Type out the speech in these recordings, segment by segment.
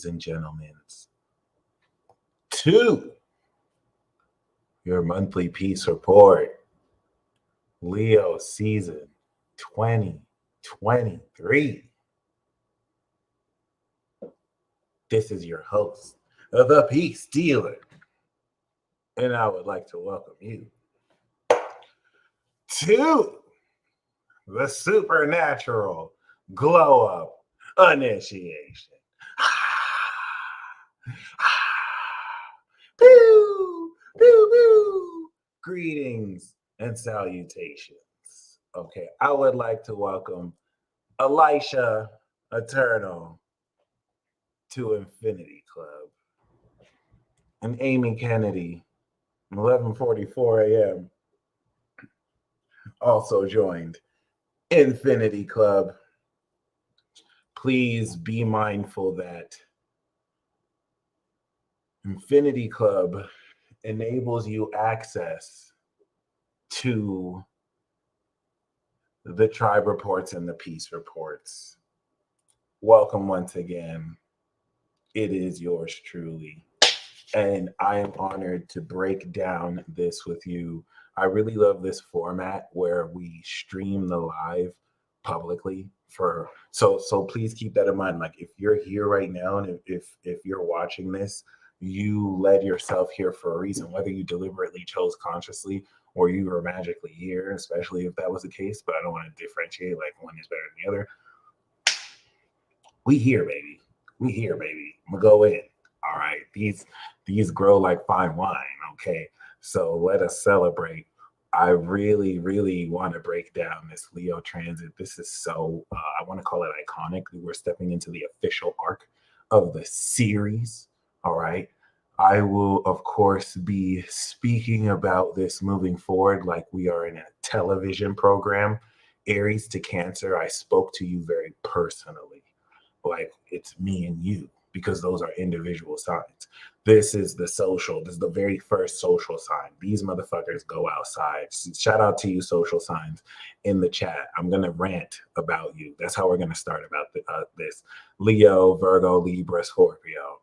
ladies and gentlemen, to your monthly peace report, Leo season 2023. This is your host, the Peace Dealer, and I would like to welcome you to the supernatural glow up initiation. Pew, pew, pew. Greetings and salutations. Okay, I would like to welcome Elisha Eternal to Infinity Club and Amy Kennedy, 11:44 a.m. also joined Infinity Club. Please be mindful that Infinity Club enables you access to the tribe reports and the peace reports. Welcome once again. It is yours truly. And I am honored to break down this with you. I really love this format where we stream the live publicly so please keep that in mind. Like if you're here right now and if you're watching this, you led yourself here for a reason, whether you deliberately chose consciously or you were magically here, especially if that was the case. But I don't want to differentiate like one is better than the other. We here, baby. We here, baby. I'm gonna go in. All right. These grow like fine wine. Okay. So let us celebrate. I really, really want to break down this Leo transit. This is so, I want to call it iconic. We're stepping into the official arc of the series. All right. I will, of course, be speaking about this moving forward like we are in a television program. Aries to Cancer, I spoke to you very personally. Like it's me and you, because those are individual signs. This is the social. This is the very first social sign. These motherfuckers go outside. Shout out to you, social signs, in the chat. I'm going to rant about you. That's how we're going to start about this. Leo, Virgo, Libra, Scorpio.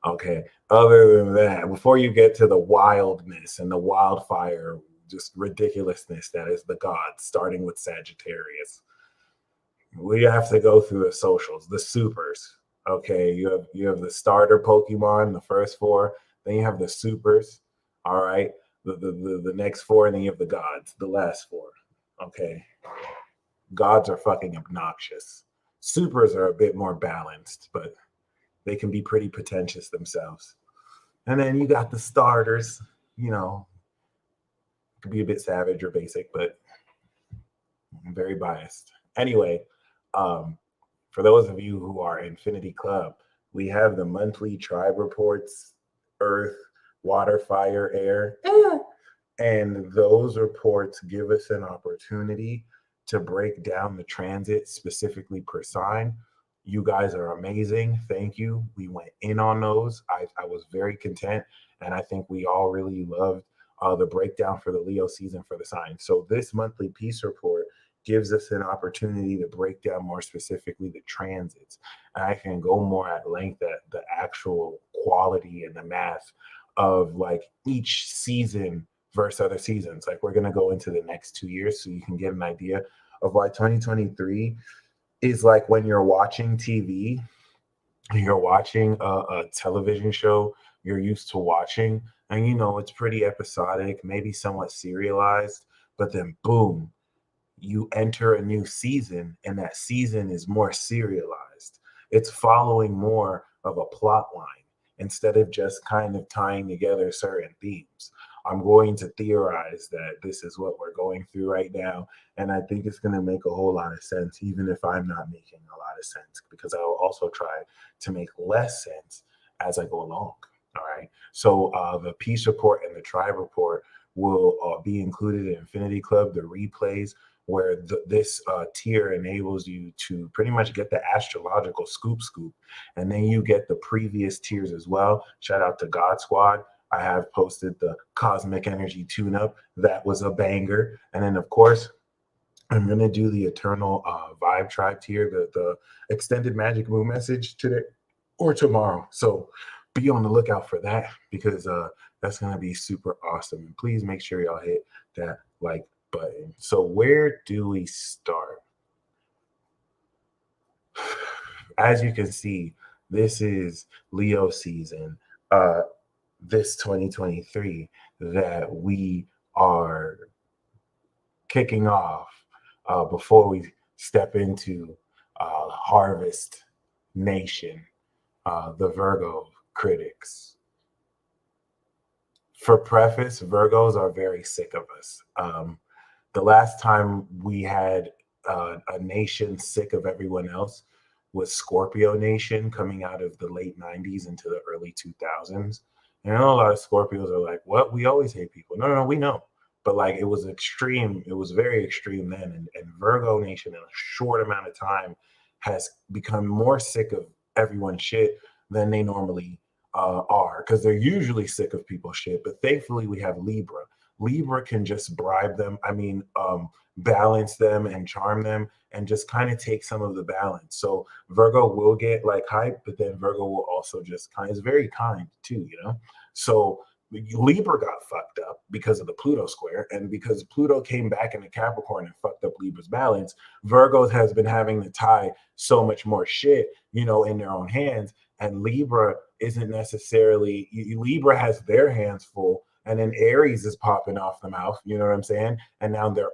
Okay. Other than that, before you get to the wildness and the wildfire, just ridiculousness that is the gods, starting with Sagittarius, we have to go through the socials, the supers. Okay, you have the starter Pokemon, the first four, then you have the supers, all right, the next four, and then you have the gods, the last four. Okay, gods are fucking obnoxious. Supers are a bit more balanced, but they can be pretty pretentious themselves. And then you got the starters, you know, could be a bit savage or basic, but I'm very biased. Anyway, for those of you who are Infinity Club, we have the monthly tribe reports, earth, water, fire, air. And those reports give us an opportunity to break down the transit specifically per sign. You guys are amazing. Thank you. We went in on those. I was very content. And I think we all really loved the breakdown for the Leo season for the signs. So this monthly peace report gives us an opportunity to break down more specifically the transits. And I can go more at length at the actual quality and the math of like each season versus other seasons. Like we're going to go into the next 2 years so you can get an idea of why 2023 is like when you're watching TV, you're watching a television show you're used to watching, and you know it's pretty episodic, maybe somewhat serialized, but then boom, you enter a new season and that season is more serialized. It's following more of a plot line instead of just kind of tying together certain themes. I'm going to theorize that this is what we're going through right now. And I think it's going to make a whole lot of sense, even if I'm not making a lot of sense, because I will also try to make less sense as I go along. All right. So the peace report and the tribe report will be included in Infinity Club, the replays, where this tier enables you to pretty much get the astrological scoop, and then you get the previous tiers as well. Shout out to God Squad. I have posted the Cosmic Energy Tune-Up. That was a banger. And then, of course, I'm going to do the Eternal Vibe Tribe tier, the extended Magic Moon message today. or tomorrow. So be on the lookout for that, because that's going to be super awesome. And please make sure y'all hit that like button. So where do we start? As you can see, this is Leo season, this 2023 that we are kicking off, before we step into Harvest Nation, the Virgo critics. For preface, Virgos are very sick of us. The last time we had a nation sick of everyone else was Scorpio Nation, coming out of the late 90s into the early 2000s. And I know a lot of Scorpios are like, what? We always hate people. No, no, no, we know. But like, it was extreme. It was very extreme then. And Virgo Nation in a short amount of time has become more sick of everyone's shit than they normally are, because they're usually sick of people's shit. But thankfully, we have Libra. Libra can just bribe them. I mean, balance them and charm them, and just kind of take some of the balance. So Virgo will get like hype, but then Virgo will also just kind of is very kind too, you know? So Libra got fucked up because of the Pluto square, and because Pluto came back into Capricorn and fucked up Libra's balance, Virgo has been having to tie so much more shit, you know, in their own hands. And Libra isn't necessarily, Libra has their hands full, and then Aries is popping off the mouth, you know what I'm saying? And now their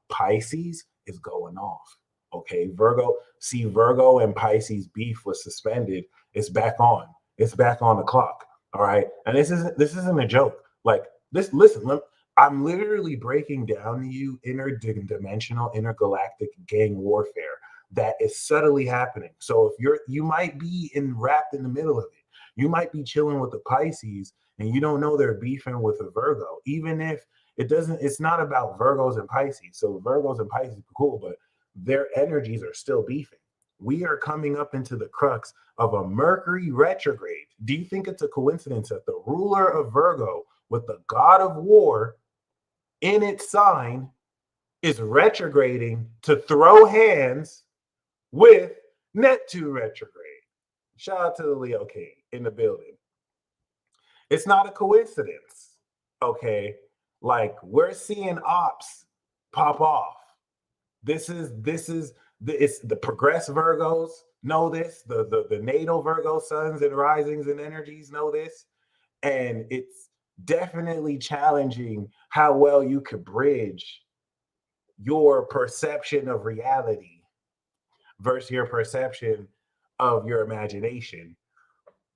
Pisces is going off. Okay, Virgo and Pisces beef was suspended. It's back on. It's back on the clock. All right, and this isn't a joke. Like this, listen. I'm literally breaking down to you interdimensional, intergalactic gang warfare that is subtly happening. So if you might be wrapped in the middle of it. You might be chilling with the Pisces and you don't know they're beefing with a Virgo, even if it's not about Virgos and Pisces. So Virgos and Pisces are cool, but their energies are still beefing. We are coming up into the crux of a Mercury retrograde. Do you think it's a coincidence that the ruler of Virgo, with the god of war in its sign, is retrograding to throw hands with Neptune retrograde? Shout out to the Leo King in the building. It's not a coincidence, okay? Like, we're seeing ops pop off. It's the progress Virgos know this. The natal Virgo suns and risings and energies know this, and it's definitely challenging how well you could bridge your perception of reality versus your perception of your imagination,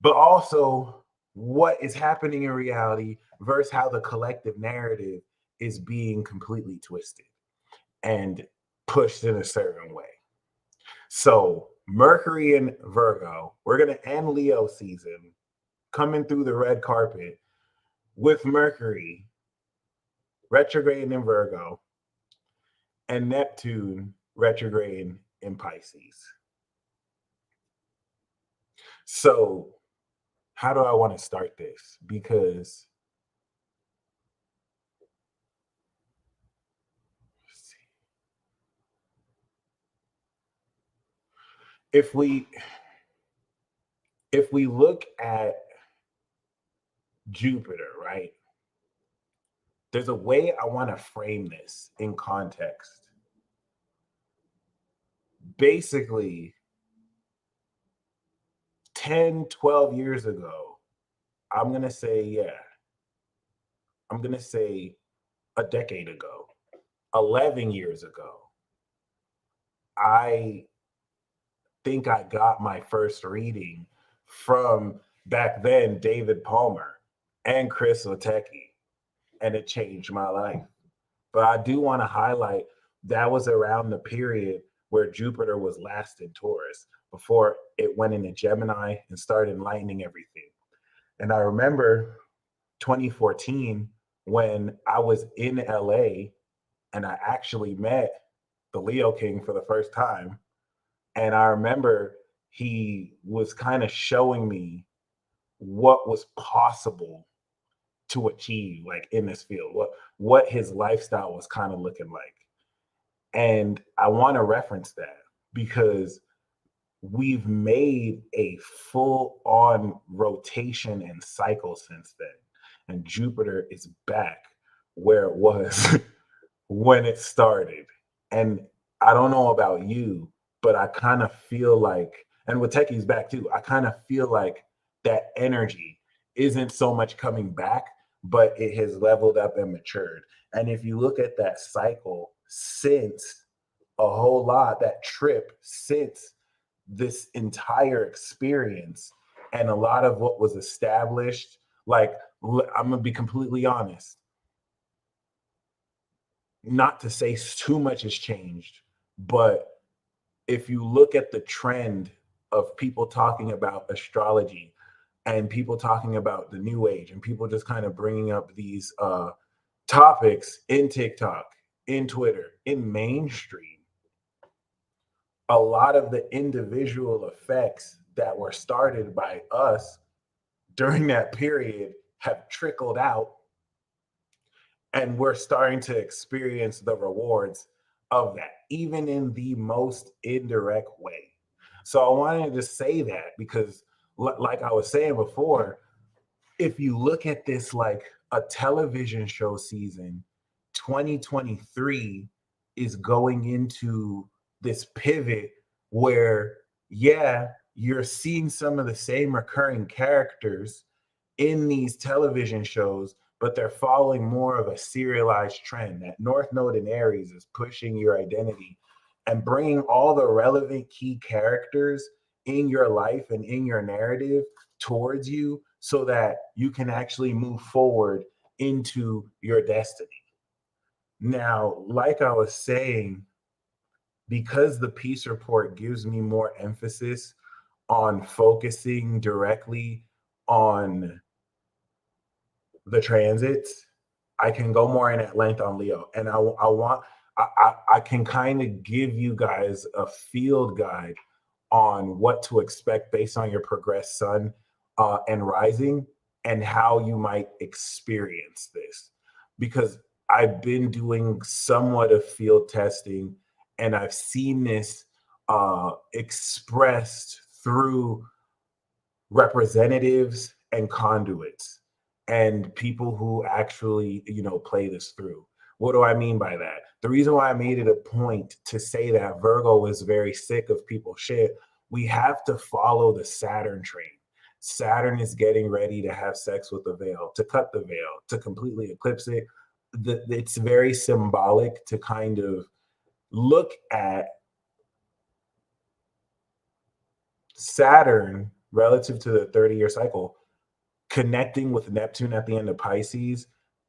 but also what is happening in reality versus how the collective narrative is being completely twisted and pushed in a certain way. So Mercury and Virgo, we're going to end Leo season coming through the red carpet with Mercury retrograde in Virgo and Neptune retrograde in Pisces. So how do I want to start this? Because if we look at Jupiter, right? There's a way I want to frame this in context. Basically, 10, 12 years ago, I'm going to say a decade ago, 11 years ago, I think I got my first reading from back then David Palmer and Chris Oteki, and it changed my life. But I do want to highlight that was around the period where Jupiter was last in Taurus before it went into Gemini and started enlightening everything. And I remember 2014 when I was in LA and I actually met the Leo King for the first time. And I remember he was kind of showing me what was possible to achieve, like in this field, what his lifestyle was kind of looking like. And I want to reference that because we've made a full on rotation and cycle since then. And Jupiter is back where it was when it started. And I don't know about you, but I kind of feel like, and with Techie's back too, I kind of feel like that energy isn't so much coming back, but it has leveled up and matured. And if you look at that cycle since a whole lot, that trip since this entire experience, and a lot of what was established, like, I'm gonna be completely honest, not to say too much has changed, but if you look at the trend of people talking about astrology and people talking about the new age and people just kind of bringing up these topics in TikTok, in Twitter, in mainstream, a lot of the individual effects that were started by us during that period have trickled out, and we're starting to experience the rewards of that, even in the most indirect way. So I wanted to say that because, like I was saying before, if you look at this like a television show season, 2023 is going into this pivot where, yeah, you're seeing some of the same recurring characters in these television shows, but they're following more of a serialized trend. That North Node in Aries is pushing your identity and bringing all the relevant key characters in your life and in your narrative towards you so that you can actually move forward into your destiny. Now, like I was saying, because the peace report gives me more emphasis on focusing directly on the transits, I can go more in at length on Leo. And I can kind of give you guys a field guide on what to expect based on your progressed sun and rising and how you might experience this. Because I've been doing somewhat of field testing and I've seen this expressed through representatives and conduits and people who actually, play this through. What do I mean by that? The reason why I made it a point to say that Virgo is very sick of people shit, we have to follow the Saturn train. Saturn is getting ready to have sex with the veil, to cut the veil, to completely eclipse it. It's very symbolic to kind of look at Saturn relative to the 30-year cycle connecting with Neptune at the end of Pisces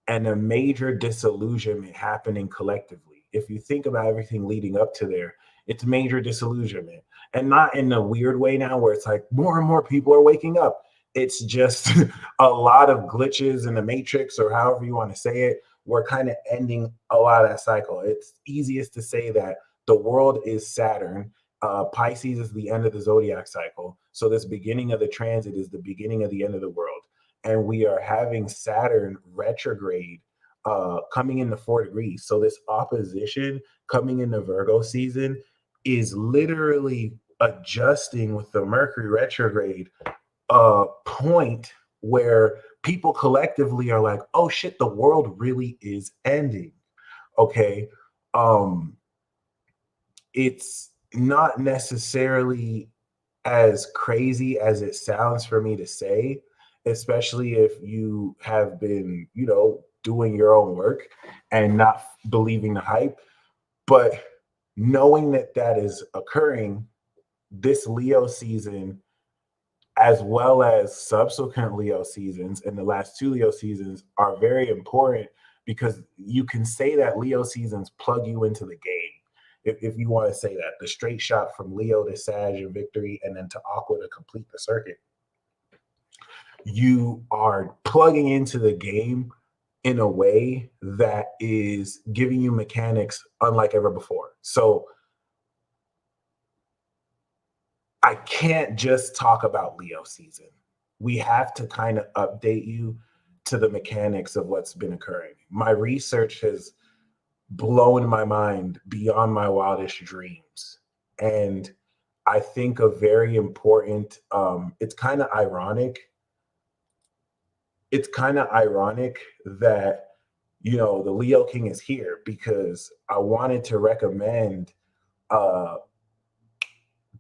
and a major disillusionment happening collectively. If you think about everything leading up to there, it's major disillusionment. And not in a weird way now where it's like more and more people are waking up. It's just a lot of glitches in the matrix, or however you want to say it. We're kind of ending a lot of that cycle. It's easiest to say that the world is Saturn. Pisces is the end of the zodiac cycle. So this beginning of the transit is the beginning of the end of the world. And we are having Saturn retrograde coming into 4 degrees. So this opposition coming into Virgo season is literally adjusting with the Mercury retrograde point where people collectively are like, oh shit, the world really is ending. Okay. It's not necessarily as crazy as it sounds for me to say, especially if you have been, doing your own work and not believing the hype. But knowing that that is occurring, this Leo season, as well as subsequent Leo seasons and the last 2 Leo seasons, are very important because you can say that Leo seasons plug you into the game. If you want to say that, the straight shot from Leo to Sag and Victory and then to Aqua to complete the circuit, you are plugging into the game in a way that is giving you mechanics unlike ever before. So I can't just talk about Leo season. We have to kind of update you to the mechanics of what's been occurring. My research has blown my mind beyond my wildest dreams. And I think a very important, it's kind of ironic. It's kind of ironic that, the Leo King is here because I wanted to recommend uh,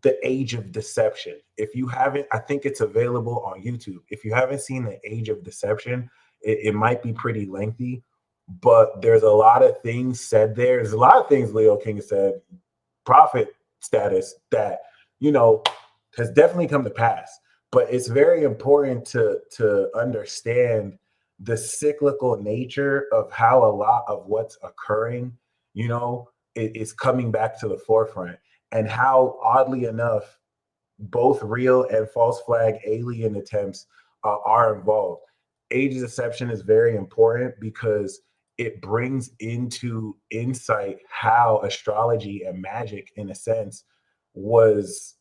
The Age of Deception. If you haven't, I think it's available on YouTube. If you haven't seen The Age of Deception, it might be pretty lengthy, but there's a lot of things said there. There's a lot of things Leo King said, prophet status, that, you know, has definitely come to pass. But it's very important to understand the cyclical nature of how a lot of what's occurring, is coming back to the forefront, and how, oddly enough, both real and false flag alien attempts are involved. Age of Deception is very important because it brings into insight how astrology and magic, in a sense, was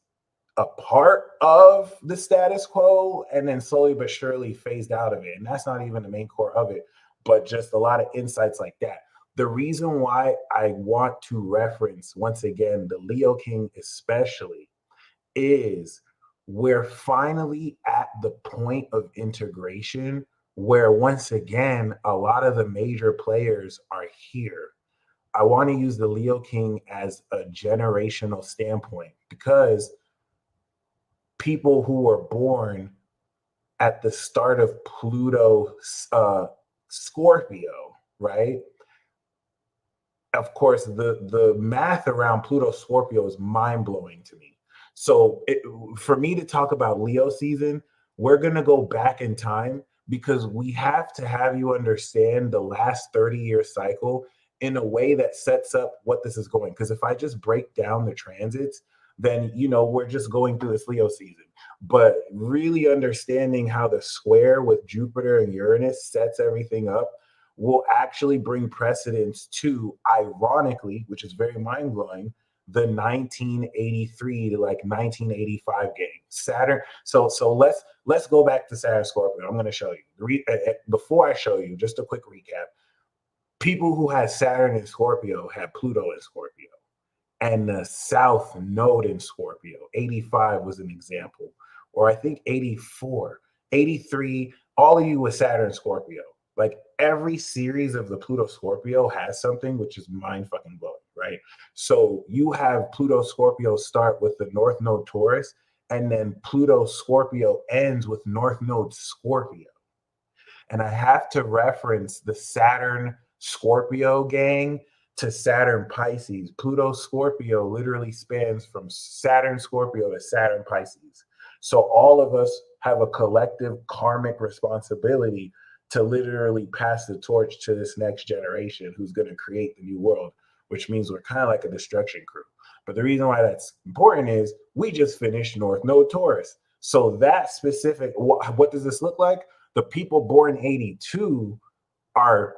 a part of the status quo and then slowly but surely phased out of it. And that's not even the main core of it, but just a lot of insights like that. The reason why I want to reference, once again, the Leo King especially, is we're finally at the point of integration where, once again, a lot of the major players are here. I want to use the Leo King as a generational standpoint because people who were born at the start of Pluto Scorpio, right? Of course, the math around Pluto Scorpio is mind blowing to me. So for me to talk about Leo season, we're gonna go back in time because we have to have you understand the last 30-year cycle in a way that sets up what this is going. Because if I just break down the transits, then we're just going through this Leo season. But really understanding how the square with Jupiter and Uranus sets everything up will actually bring precedence to, ironically, which is very mind blowing, the 1983 to like 1985 game Saturn. So let's go back to Saturn Scorpio. I'm going to show you. Before I show you, just a quick recap. People who had Saturn in Scorpio had Pluto in Scorpio, and the South Node in Scorpio. 85 was an example, or I think 84, 83. All of you with Saturn Scorpio. Like every series of the Pluto Scorpio has something, which is mind fucking blowing, right? So you have Pluto Scorpio start with the North Node Taurus, and then Pluto Scorpio ends with North Node Scorpio. And I have to reference the Saturn Scorpio gang to Saturn Pisces. Pluto Scorpio literally spans from Saturn Scorpio to Saturn Pisces. So all of us have a collective karmic responsibility to literally pass the torch to this next generation who's going to create the new world, which means we're kind of like a destruction crew. But the reason why that's important is we just finished North Node Taurus. So that specific, what does this look like? The people born 82 are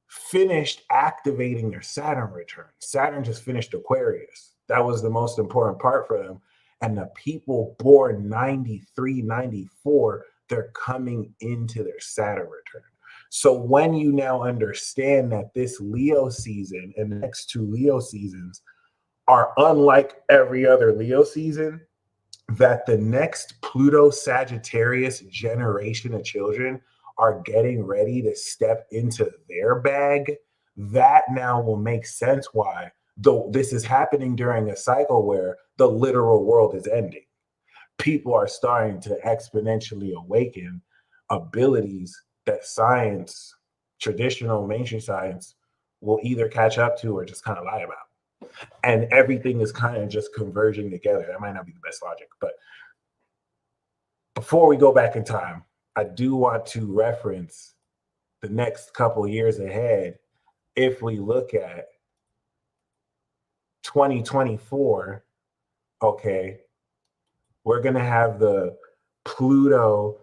finished activating their Saturn return. Saturn just finished Aquarius. That was the most important part for them. And the people born 93, 94, they're coming into their Saturn return. So when you now understand that this Leo season and the next two Leo seasons are unlike every other Leo season, that the next Pluto Sagittarius generation of children are getting ready to step into their bag, that now will make sense why, though this is happening during a cycle where the literal world is ending. People are starting to exponentially awaken abilities that science, traditional mainstream science, will either catch up to or just kind of lie about. And everything is kind of just converging together. That might not be the best logic, but before we go back in time, I do want to reference the next couple years ahead. If we look at 2024, okay, we're going to have the Pluto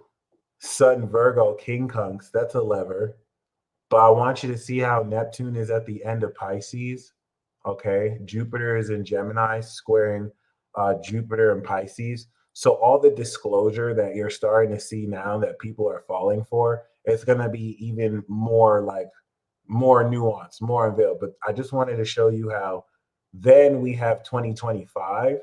Sun Virgo King Kunks. That's a lever. But I want you to see how Neptune is at the end of Pisces. Okay, Jupiter is in Gemini, squaring Jupiter and Pisces. So all the disclosure that you're starting to see now that people are falling for, it's going to be even more like more nuanced, more unveiled. But I just wanted to show you how then we have 2025.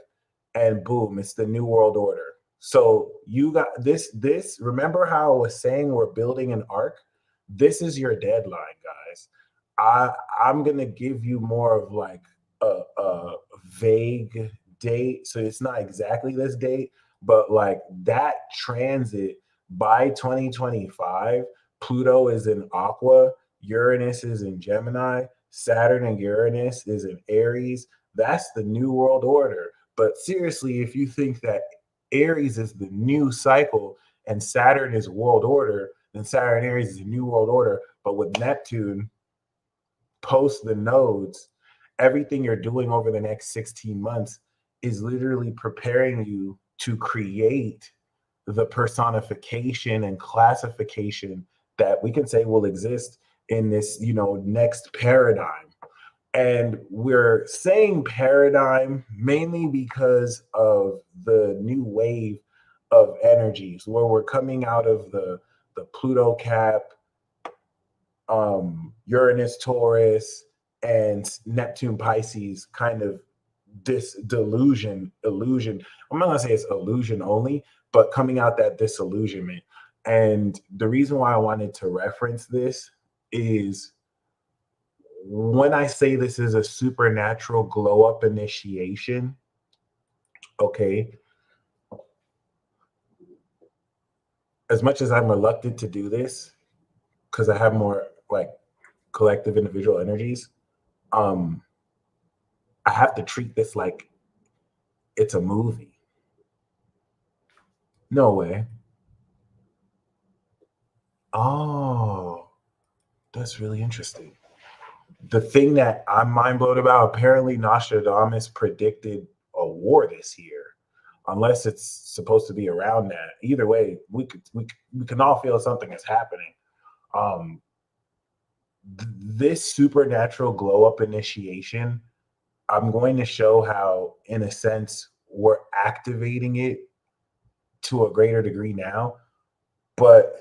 and boom, it's the new world order. So you got this remember how I was saying we're building an arc? This is your deadline, guys. I'm gonna give you more of like a vague date. So it's not exactly this date, but like that transit by 2025, Pluto is in Aqua, Uranus is in Gemini, Saturn and Uranus is in Aries. That's the new world order. But seriously, if you think that Aries is the new cycle and Saturn is world order, then Saturn Aries is a new world order. But with Neptune, post the nodes, everything you're doing over the next 16 months is literally preparing you to create the personification and classification that we can say will exist in this, next paradigm. And we're saying paradigm mainly because of the new wave of energies where we're coming out of the Pluto cap, Uranus Taurus, and Neptune Pisces kind of this delusion, illusion. I'm not gonna say it's illusion only, but coming out that disillusionment. And the reason why I wanted to reference this is when I say this is a supernatural glow up initiation, okay, as much as I'm reluctant to do this because I have more like collective individual energies, um, I have to treat this like it's a movie. No way. Oh, that's really interesting. The thing that I'm mind blown about, apparently Nostradamus predicted a war this year, unless it's supposed to be around that. Either way, we can all feel something is happening. Um, this supernatural glow up initiation, I'm going to show how, in a sense, we're activating it to a greater degree now, but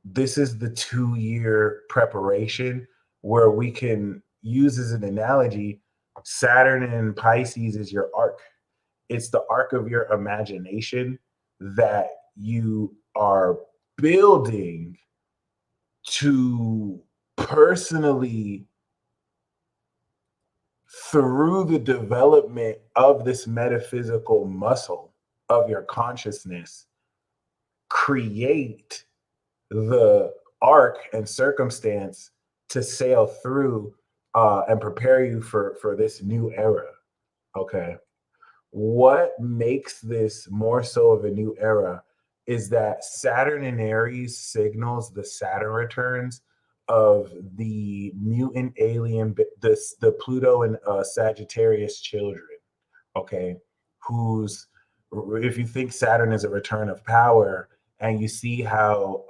this is the 2-year preparation where we can use as an analogy Saturn in Pisces is your arc. It's the arc of your imagination that you are building to personally, through the development of this metaphysical muscle of your consciousness, create the arc and circumstance to sail through and prepare you for this new era. Okay. What makes this more so of a new era is that Saturn in Aries signals the Saturn returns of the mutant alien, the Pluto and Sagittarius children. Okay, who's, if you think Saturn is a return of power, and you see how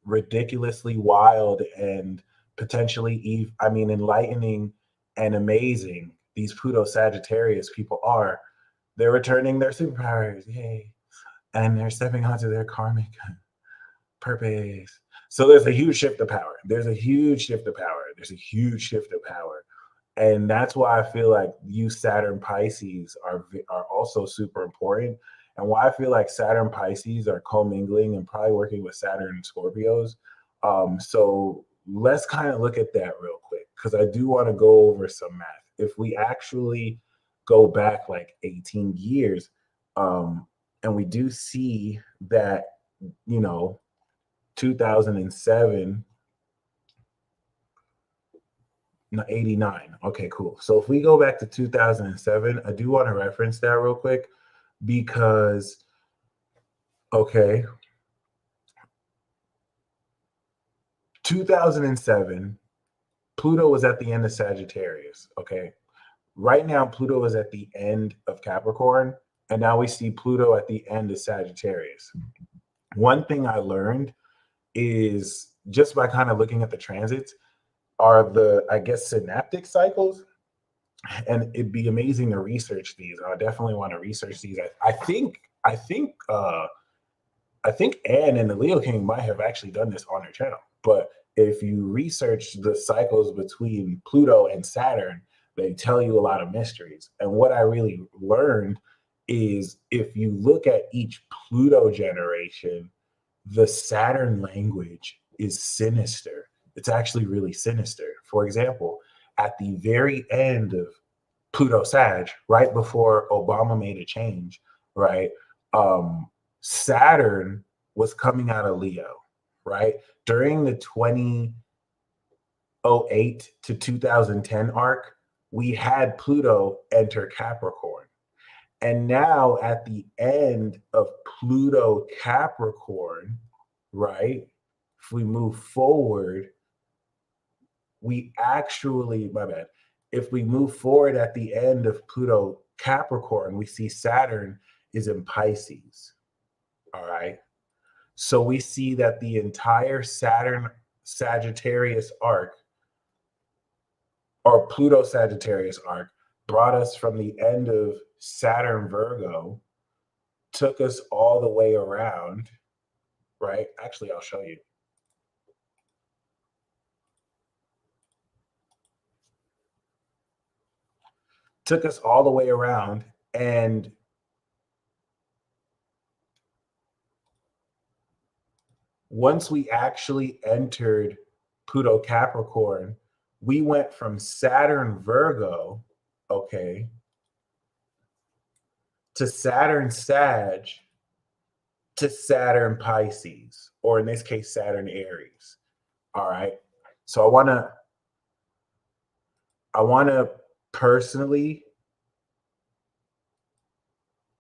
ridiculously wild and potentially, enlightening and amazing these Pluto Sagittarius people are, they're returning their superpowers, yay! And they're stepping onto their karmic purpose. So there's a huge shift of power. There's a huge shift of power. There's a huge shift of power. And that's why I feel like you Saturn Pisces are also super important. And why I feel like Saturn Pisces are commingling and probably working with Saturn and Scorpios. So let's kind of look at that real quick because I do want to go over some math. If we actually go back like 18 years, and we do see that, 2007, no, 89. Okay, cool. So if we go back to 2007, I do want to reference that real quick because, okay, 2007, Pluto was at the end of Sagittarius. Okay. Right now, Pluto is at the end of Capricorn, and now we see Pluto at the end of Sagittarius. One thing I learned is just by kind of looking at the transits are the, I guess, synaptic cycles. And it'd be amazing to research these. I definitely want to research these. I think Anne and the Leo King might have actually done this on their channel. But if you research the cycles between Pluto and Saturn, they tell you a lot of mysteries. And what I really learned is if you look at each Pluto generation, the Saturn language is sinister. It's actually really sinister. For example, at the very end of Pluto Sag, right before Obama made a change, right? Um, Saturn was coming out of Leo, right? During the 2008 to 2010 arc, we had Pluto enter Capricorn. And now at the end of Pluto Capricorn, right? If we move forward, we actually, my bad. If we move forward at the end of Pluto Capricorn, we see Saturn is in Pisces. All right. So we see that the entire Saturn Sagittarius arc or Pluto Sagittarius arc brought us from the end of Saturn Virgo, took us all the way around, right? Actually, I'll show you. Took us all the way around, and once we actually entered Pluto Capricorn, we went from Saturn Virgo, okay, to Saturn Sag to Saturn Pisces, or in this case, Saturn Aries. All right. So I want to personally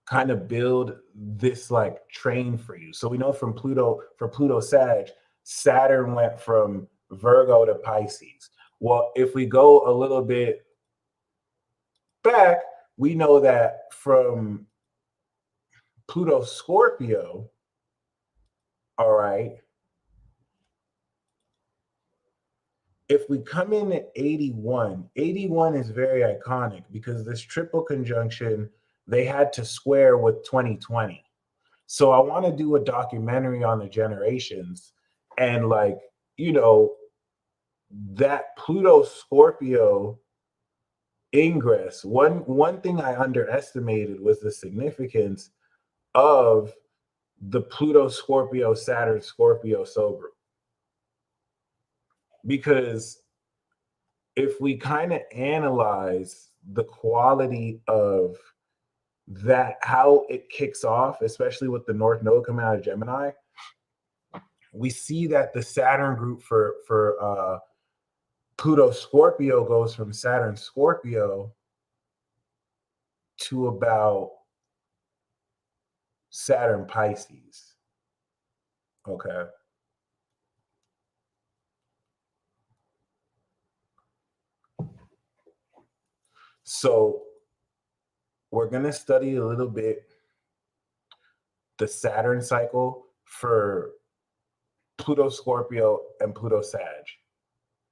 kind of build this like train for you. So we know from Pluto Sag, Saturn went from Virgo to Pisces. Well, if we go a little bit back, we know that from Pluto Scorpio, all right, if we come in at 81, 81 is very iconic because this triple conjunction, they had to square with 2020. So I want to do a documentary on the generations and like, you know, that Pluto Scorpio ingress. One thing I underestimated was the significance of the Pluto Scorpio Saturn Scorpio soul group. Because if we kind of analyze the quality of that, how it kicks off, especially with the North Node coming out of Gemini, we see that the Saturn group for Pluto Scorpio goes from Saturn Scorpio to about Saturn Pisces. Okay. So we're going to study a little bit the Saturn cycle for Pluto Scorpio and Pluto Sag,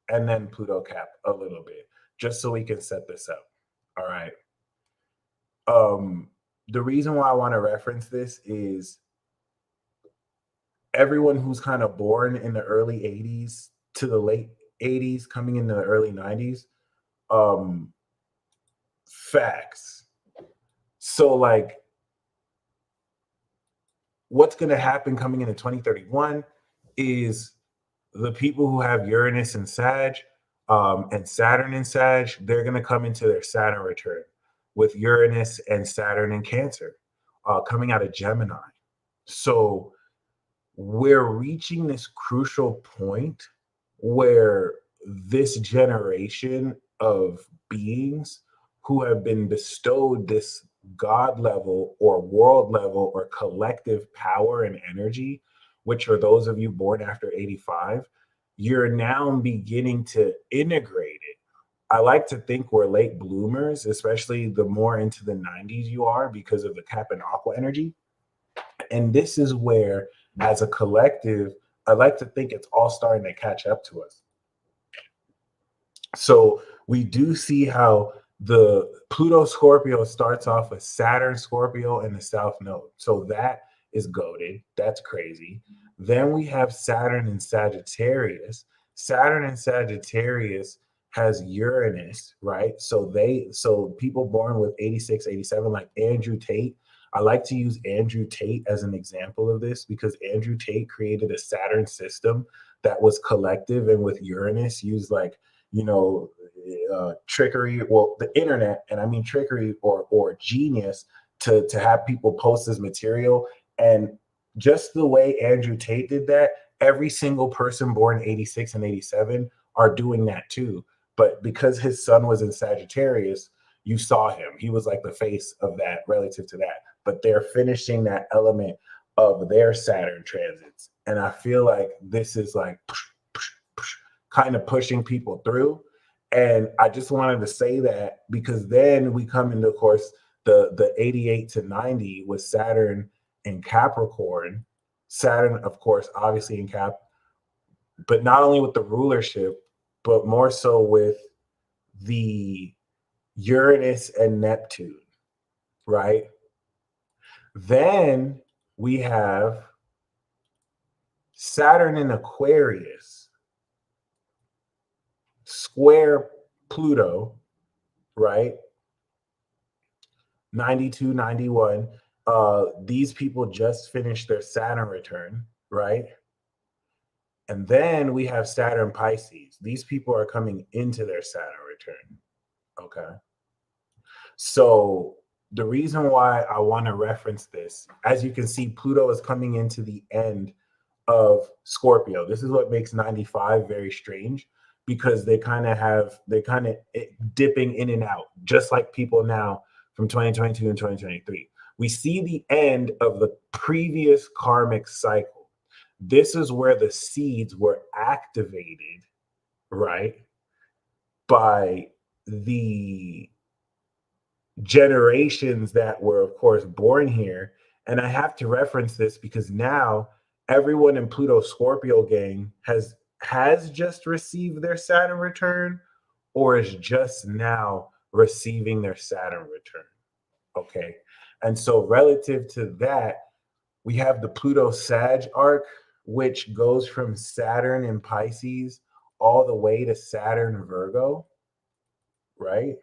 and then Pluto Cap a little bit, just so we can set this up. All right. The reason why I want to reference this is everyone who's kind of born in the early 80s to the late 80s, coming into the early 90s, facts. So like what's going to happen coming into 2031 is the people who have Uranus and Sag and Saturn and Sag, they're going to come into their Saturn return with Uranus and Saturn in Cancer coming out of Gemini. So we're reaching this crucial point where this generation of beings who have been bestowed this God level or world level or collective power and energy, which are those of you born after 85, you're now beginning to integrate it. I like to think we're late bloomers, especially the more into the 90s you are because of the Cap and Aqua energy. And this is where, as a collective, I like to think it's all starting to catch up to us. So we do see how the Pluto Scorpio starts off with Saturn Scorpio in the South Node. So that is goated. That's crazy. Then we have Saturn in Sagittarius. Saturn in Sagittarius has Uranus, right? So people born with 86, 87, like Andrew Tate, I like to use Andrew Tate as an example of this because Andrew Tate created a Saturn system that was collective, and with Uranus used like, you know, trickery, well, the internet, and I mean trickery or genius to have people post his material. And just the way Andrew Tate did that, every single person born 86 and 87 are doing that too. But because his sun was in Sagittarius, you saw him. He was like the face of that relative to that. But they're finishing that element of their Saturn transits. And I feel like this is like kind of pushing people through. And I just wanted to say that because then we come into, of course, the 88 to 90 with Saturn in Capricorn. Saturn, of course, obviously in Cap, but not only with the rulership, but more so with the Uranus and Neptune, right? Then we have Saturn in Aquarius, square Pluto, right? 92, 91. These people just finished their Saturn return, right? And then we have Saturn Pisces. These people are coming into their Saturn return, okay? So the reason why I want to reference this, as you can see, Pluto is coming into the end of Scorpio. This is what makes 95 very strange because they're kind of dipping in and out, just like people now from 2022 and 2023. We see the end of the previous karmic cycle. This is where the seeds were activated, right, by the generations that were, of course, born here. And I have to reference this because now everyone in Pluto Scorpio gang has just received their Saturn return or is just now receiving their Saturn return. Okay. And so relative to that, we have the Pluto Sag arc, which goes from Saturn in Pisces all the way to Saturn Virgo, right?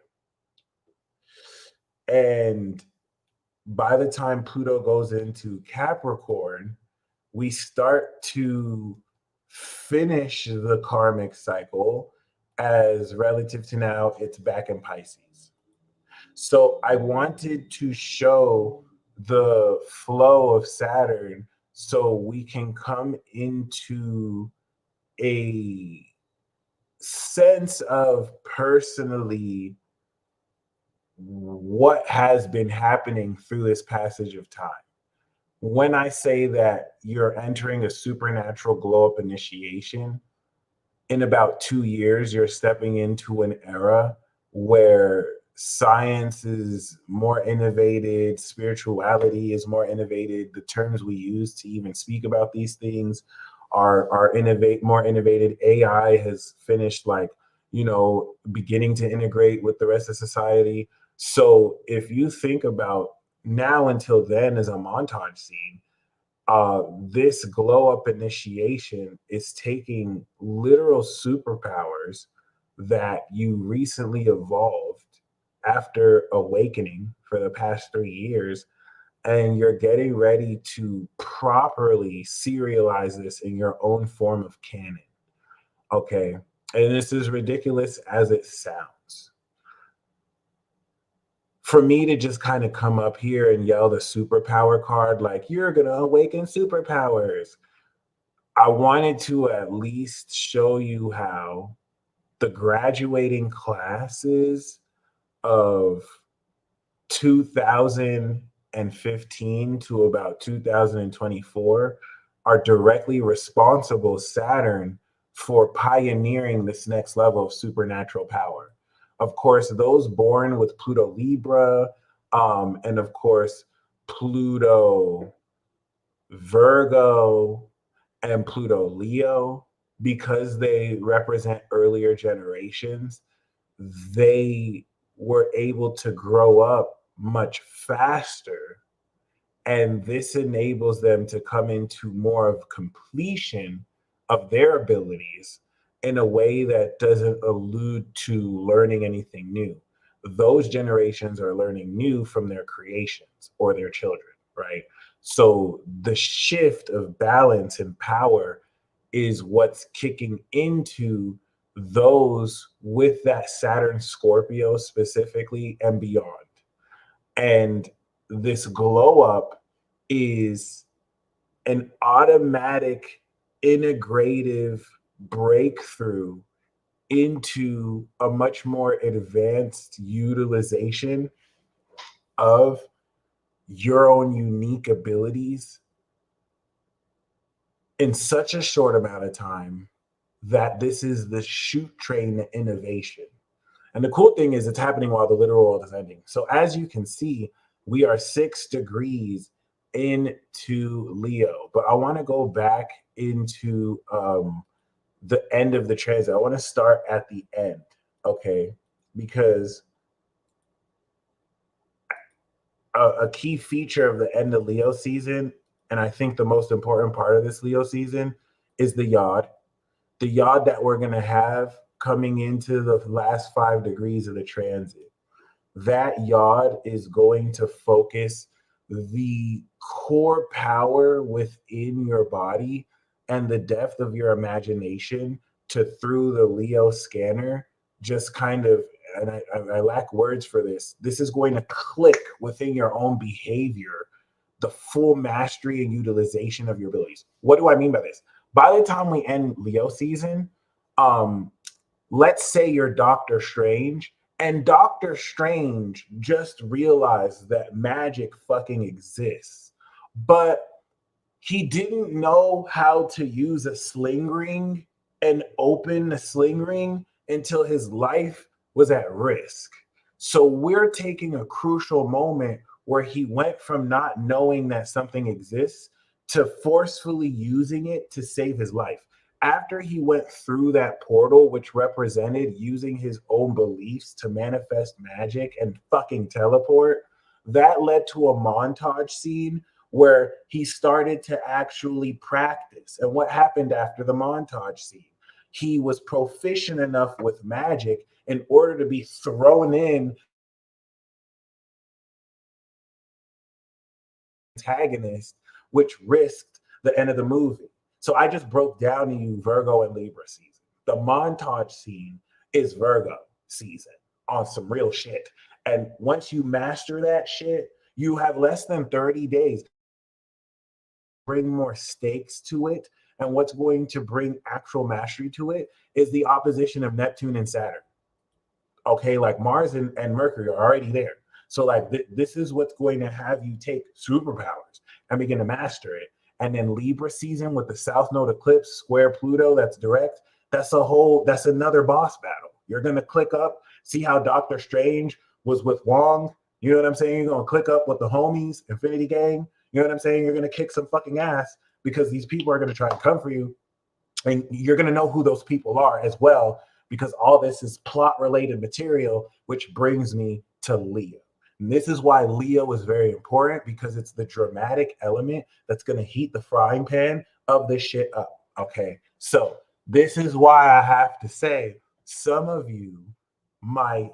And by the time Pluto goes into Capricorn, we start to finish the karmic cycle as relative to now it's back in Pisces. So I wanted to show the flow of Saturn so we can come into a sense of personally what has been happening through this passage of time. When I say that you're entering a supernatural glow up initiation, in about 2 years, you're stepping into an era where science is more innovated, spirituality is more innovated. The terms we use to even speak about these things are more innovated. AI has finished, like, beginning to integrate with the rest of society. So if you think about now until then as a montage scene, this glow up initiation is taking literal superpowers that you recently evolved after awakening for the past 3 years, and you're getting ready to properly serialize this in your own form of canon. Okay. And this is ridiculous as it sounds. For me to just kind of come up here and yell the superpower card, like, you're going to awaken superpowers, I wanted to at least show you how the graduating classes of 2015 to about 2024 are directly responsible, Saturn, for pioneering this next level of supernatural power. Of course, those born with Pluto Libra, and of course, Pluto Virgo and Pluto Leo, because they represent earlier generations, they were able to grow up much faster. And this enables them to come into more of completion of their abilities in a way that doesn't allude to learning anything new. those generations are learning new from their creations or their children, right? So the shift of balance and power is what's kicking into those with that Saturn Scorpio specifically and beyond. And this glow up is an automatic integrative breakthrough into a much more advanced utilization of your own unique abilities in such a short amount of time that this is the shoot train to innovation. And the cool thing is it's happening while the literal world is ending. So as you can see, we are 6 degrees into Leo, but I want to go back into the end of the transit. I want to start at the end, okay? Because a key feature of the end of Leo season, and I think the most important part of this Leo season, is the yod. The yod that we're going to have coming into the last 5 degrees of the transit. That yod is going to focus the core power within your body and the depth of your imagination to, through the Leo scanner, just kind of, and I lack words for this, this is going to click within your own behavior, the full mastery and utilization of your abilities. What do I mean by this? By the time we end Leo season, let's say you're Doctor Strange, and Doctor Strange just realized that magic fucking exists, but he didn't know how to use a sling ring and open the sling ring until his life was at risk. So we're taking a crucial moment where he went from not knowing that something exists to forcefully using it to save his life. After he went through that portal, which represented using his own beliefs to manifest magic and fucking teleport, that led to a montage scene where he started to actually practice. And what happened after the montage scene? He was proficient enough with magic in order to be thrown in antagonist, which risked the end of the movie. So I just broke down to you Virgo and Libra season. The montage scene is Virgo season on some real shit. And once you master that shit, you have less than 30 days. Bring more stakes to it. And what's going to bring actual mastery to it is the opposition of Neptune and Saturn. Okay, like Mars and Mercury are already there. So like this is what's going to have you take superpowers and begin to master it. And then Libra season with the South Node eclipse, square Pluto, that's direct. That's another boss battle. You're gonna click up, see how Doctor Strange was with Wong. You know what I'm saying? You're gonna click up with the homies, Infinity Gang. You know what I'm saying? You're gonna kick some fucking ass because these people are gonna try to come for you. And you're gonna know who those people are as well, because all this is plot related material, which brings me to Leo. And this is why Leo is very important, because it's the dramatic element that's going to heat the frying pan of this shit up. Okay. So this is why I have to say some of you might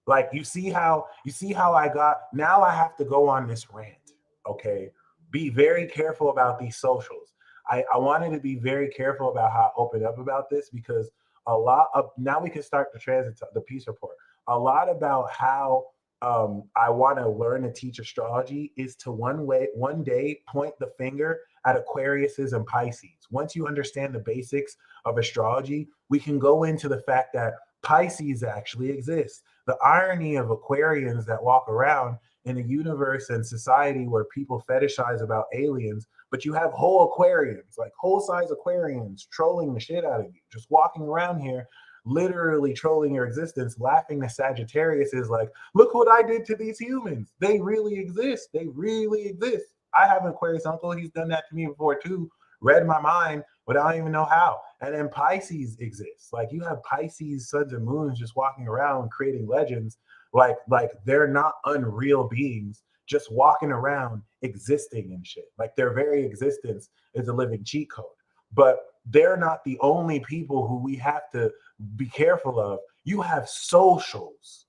like, you see how I got, now I have to go on this rant. Okay. Be very careful about these socials. I wanted to be very careful about how I open up about this, because a lot of, now we can start the transit, the peace report. A lot about how I want to learn and teach astrology is to one day point the finger at Aquariuses and Pisces. Once you understand the basics of astrology, we can go into the fact that Pisces actually exists. The irony of Aquarians that walk around in a universe and society where people fetishize about aliens, but you have whole Aquarians, like whole size Aquarians, trolling the shit out of you, just walking around here, literally trolling your existence, laughing to Sagittarius is like, look what I did to these humans. They really exist. They really exist. I have an Aquarius uncle. He's done that to me before too. Read my mind, but I don't even know how. And then Pisces exists. Like you have Pisces suns and moons just walking around creating legends. Like they're not unreal beings just walking around existing and shit. Like their very existence is a living cheat code. But they're not the only people who we have to be careful of. You have socials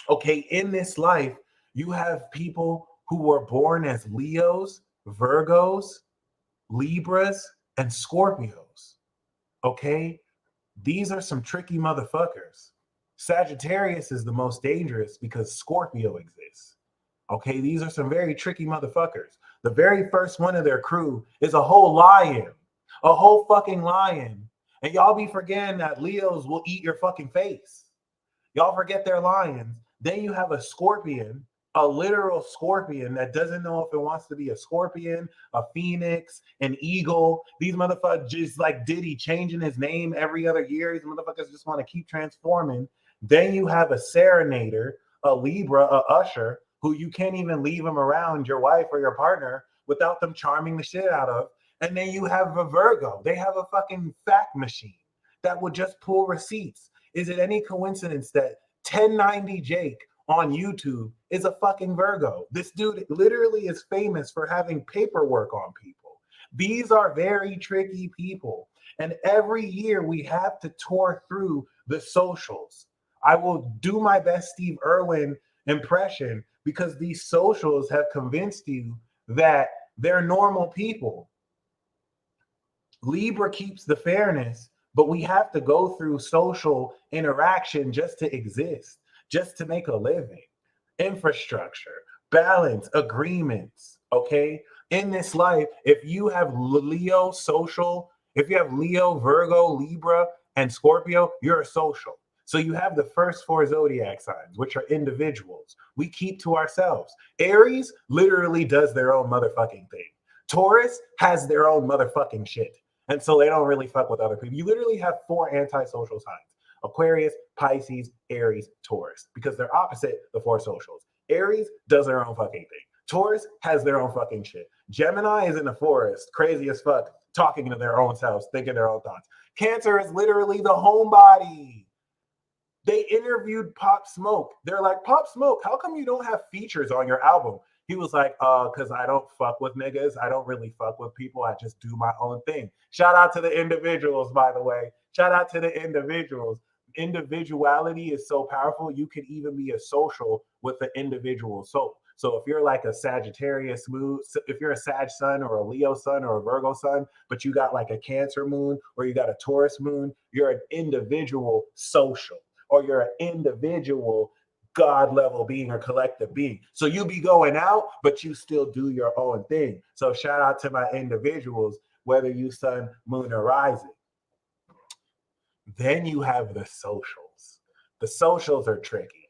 Okay, in this life, you have people who were born as Leos, Virgos, Libras, and Scorpios. Okay, these are some tricky motherfuckers. Sagittarius is the most dangerous because Scorpio exists. Okay, these are some very tricky motherfuckers. The very first one of their crew is a whole lion, a whole fucking lion. And y'all be forgetting that Leos will eat your fucking face. Y'all forget they're lions. Then you have a scorpion, a literal scorpion that doesn't know if it wants to be a scorpion, a phoenix, an eagle. These motherfuckers just like Diddy changing his name every other year. These motherfuckers just want to keep transforming. Then you have a serenader, a Libra, a usher, who you can't even leave them around your wife or your partner without them charming the shit out of. And then you have a Virgo. They have a fucking fact machine that would just pull receipts. Is it any coincidence that 1090 Jake on YouTube is a fucking Virgo? This dude literally is famous for having paperwork on people. These are very tricky people. And every year we have to tour through the socials. I will do my best Steve Irwin impression because these socials have convinced you that they're normal people. Libra keeps the fairness, but we have to go through social interaction just to exist, just to make a living. Infrastructure, balance, agreements, okay? In this life, if you have Leo social, if you have Leo, Virgo, Libra, and Scorpio, you're a social. So you have the first four zodiac signs, which are individuals. We keep to ourselves. Aries literally does their own motherfucking thing. Taurus has their own motherfucking shit. And so they don't really fuck with other people. You literally have four antisocial signs: Aquarius, Pisces, Aries, Taurus, because they're opposite the four socials. Aries does their own fucking thing. Taurus has their own fucking shit. Gemini is in the forest, crazy as fuck, talking to their own selves, thinking their own thoughts. Cancer is literally the homebody. They interviewed Pop Smoke. They're like, Pop Smoke, how come you don't have features on your album? He was like, because I don't fuck with niggas. I don't really fuck with people. I just do my own thing. Shout out to the individuals, by the way. Shout out to the individuals. Individuality is so powerful. You can even be a social with the individual soul. So if you're like a Sagittarius moon, if you're a Sag sun or a Leo sun or a Virgo sun, but you got like a Cancer moon or you got a Taurus moon, you're an individual social, or you're an individual God level being or collective being. So you be going out, but you still do your own thing. So shout out to my individuals, whether you sun, moon, or rising. Then you have the socials. The socials are tricky.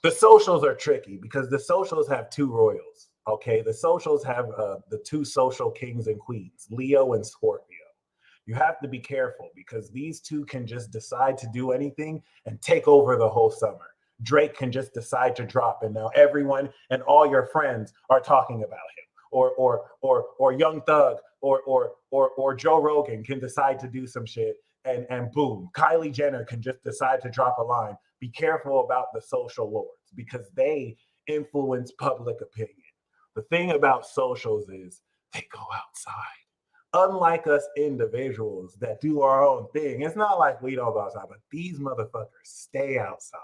The socials are tricky because the socials have two royals. Okay, the socials have the two social kings and queens, Leo and Scorpio. You have to be careful because these two can just decide to do anything and take over the whole summer. Drake can just decide to drop, and now everyone and all your friends are talking about him. Or Young Thug or Joe Rogan can decide to do some shit, and boom, Kylie Jenner can just decide to drop a line. Be careful about the social lords because they influence public opinion. The thing about socials is they go outside. Unlike us individuals that do our own thing, it's not like we don't go outside, but these motherfuckers stay outside.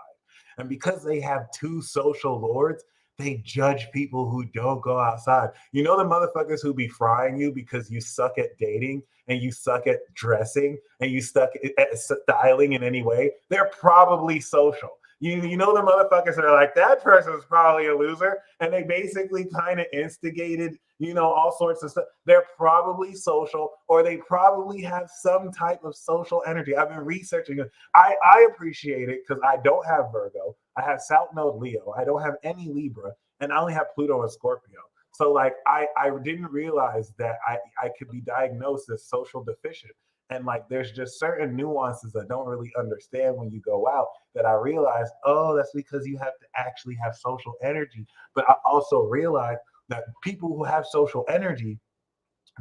And because they have two social lords, they judge people who don't go outside. You know the motherfuckers who be frying you because you suck at dating and you suck at dressing and you suck at styling in any way? They're probably social. You know the motherfuckers are like, that person's probably a loser, and they basically kind of instigated, all sorts of stuff. They're probably social, or they probably have some type of social energy. I've been researching it. I appreciate it because I don't have Virgo. I have South Node Leo. I don't have any Libra, and I only have Pluto and Scorpio. So like I didn't realize that I could be diagnosed as social deficient. And like, there's just certain nuances I don't really understand when you go out that I realized, oh, that's because you have to actually have social energy. But I also realized that people who have social energy,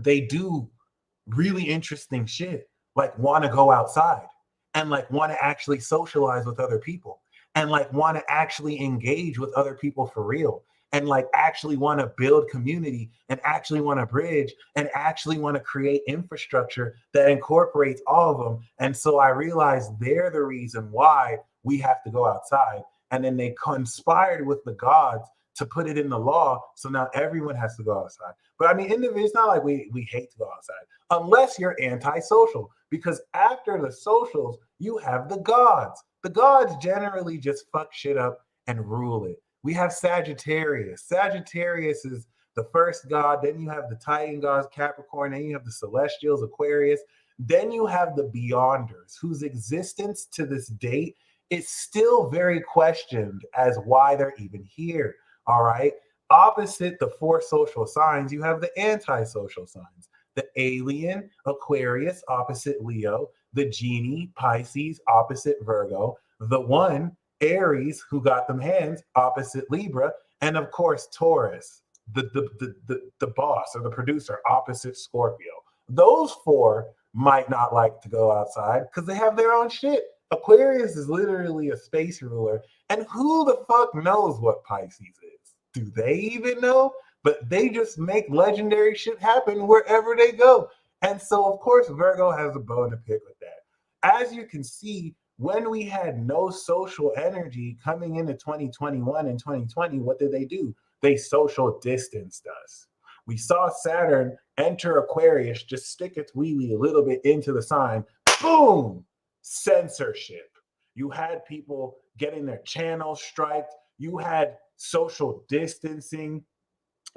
they do really interesting shit, like want to go outside and like want to actually socialize with other people and like want to actually engage with other people for real and like actually want to build community and actually want to bridge and actually want to create infrastructure that incorporates all of them. And so I realized they're the reason why we have to go outside. and then they conspired with the gods to put it in the law. So now everyone has to go outside. But I mean, it's not like we hate to go outside unless you're antisocial, because after the socials, you have the gods. The gods generally just fuck shit up and rule it. We have Sagittarius. Sagittarius is the first god. Then you have the Titan gods, Capricorn. Then you have the Celestials, Aquarius. Then you have the Beyonders, whose existence to this date is still very questioned as why they're even here. All right. Opposite the four social signs, you have the antisocial signs. The alien, Aquarius, opposite Leo. The genie, Pisces, opposite Virgo. The one, Aries, who got them hands, opposite Libra. And of course, Taurus, the boss or the producer, opposite Scorpio. Those four might not like to go outside because they have their own shit. Aquarius is literally a space ruler. And who the fuck knows what Pisces is? Do they even know? But they just make legendary shit happen wherever they go. And so, of course, Virgo has a bone to pick with that. As you can see, when we had no social energy coming into 2021 and 2020, what did they do? They social distanced us. We saw Saturn enter Aquarius, just stick its wee-wee a little bit into the sign. Boom! Censorship. You had people getting their channels striked. You had social distancing.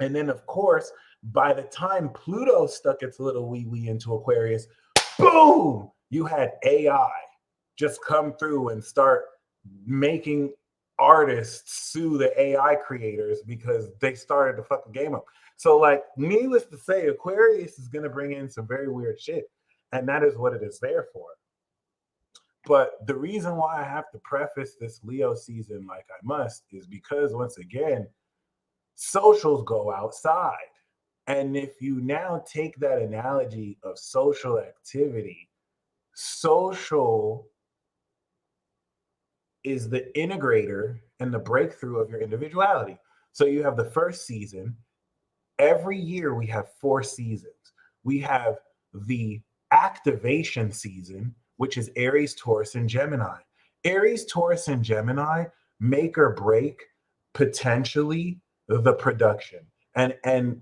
And then, of course, by the time Pluto stuck its little wee-wee into Aquarius, boom! You had AI just come through and start making artists sue the AI creators because they started to fuck the game up. So, like, needless to say, Aquarius is going to bring in some very weird shit. And that is what it is there for. But the reason why I have to preface this Leo season like I must is because, once again, socials go outside. And if you now take that analogy of social activity, social is the integrator and the breakthrough of your individuality. So you have the first season. Every year we have 4 seasons. We have the activation season, which is Aries, Taurus, and Gemini. Aries, Taurus, and Gemini make or break potentially the production. And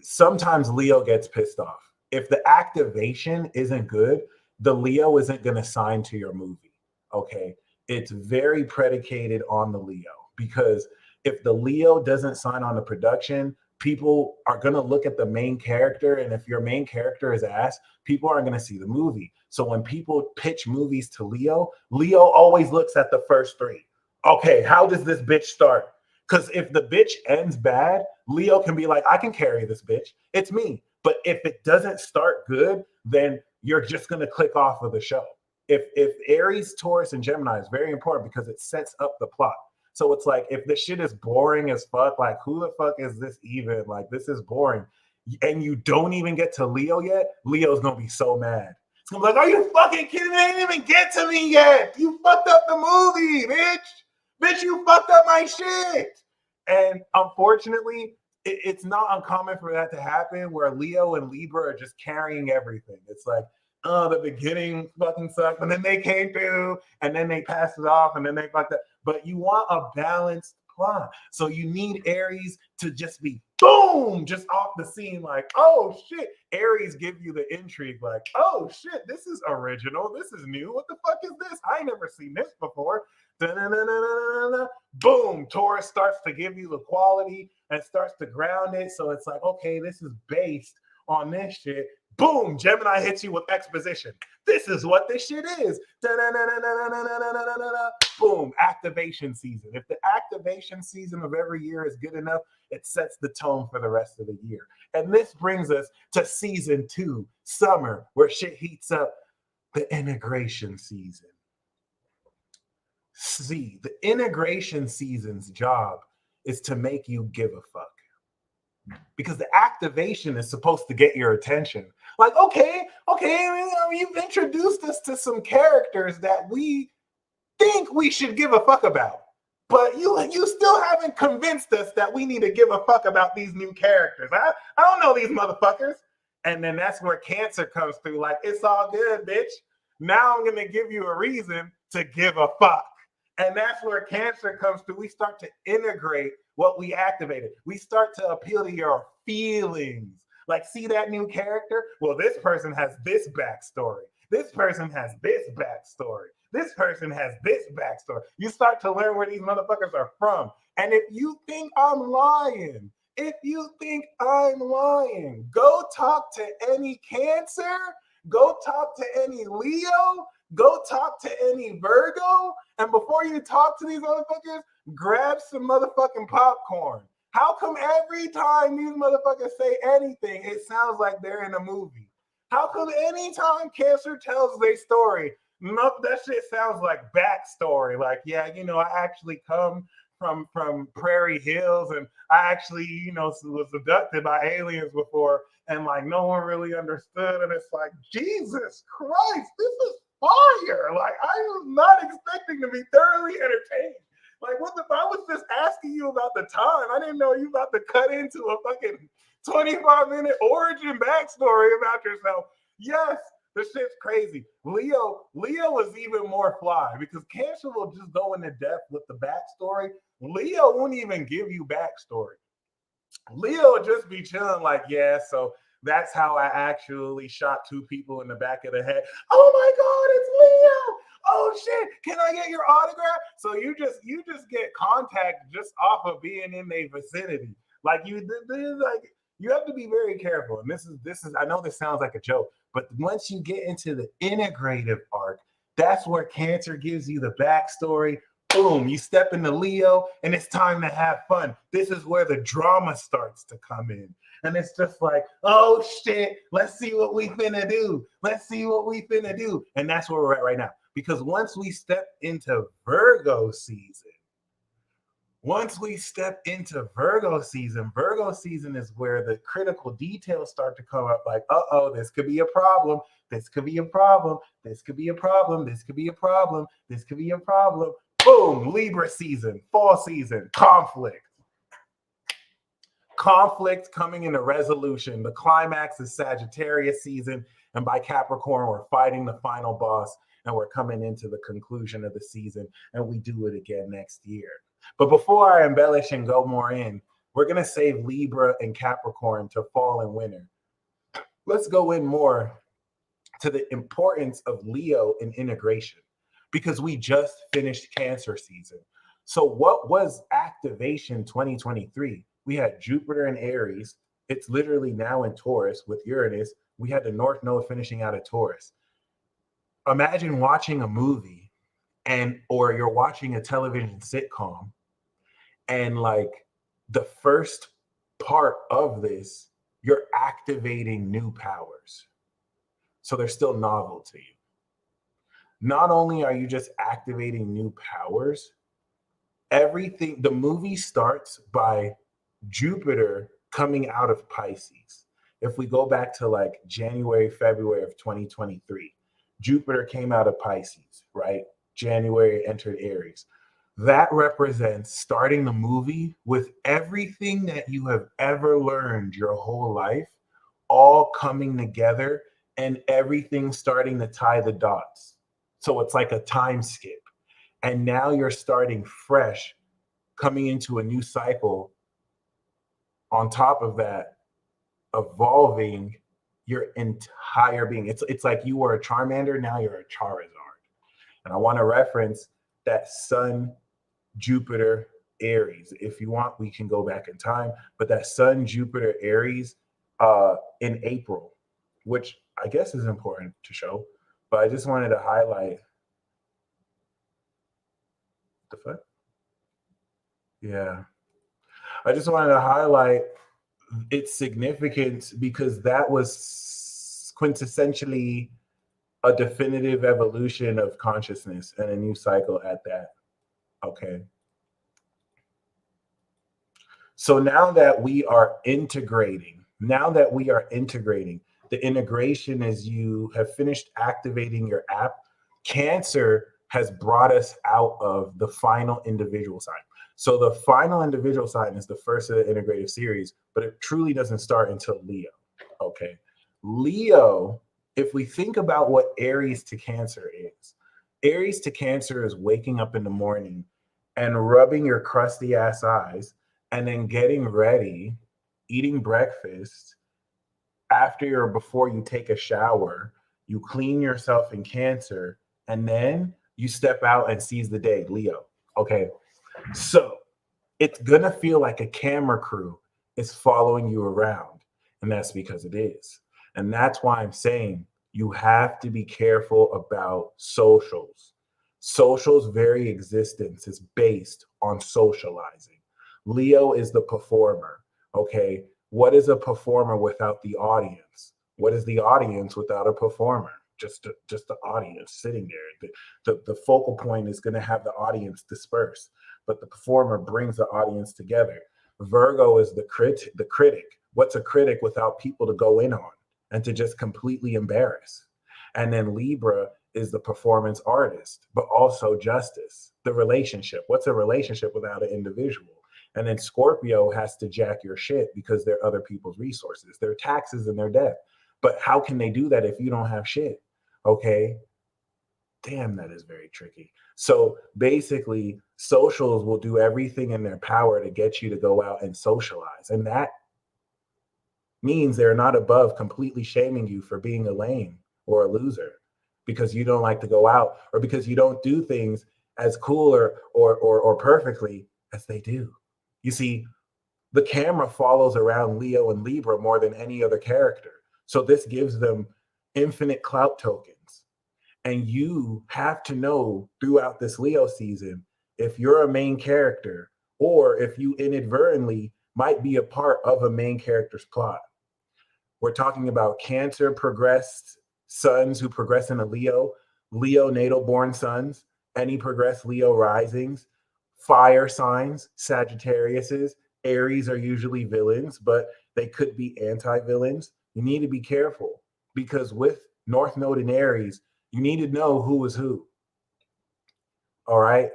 sometimes Leo gets pissed off. If the activation isn't good, the Leo isn't going to sign to your movie. Okay. It's very predicated on the Leo, because if the Leo doesn't sign on the production, people are going to look at the main character. And if your main character is ass, people aren't going to see the movie. So when people pitch movies to Leo, Leo always looks at the first 3. Okay, how does this bitch start? Because if the bitch ends bad, Leo can be like, I can carry this bitch. It's me. But if it doesn't start good, then you're just going to click off of the show. If Aries, Taurus, and Gemini is very important because it sets up the plot. So it's like, if the shit is boring as fuck, like, who the fuck is this even? Like, this is boring. And you don't even get to Leo yet, Leo's going to be so mad. It's going to be like, are you fucking kidding me? They didn't even get to me yet. You fucked up the movie, bitch. Bitch, you fucked up my shit. And unfortunately, it's not uncommon for that to happen, where Leo and Libra are just carrying everything. It's like, oh, the beginning fucking sucked, and then they came through, and then they passed it off, and then they fucked up. But you want a balanced plot. So you need Aries to just be boom, just off the scene, like, oh shit. Aries give you the intrigue, like, oh shit, this is original, this is new. What the fuck is this? I ain't never seen this before. Da-na-na-na-na-na-na. Boom, Taurus starts to give you the quality and starts to ground it. So it's like, okay, this is based on this shit. Boom, Gemini hits you with exposition. This is what this shit is. Boom, activation season. If the activation season of every year is good enough, it sets the tone for the rest of the year. And this brings us to season 2, summer, where shit heats up, the integration season. See, the integration season's job is to make you give a fuck. Because the activation is supposed to get your attention. Like, okay, you've introduced us to some characters that we think we should give a fuck about. But you still haven't convinced us that we need to give a fuck about these new characters. I don't know these motherfuckers. And then that's where Cancer comes through. Like, it's all good, bitch. Now I'm going to give you a reason to give a fuck. And that's where Cancer comes through. We start to integrate what we activated. We start to appeal to your feelings. Like, see that new character? Well, this person has this backstory. This person has this backstory. This person has this backstory. You start to learn where these motherfuckers are from. And if you think I'm lying, go talk to any Cancer, go talk to any Leo, go talk to any Virgo, and before you talk to these motherfuckers, grab some motherfucking popcorn. How come every time these motherfuckers say anything, it sounds like they're in a movie? How come anytime Cancer tells their story, no, that shit sounds like backstory? Like, yeah, I actually come from Prairie Hills, and I actually, was abducted by aliens before, and like no one really understood. And it's like, Jesus Christ, this is fire. Like, I was not expecting to be thoroughly entertained. Like, what if I was just asking you about the time? I didn't know you about to cut into a fucking 25-minute origin backstory about yourself. Yes, the shit's crazy. Leo is even more fly because Cancer will just go into depth with the backstory. Leo won't even give you backstory. Leo would just be chilling like, yeah, so that's how I actually shot 2 people in the back of the head. Oh my God, it's Leo. Oh shit, can I get your autograph? So you just get contact just off of being in their vicinity. Like, you have to be very careful. And this is I know this sounds like a joke, but once you get into the integrative arc, that's where Cancer gives you the backstory. Boom, you step into Leo and it's time to have fun. This is where the drama starts to come in. And it's just like, oh shit, let's see what we finna do. And that's where we're at right now. Because once we step into Virgo season, Virgo season is where the critical details start to come up. Like, this could be a problem. This could be a problem. This could be a problem. This could be a problem. This could be a problem. Boom, Libra season, fall season, conflict. Conflict coming into resolution. The climax is Sagittarius season. And by Capricorn, we're fighting the final boss. And we're coming into the conclusion of the season. And we do it again next year. But before I embellish and go more in, we're going to save Libra and Capricorn to fall and winter. Let's go in more to the importance of Leo in integration, because we just finished Cancer season. So what was activation 2023? We had Jupiter in Aries. It's literally now in Taurus with Uranus. We had the North Node finishing out of Taurus. Imagine watching a movie or you're watching a television sitcom, and like the first part of this, you're activating new powers. So they're still novel to you. Not only are you just activating new powers, the movie starts by Jupiter coming out of Pisces. If we go back to like January, February of 2023, Jupiter came out of Pisces, right? January entered Aries. That represents starting the movie with everything that you have ever learned your whole life, all coming together and everything starting to tie the dots. So it's like a time skip. And now you're starting fresh, coming into a new cycle. On top of that, evolving your entire being. It's like you were a Charmander, now you're a Charizard. And I want to reference that Sun, Jupiter, Aries. If you want, we can go back in time. But that Sun, Jupiter, Aries in April, which I guess is important to show. But I just wanted to highlight the fuck? Yeah. I just wanted to highlight its significance because that was quintessentially a definitive evolution of consciousness and a new cycle at that. Okay. So now that we are integrating, the integration is you have finished activating your app. Cancer has brought us out of the final individual sign. So the final individual sign is the first of the integrative series, but it truly doesn't start until Leo. Okay. Leo, if we think about what Aries to Cancer is, Aries to Cancer is waking up in the morning and rubbing your crusty ass eyes and then getting ready, eating breakfast after or before you take a shower, you clean yourself in Cancer, and then you step out and seize the day, Leo. Okay. So it's going to feel like a camera crew is following you around. And that's because it is. And that's why I'm saying you have to be careful about socials. Socials' very existence is based on socializing. Leo is the performer. Okay. What is a performer without the audience? What is the audience without a performer? Just the audience sitting there. The focal point is going to have the audience disperse, but the performer brings the audience together. Virgo is the critic. What's a critic without people to go in on and to just completely embarrass? And then Libra is the performance artist, but also justice, the relationship. What's a relationship without an individual? And then Scorpio has to jack your shit because they're other people's resources, their taxes and their debt. But how can they do that if you don't have shit? Okay. Damn, that is very tricky. So basically, socials will do everything in their power to get you to go out and socialize. And that means they're not above completely shaming you for being a lame or a loser because you don't like to go out or because you don't do things as cool or perfectly as they do. You see, the camera follows around Leo and Libra more than any other character. So this gives them infinite clout tokens. And you have to know throughout this Leo season if you're a main character or if you inadvertently might be a part of a main character's plot. We're talking about Cancer progressed sons who progress in a Leo natal born sons, any progressed Leo risings, fire signs, Sagittariuses. Aries are usually villains, but they could be anti-villains. You need to be careful because with North Node in Aries, you need to know who is who. All right.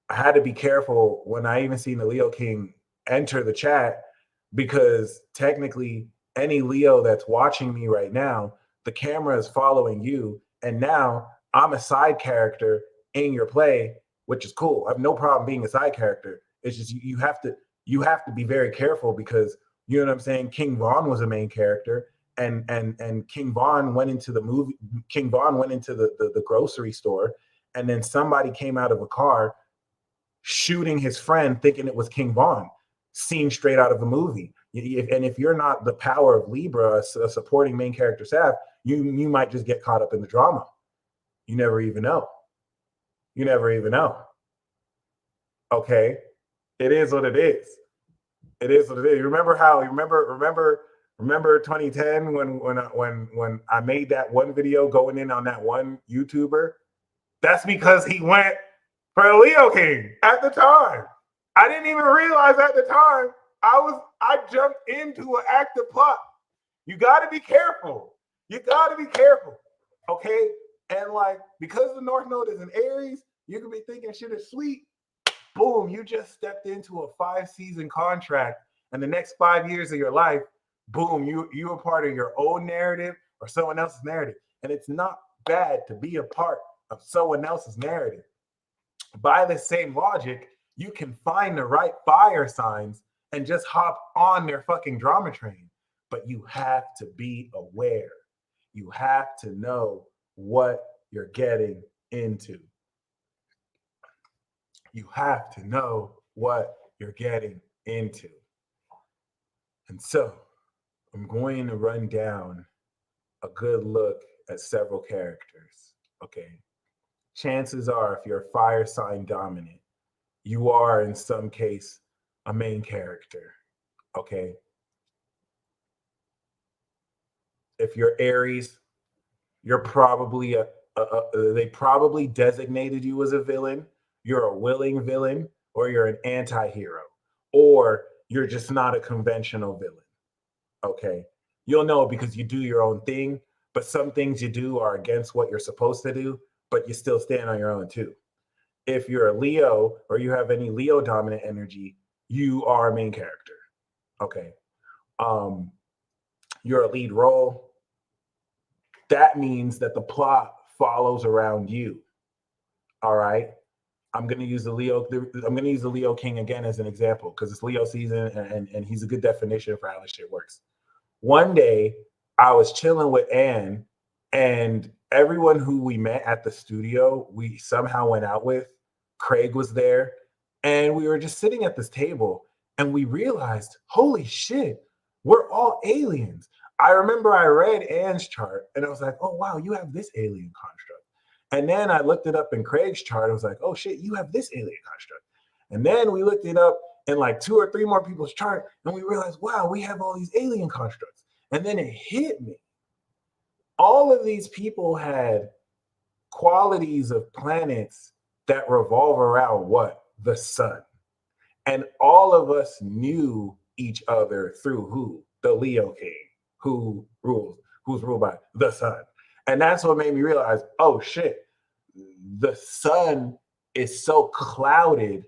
I had to be careful when I even seen the Leo King enter the chat because technically any Leo that's watching me right now, the camera is following you. And now I'm a side character in your play, which is cool. I have no problem being a side character. It's just you have to be very careful because you know what I'm saying? King Vaughn was a main character. And King Vaughn went into the movie. King Vaughn went into the grocery store, and then somebody came out of a car shooting his friend, thinking it was King Vaughn. Scene straight out of a movie. And if you're not the power of Libra, a supporting main character staff, you might just get caught up in the drama. You never even know. You never even know. Okay, it is what it is. It is what it is. Remember 2010 when I made that one video going in on that one YouTuber? That's because he went for Leo King at the time. I didn't even realize at the time I jumped into an active plot. You got to be careful. You got to be careful. Okay? And like because the North Node is in Aries, you could be thinking shit is sweet. Boom, you just stepped into a 5-season contract and the next 5 years of your life, boom, you are part of your own narrative or someone else's narrative. And it's not bad to be a part of someone else's narrative. By the same logic, you can find the right fire signs and just hop on their fucking drama train. But you have to be aware. You have to know what you're getting into. You have to know what you're getting into. And so I'm going to run down a good look at several characters. Okay. Chances are, if you're fire sign dominant, you are in some case a main character. Okay. If you're Aries, you're probably they probably designated you as a villain. You're a willing villain, or you're an anti-hero, or you're just not a conventional villain. Okay. You'll know because you do your own thing, but some things you do are against what you're supposed to do, but you still stand on your own too. If you're a Leo or you have any Leo dominant energy, you are a main character. Okay. You're a lead role. That means that the plot follows around you. All right. I'm gonna use the Leo. I'm gonna use the Leo King again as an example because it's Leo season, and he's a good definition for how this shit works. One day, I was chilling with Anne, and everyone who we met at the studio, we somehow went out with. Craig was there, and we were just sitting at this table, and we realized, holy shit, we're all aliens. I remember I read Anne's chart, and I was like, oh wow, you have this alien construct. And then I looked it up in Craig's chart. I was like, oh shit, you have this alien construct. And then we looked it up in like two or three more people's chart, and we realized, wow, we have all these alien constructs. And then it hit me. All of these people had qualities of planets that revolve around what? The sun. And all of us knew each other through who? The Leo King, who's ruled by the sun. And that's what made me realize, oh shit, the sun is so clouded,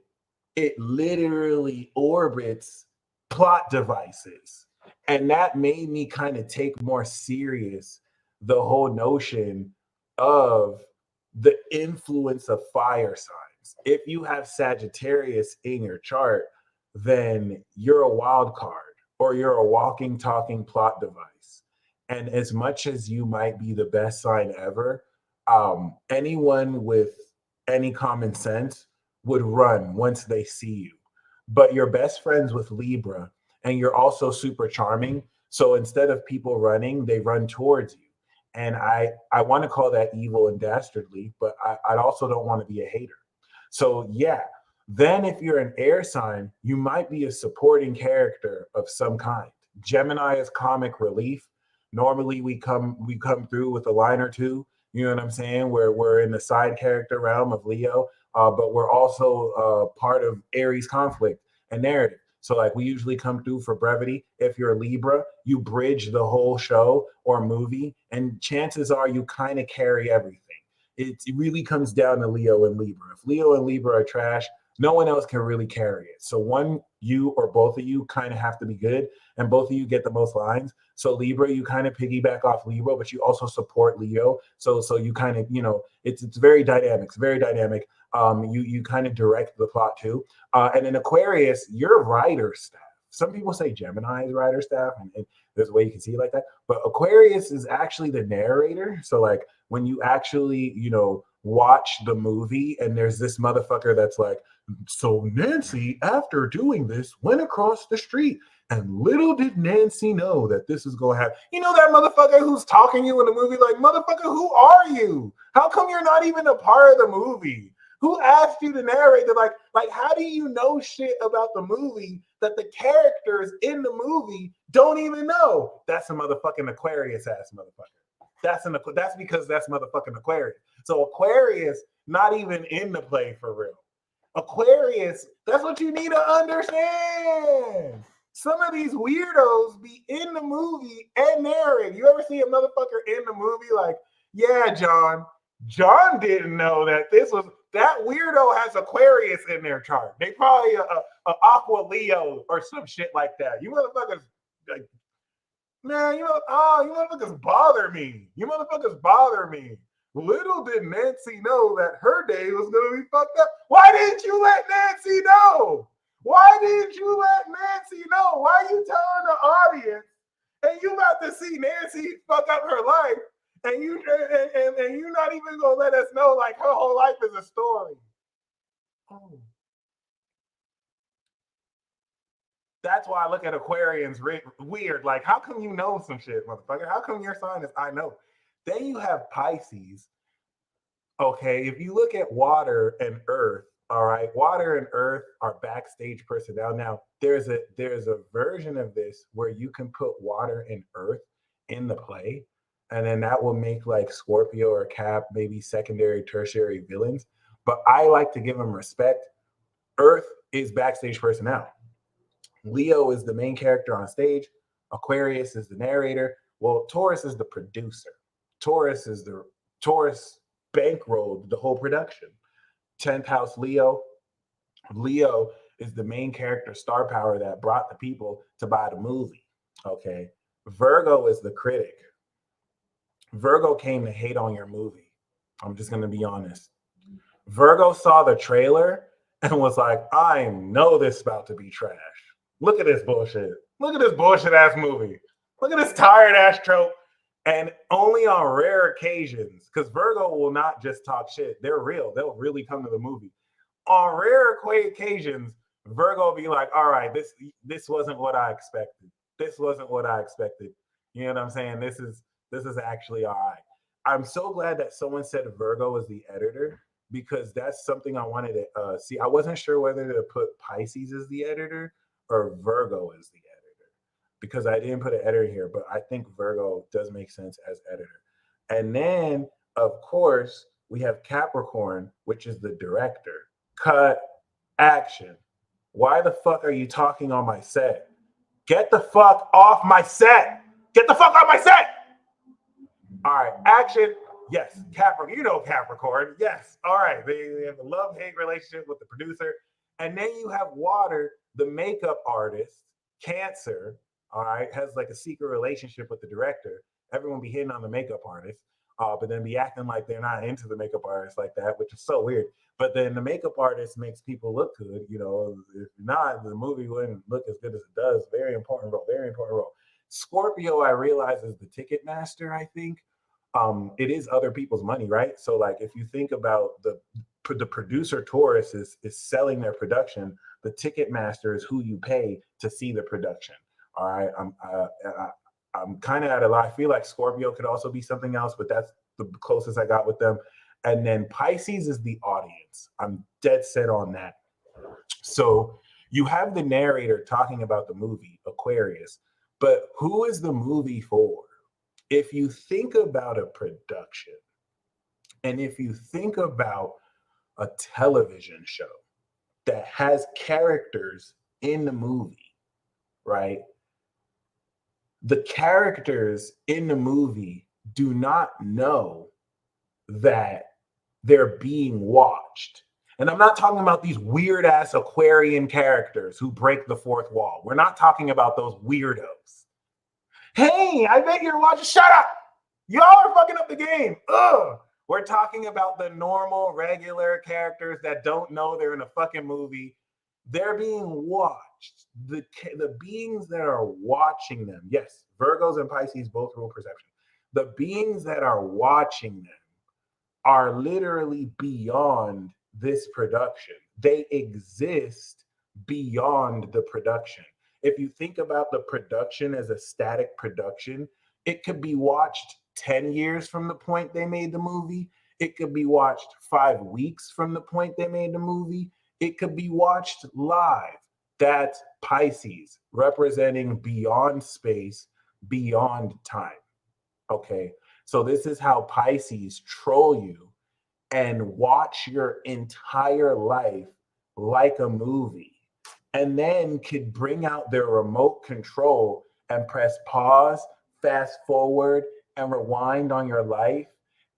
it literally orbits plot devices. And that made me kind of take more serious the whole notion of the influence of fire signs. If you have Sagittarius in your chart, then you're a wild card or you're a walking, talking plot device. And as much as you might be the best sign ever, anyone with any common sense would run once they see you. But you're best friends with Libra and you're also super charming. So instead of people running, they run towards you. And I want to call that evil and dastardly, but I also don't want to be a hater. So yeah, then if you're an air sign, you might be a supporting character of some kind. Gemini is comic relief. Normally we come through with a line or two. You know what I'm saying? Where we're in the side character realm of Leo, but we're also part of Aries conflict and narrative. So like we usually come through for brevity. If you're a Libra, you bridge the whole show or movie, and chances are you kind of carry everything. It really comes down to Leo and Libra. If Leo and Libra are trash, no one else can really carry it. So one, you or both of you kind of have to be good, and both of you get the most lines. So Libra, you kind of piggyback off Libra, but you also support Leo. So you kind of, it's very dynamic. It's very dynamic. You kind of direct the plot too. And in Aquarius, you're writer staff. Some people say Gemini is writer staff, and there's a way you can see it like that. But Aquarius is actually the narrator. So like when you actually, watch the movie and there's this motherfucker that's like, so Nancy, after doing this, went across the street. And little did Nancy know that this is going to happen. You know that motherfucker who's talking to you in the movie? Like, motherfucker, who are you? How come you're not even a part of the movie? Who asked you to narrate it? Like, how do you know shit about the movie that the characters in the movie don't even know? That's a motherfucking Aquarius ass motherfucker. That's because that's motherfucking Aquarius. So Aquarius, not even in the play for real. Aquarius, that's what you need to understand. Some of these weirdos be in the movie and narrate. You ever see a motherfucker in the movie like, yeah, John didn't know that that weirdo has Aquarius in their chart. They probably a Aqua Leo or some shit like that. You motherfuckers, like, man, you motherfuckers bother me. Little did Nancy know that her day was going to be fucked up. Why didn't you let Nancy know? Why didn't you let Nancy know? Why are you telling the audience and you about to see Nancy fuck up her life and you're not even going to let us know like her whole life is a story? Oh. That's why I look at Aquarians weird. Like, how come you know some shit, motherfucker? How come your sign is I know? Then you have Pisces. Okay, if you look at water and earth, all right, water and earth are backstage personnel. Now, there's a version of this where you can put water and earth in the play, and then that will make like Scorpio or Cap maybe secondary, tertiary villains. But I like to give them respect. Earth is backstage personnel. Leo is the main character on stage. Aquarius is the narrator. Well, Taurus is the producer. Taurus bankrolled the whole production. 10th house Leo. Leo is the main character, star power that brought the people to buy the movie. Okay. Virgo is the critic. Virgo came to hate on your movie. I'm just going to be honest. Virgo saw the trailer and was like, I know this is about to be trash. Look at this bullshit. Look at this bullshit ass movie. Look at this tired ass trope. And only on rare occasions, because Virgo will not just talk shit. They're real. They'll really come to the movie. On rare occasions, Virgo will be like, all right, this wasn't what I expected. This wasn't what I expected. You know what I'm saying? This is actually all right. I'm so glad that someone said Virgo is the editor, because that's something I wanted to see. I wasn't sure whether to put Pisces as the editor or Virgo as the editor, because I didn't put an editor here, but I think Virgo does make sense as editor. And then, of course, we have Capricorn, which is the director. Cut, action. Why the fuck are you talking on my set? Get the fuck off my set. Get the fuck off my set. All right, action. Yes, Capricorn. You know Capricorn. Yes. All right. They have a love-hate relationship with the producer. And then you have Water, the makeup artist, Cancer, all right, has like a secret relationship with the director. Everyone be hitting on the makeup artist, but then be acting like they're not into the makeup artist like that, which is so weird. But then the makeup artist makes people look good. You know, if not, the movie wouldn't look as good as it does. Very important role. Very important role. Scorpio, I realize, is the ticket master, I think. It is other people's money, right? So like if you think about the producer Taurus is selling their production, the ticket master is who you pay to see the production. All right, I'm kind of at a lot. I feel like Scorpio could also be something else, but that's the closest I got with them. And then Pisces is the audience. I'm dead set on that. So you have the narrator talking about the movie Aquarius, but who is the movie for? If you think about a production, and if you think about a television show that has characters in the movie, right? The characters in the movie do not know that they're being watched. And I'm not talking about these weird ass Aquarian characters who break the fourth wall. We're not talking about those weirdos. Hey, I bet you're watching. Shut up. Y'all are fucking up the game. Ugh. We're talking about the normal, regular characters that don't know they're in a fucking movie. They're being watched. The beings that are watching them. Yes, Virgos and Pisces both rule perception. The beings that are watching them are literally beyond this production. They exist beyond the production. If you think about the production as a static production, it could be watched 10 years from the point they made the movie. It could be watched 5 weeks from the point they made the movie. It could be watched live. That's Pisces, representing beyond space, beyond time. Okay, so this is how Pisces troll you and watch your entire life like a movie, and then could bring out their remote control and press pause, fast forward, and rewind on your life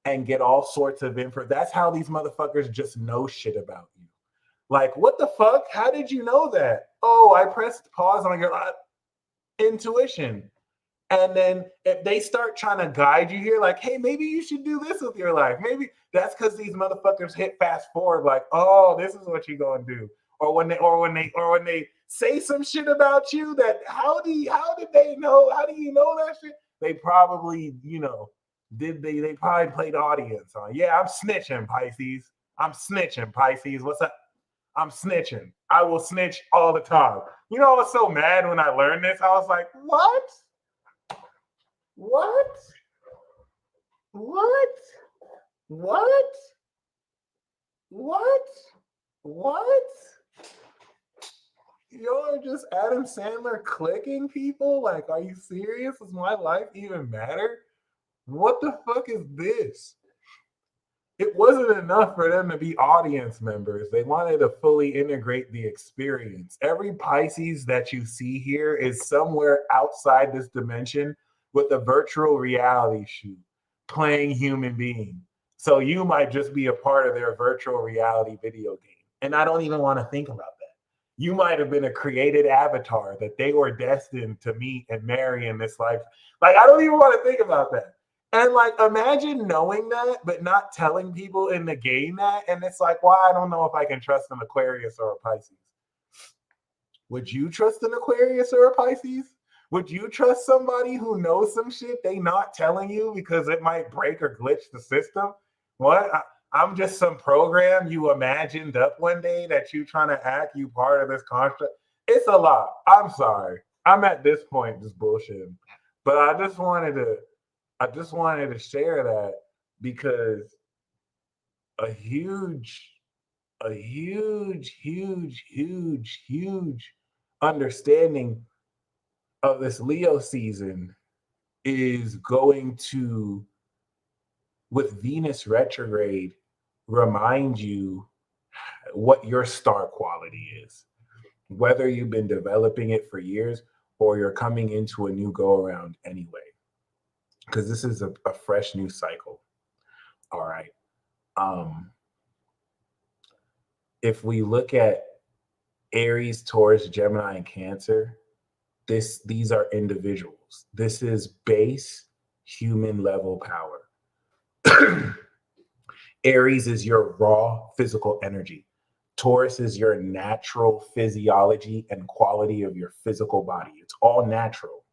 and get all sorts of info. That's how these motherfuckers just know shit about you. Like, what the fuck? How did you know that? Oh, I pressed pause on your life. Intuition. And then if they start trying to guide you here, like, hey, maybe you should do this with your life. Maybe that's because these motherfuckers hit fast forward, like, oh, this is what you're gonna do. Or when they say some shit about you that how did they know? How do you know that shit? They probably, they probably played audience on. Yeah, I'm snitching, Pisces. I'm snitching, Pisces. What's up? I'm snitching. I will snitch all the time. You know, I was so mad when I learned this. I was like, what? What? What? What? What? What? Y'all are just Adam Sandler clicking people? Like, are you serious? Does my life even matter? What the fuck is this? It wasn't enough for them to be audience members. They wanted to fully integrate the experience. Every Pisces that you see here is somewhere outside this dimension with a virtual reality shoot playing human being. So you might just be a part of their virtual reality video game. And I don't even want to think about that. You might have been a created avatar that they were destined to meet and marry in this life. Like, I don't even want to think about that. And like, imagine knowing that, but not telling people in the game that. And it's like, well, I don't know if I can trust an Aquarius or a Pisces. Would you trust an Aquarius or a Pisces? Would you trust somebody who knows some shit they not telling you because it might break or glitch the system? What? I'm just some program you imagined up one day that you trying to act you part of this construct. It's a lot. I'm sorry. I'm at this point just bullshitting. But I just wanted to share that because a huge, a huge, huge, huge, huge understanding of this Leo season is going to, with Venus retrograde, remind you what your star quality is, whether you've been developing it for years or you're coming into a new go around anyway, because this is a fresh new cycle. All right. Um, if we look at Aries, Taurus, Gemini, and Cancer, these are individuals. This is base human level power. Aries is your raw physical energy. Taurus is your natural physiology and quality of your physical body. It's all natural.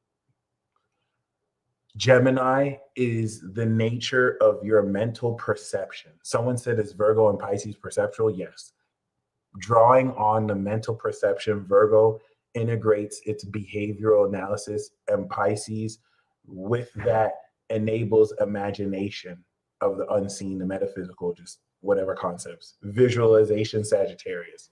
Gemini is the nature of your mental perception. Someone said, is Virgo and Pisces perceptual? Yes. Drawing on the mental perception, Virgo integrates its behavioral analysis, and Pisces, with that, enables imagination of the unseen, the metaphysical, just whatever concepts. Visualization, Sagittarius.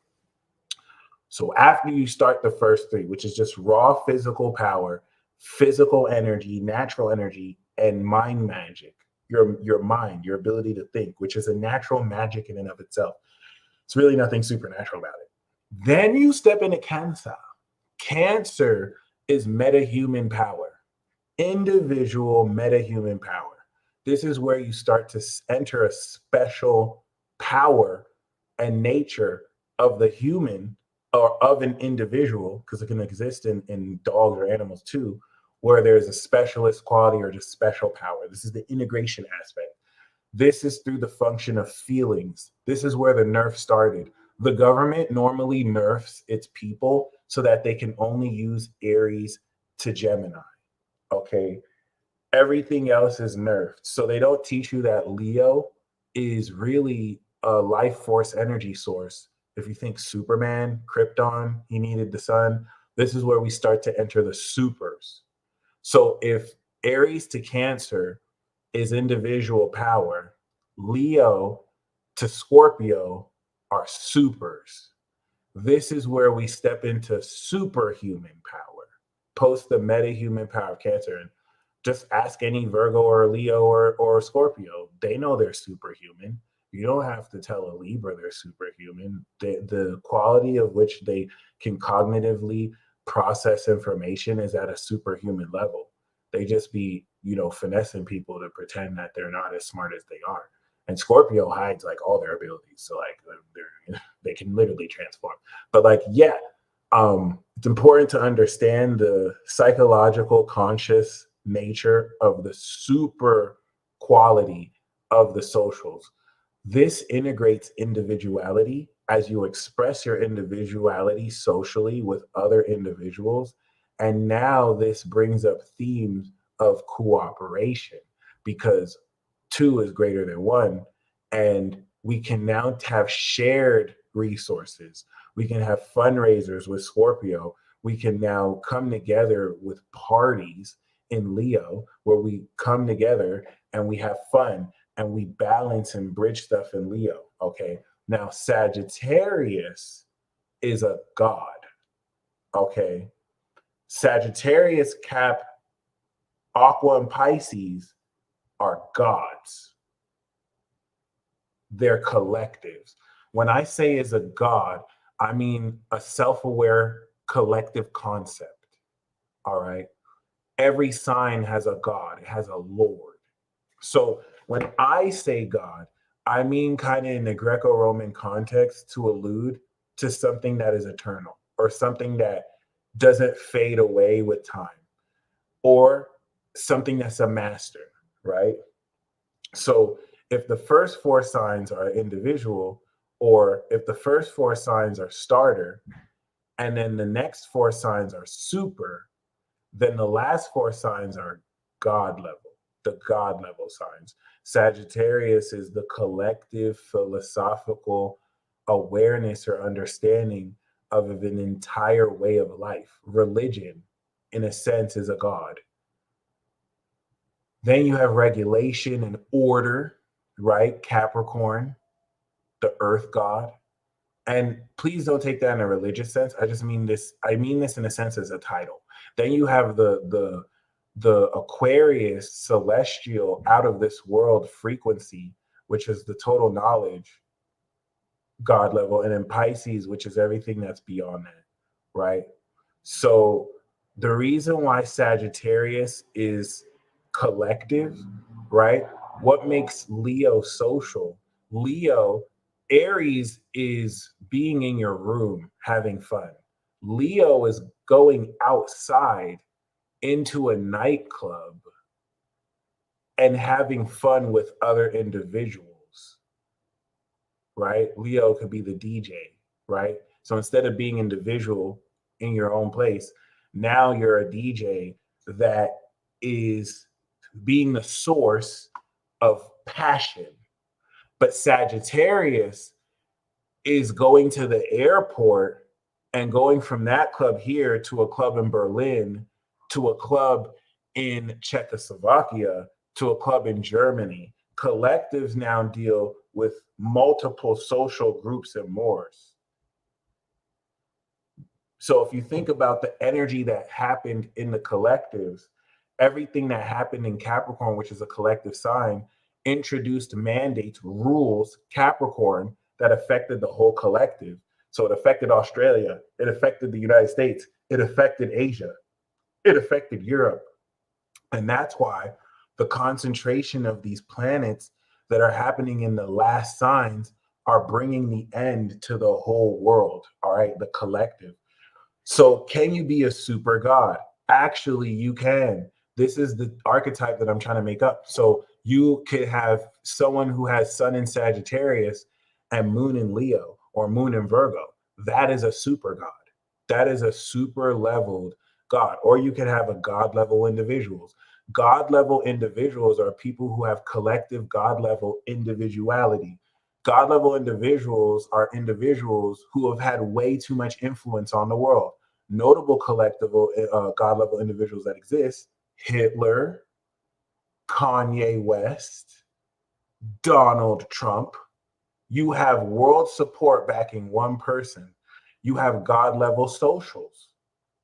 So after you start the first three, which is just raw physical power, physical energy, natural energy, and mind magic, your mind, your ability to think, which is a natural magic in and of itself. It's really nothing supernatural about it. Then you step into Cancer. Cancer is metahuman power, individual metahuman power. This is where you start to enter a special power and nature of the human or of an individual, because it can exist in dogs or animals too, where there's a specialist quality or just special power. This is the integration aspect. This is through the function of feelings. This is where the nerf started. The government normally nerfs its people so that they can only use Aries to Gemini. Okay. Everything else is nerfed. So they don't teach you that Leo is really a life force energy source. If you think Superman, Krypton, he needed the sun. This is where we start to enter the supers. So if Aries to Cancer is individual power, Leo to Scorpio are supers. This is where we step into superhuman power, post the metahuman power of Cancer. And just ask any Virgo or Leo or Scorpio. They know they're superhuman. You don't have to tell a Libra they're superhuman. The quality of which they can cognitively process information is at a superhuman level. They just be, finessing people to pretend that they're not as smart as they are. And Scorpio hides like all their abilities. So like they can literally transform. But like, yeah, it's important to understand the psychological conscious nature of the super quality of the socials. This integrates individuality as you express your individuality socially with other individuals. And now this brings up themes of cooperation because two is greater than one. And we can now have shared resources. We can have fundraisers with Scorpio. We can now come together with parties in Leo where we come together and we have fun and we balance and bridge stuff in Leo. Okay. Now, Sagittarius is a god. Okay. Sagittarius, Cap, Aqua, and Pisces are gods. They're collectives. When I say is a god, I mean a self-aware collective concept. All right. Every sign has a god, it has a lord. So when I say God, I mean kind of in the Greco-Roman context to allude to something that is eternal or something that doesn't fade away with time or something that's a master. right? So if the first four signs are individual, or if the first four signs are starter, and then the next four signs are super, then the last four signs are God level, the God level signs. Sagittarius is the collective philosophical awareness or understanding of an entire way of life. Religion, in a sense, is a God. Then you have regulation and order, right? Capricorn, the earth god. And please don't take that in a religious sense. I mean this in a sense as a title. Then you have the Aquarius celestial out of this world frequency, which is the total knowledge God level, and then Pisces, which is everything that's beyond that, right? So the reason why Sagittarius is collective, right? What makes Leo social? Leo, Aries is being in your room having fun. Leo is going outside into a nightclub and having fun with other individuals, right? Leo could be the DJ, right? So instead of being individual in your own place, now you're a DJ that is being the source of passion. But Sagittarius is going to the airport and going from that club here to a club in Berlin, to a club in Czechoslovakia, to a club in Germany. Collectives now deal with multiple social groups and mores. So if you think about the energy that happened in the collectives, everything that happened in Capricorn, which is a collective sign, introduced mandates, rules, Capricorn, that affected the whole collective. So it affected Australia, it affected the United States, it affected Asia, it affected Europe. And that's why the concentration of these planets that are happening in the last signs are bringing the end to the whole world, all right, the collective. So, can you be a super god? Actually, you can. This is the archetype that I'm trying to make up. So, you could have someone who has Sun in Sagittarius and Moon in Leo or Moon in Virgo. That is a super god. That is a super leveled god. Or you could have a god level individuals. God level individuals are people who have collective God level individuality. God level individuals are individuals who have had way too much influence on the world. Notable collective God level individuals that exist: Hitler, Kanye West, Donald Trump. You have world support backing one person. You have God level socials.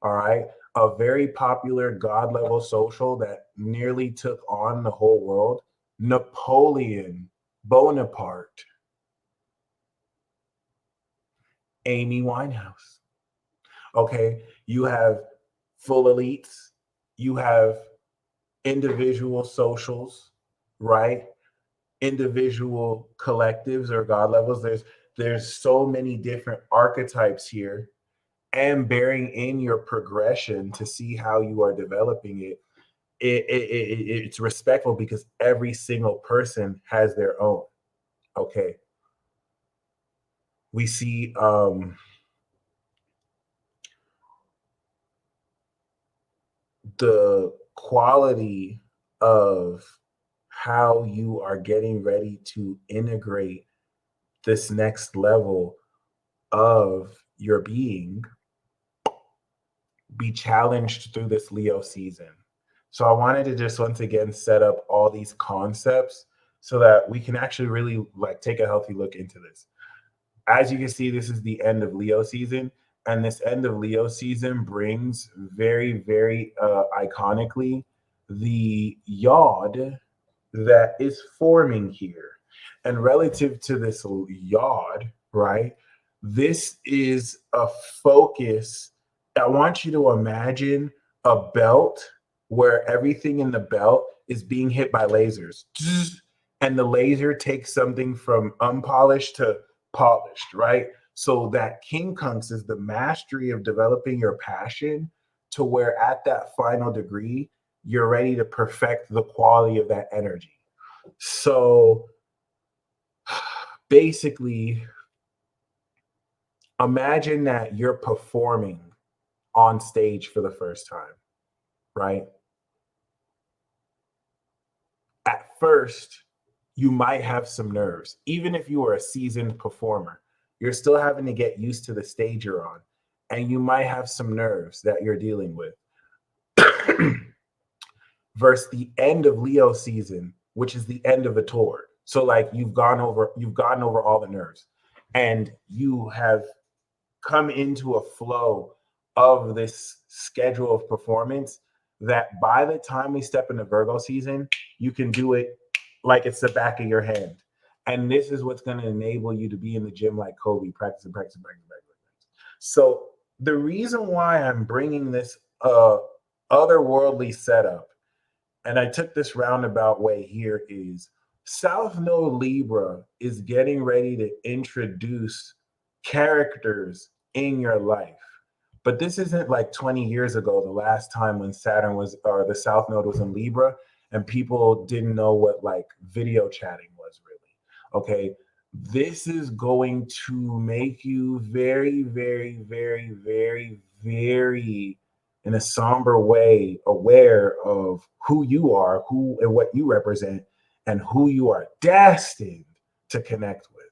All right. A very popular God level social that nearly took on the whole world: Napoleon Bonaparte, Amy Winehouse. Okay. You have full elites, you have individual socials, right? Individual collectives or God levels. There's so many different archetypes here, and bearing in your progression to see how you are developing it. It's respectful because every single person has their own. Okay. We see the quality of how you are getting ready to integrate this next level of your being be challenged through this Leo season. So I wanted to just once again set up all these concepts so that we can actually really like take a healthy look into this. As you can see, this is the end of Leo season, and this end of Leo season brings very, very iconically the yod that is forming here. And relative to this yod, right, this is a focus. I want you to imagine a belt where everything in the belt is being hit by lasers. And the laser takes something from unpolished to polished, right? So that King Kunks is the mastery of developing your passion to where at that final degree, you're ready to perfect the quality of that energy. So basically, imagine that you're performing on stage for the first time, right? At first, you might have some nerves. Even if you are a seasoned performer, you're still having to get used to the stage you're on. And you might have some nerves that you're dealing with. Versus the end of Leo season, which is the end of a tour. So like you've gotten over all the nerves and you have come into a flow of this schedule of performance that by the time we step into Virgo season, you can do it like it's the back of your hand. And this is what's going to enable you to be in the gym like Kobe, practicing, practicing, practicing, practicing. So the reason why I'm bringing this otherworldly setup, and I took this roundabout way here, is South Node Libra is getting ready to introduce characters in your life. But this isn't like 20 years ago, the last time when Saturn was, or the South Node was in Libra, and people didn't know what like video chatting was really. Okay. This is going to make you very, very, very, very, very, in a somber way, aware of who you are, who and what you represent, and who you are destined to connect with.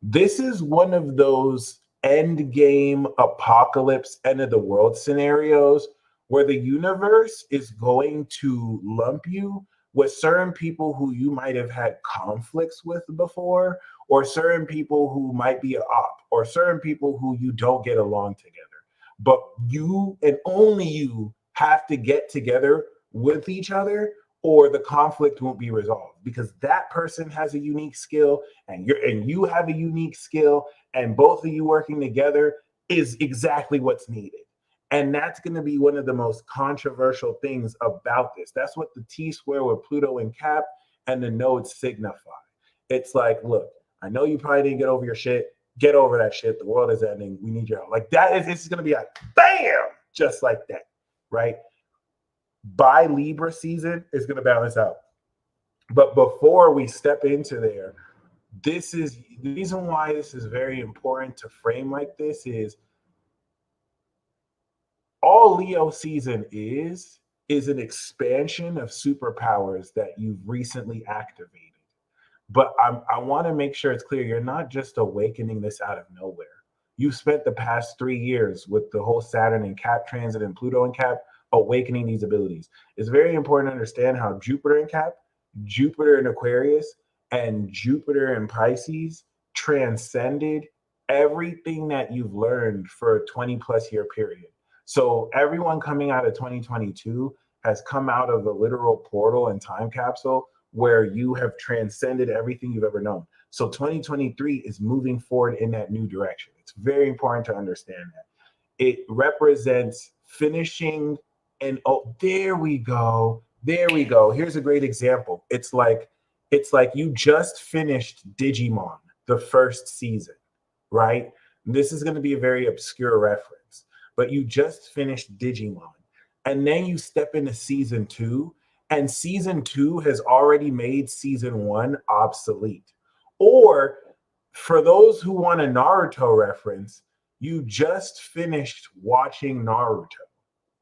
This is one of those end game apocalypse, end of the world scenarios where the universe is going to lump you with certain people who you might have had conflicts with before, or certain people who might be an op, or certain people who you don't get along together. But you and only you have to get together with each other, or the conflict won't be resolved because that person has a unique skill and you have a unique skill, and both of you working together is exactly what's needed. And that's going to be one of the most controversial things about this. That's what the T square with Pluto and Cap and the nodes signify. It's like, look, I know you probably didn't get over your shit. Get over that shit. The world is ending. We need your help. Like that is, it's going to be like, bam, just like that, right? By Libra season, it's going to balance out. But before we step into there, this is the reason why this is very important to frame like this is all Leo season is an expansion of superpowers that you've recently activated. But I want to make sure it's clear you're not just awakening this out of nowhere. You've spent the past 3 years with the whole Saturn and Cap transit and Pluto and Cap awakening these abilities. It's very important to understand how Jupiter in Cap, Jupiter in Aquarius, and Jupiter in Pisces transcended everything that you've learned for a 20 plus year period. So everyone coming out of 2022 has come out of a literal portal and time capsule where you have transcended everything you've ever known. So 2023 is moving forward in that new direction. It's very important to understand that. It represents finishing and oh, there we go. There we go. Here's a great example. It's like you just finished Digimon, the first season, right? This is going to be a very obscure reference, but you just finished Digimon. And then you step into season 2, and season 2 has already made season 1 obsolete. Or for those who want a Naruto reference, you just finished watching Naruto,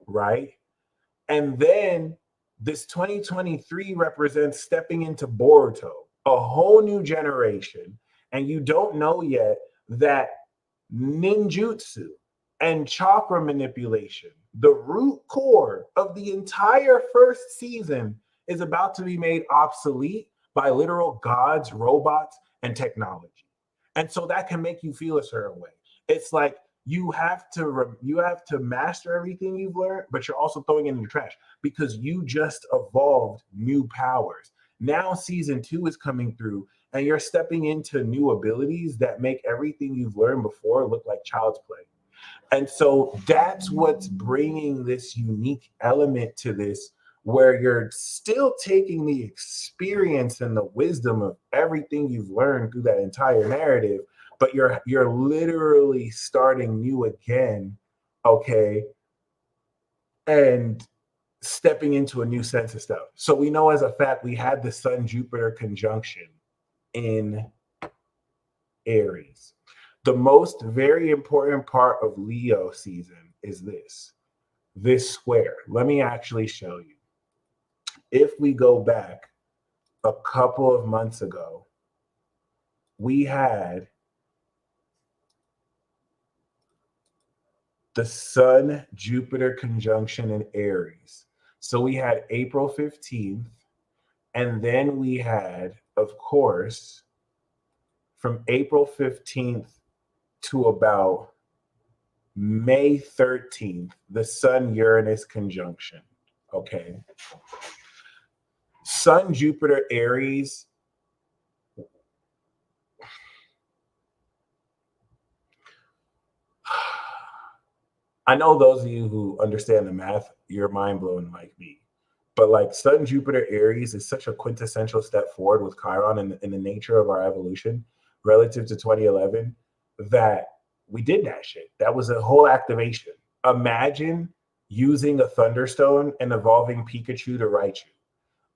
right? And then this 2023 represents stepping into Boruto, a whole new generation. And you don't know yet that ninjutsu and chakra manipulation, the root core of the entire first season, is about to be made obsolete by literal gods, robots, and technology. And so that can make you feel a certain way. It's like you have to master everything you've learned, but you're also throwing it in the trash because you just evolved new powers. Now season 2 is coming through and you're stepping into new abilities that make everything you've learned before look like child's play. And so that's what's bringing this unique element to this, where you're still taking the experience and the wisdom of everything you've learned through that entire narrative, but you're literally starting new again, okay? And stepping into a new sense of stuff. So we know as a fact we had the Sun Jupiter conjunction in Aries. The most very important part of Leo season is this square. Let me actually show you. If we go back a couple of months ago, we had the Sun Jupiter conjunction in Aries. So we had April 15th, and then we had, of course, from April 15th to about May 13th, the Sun Uranus conjunction. Okay. Sun Jupiter Aries. I know those of you who understand the math, you're mind blowing like me. But like Sun Jupiter Aries is such a quintessential step forward with Chiron in the nature of our evolution relative to 2011 that we did that shit. That was a whole activation. Imagine using a Thunderstone and evolving Pikachu to Raichu.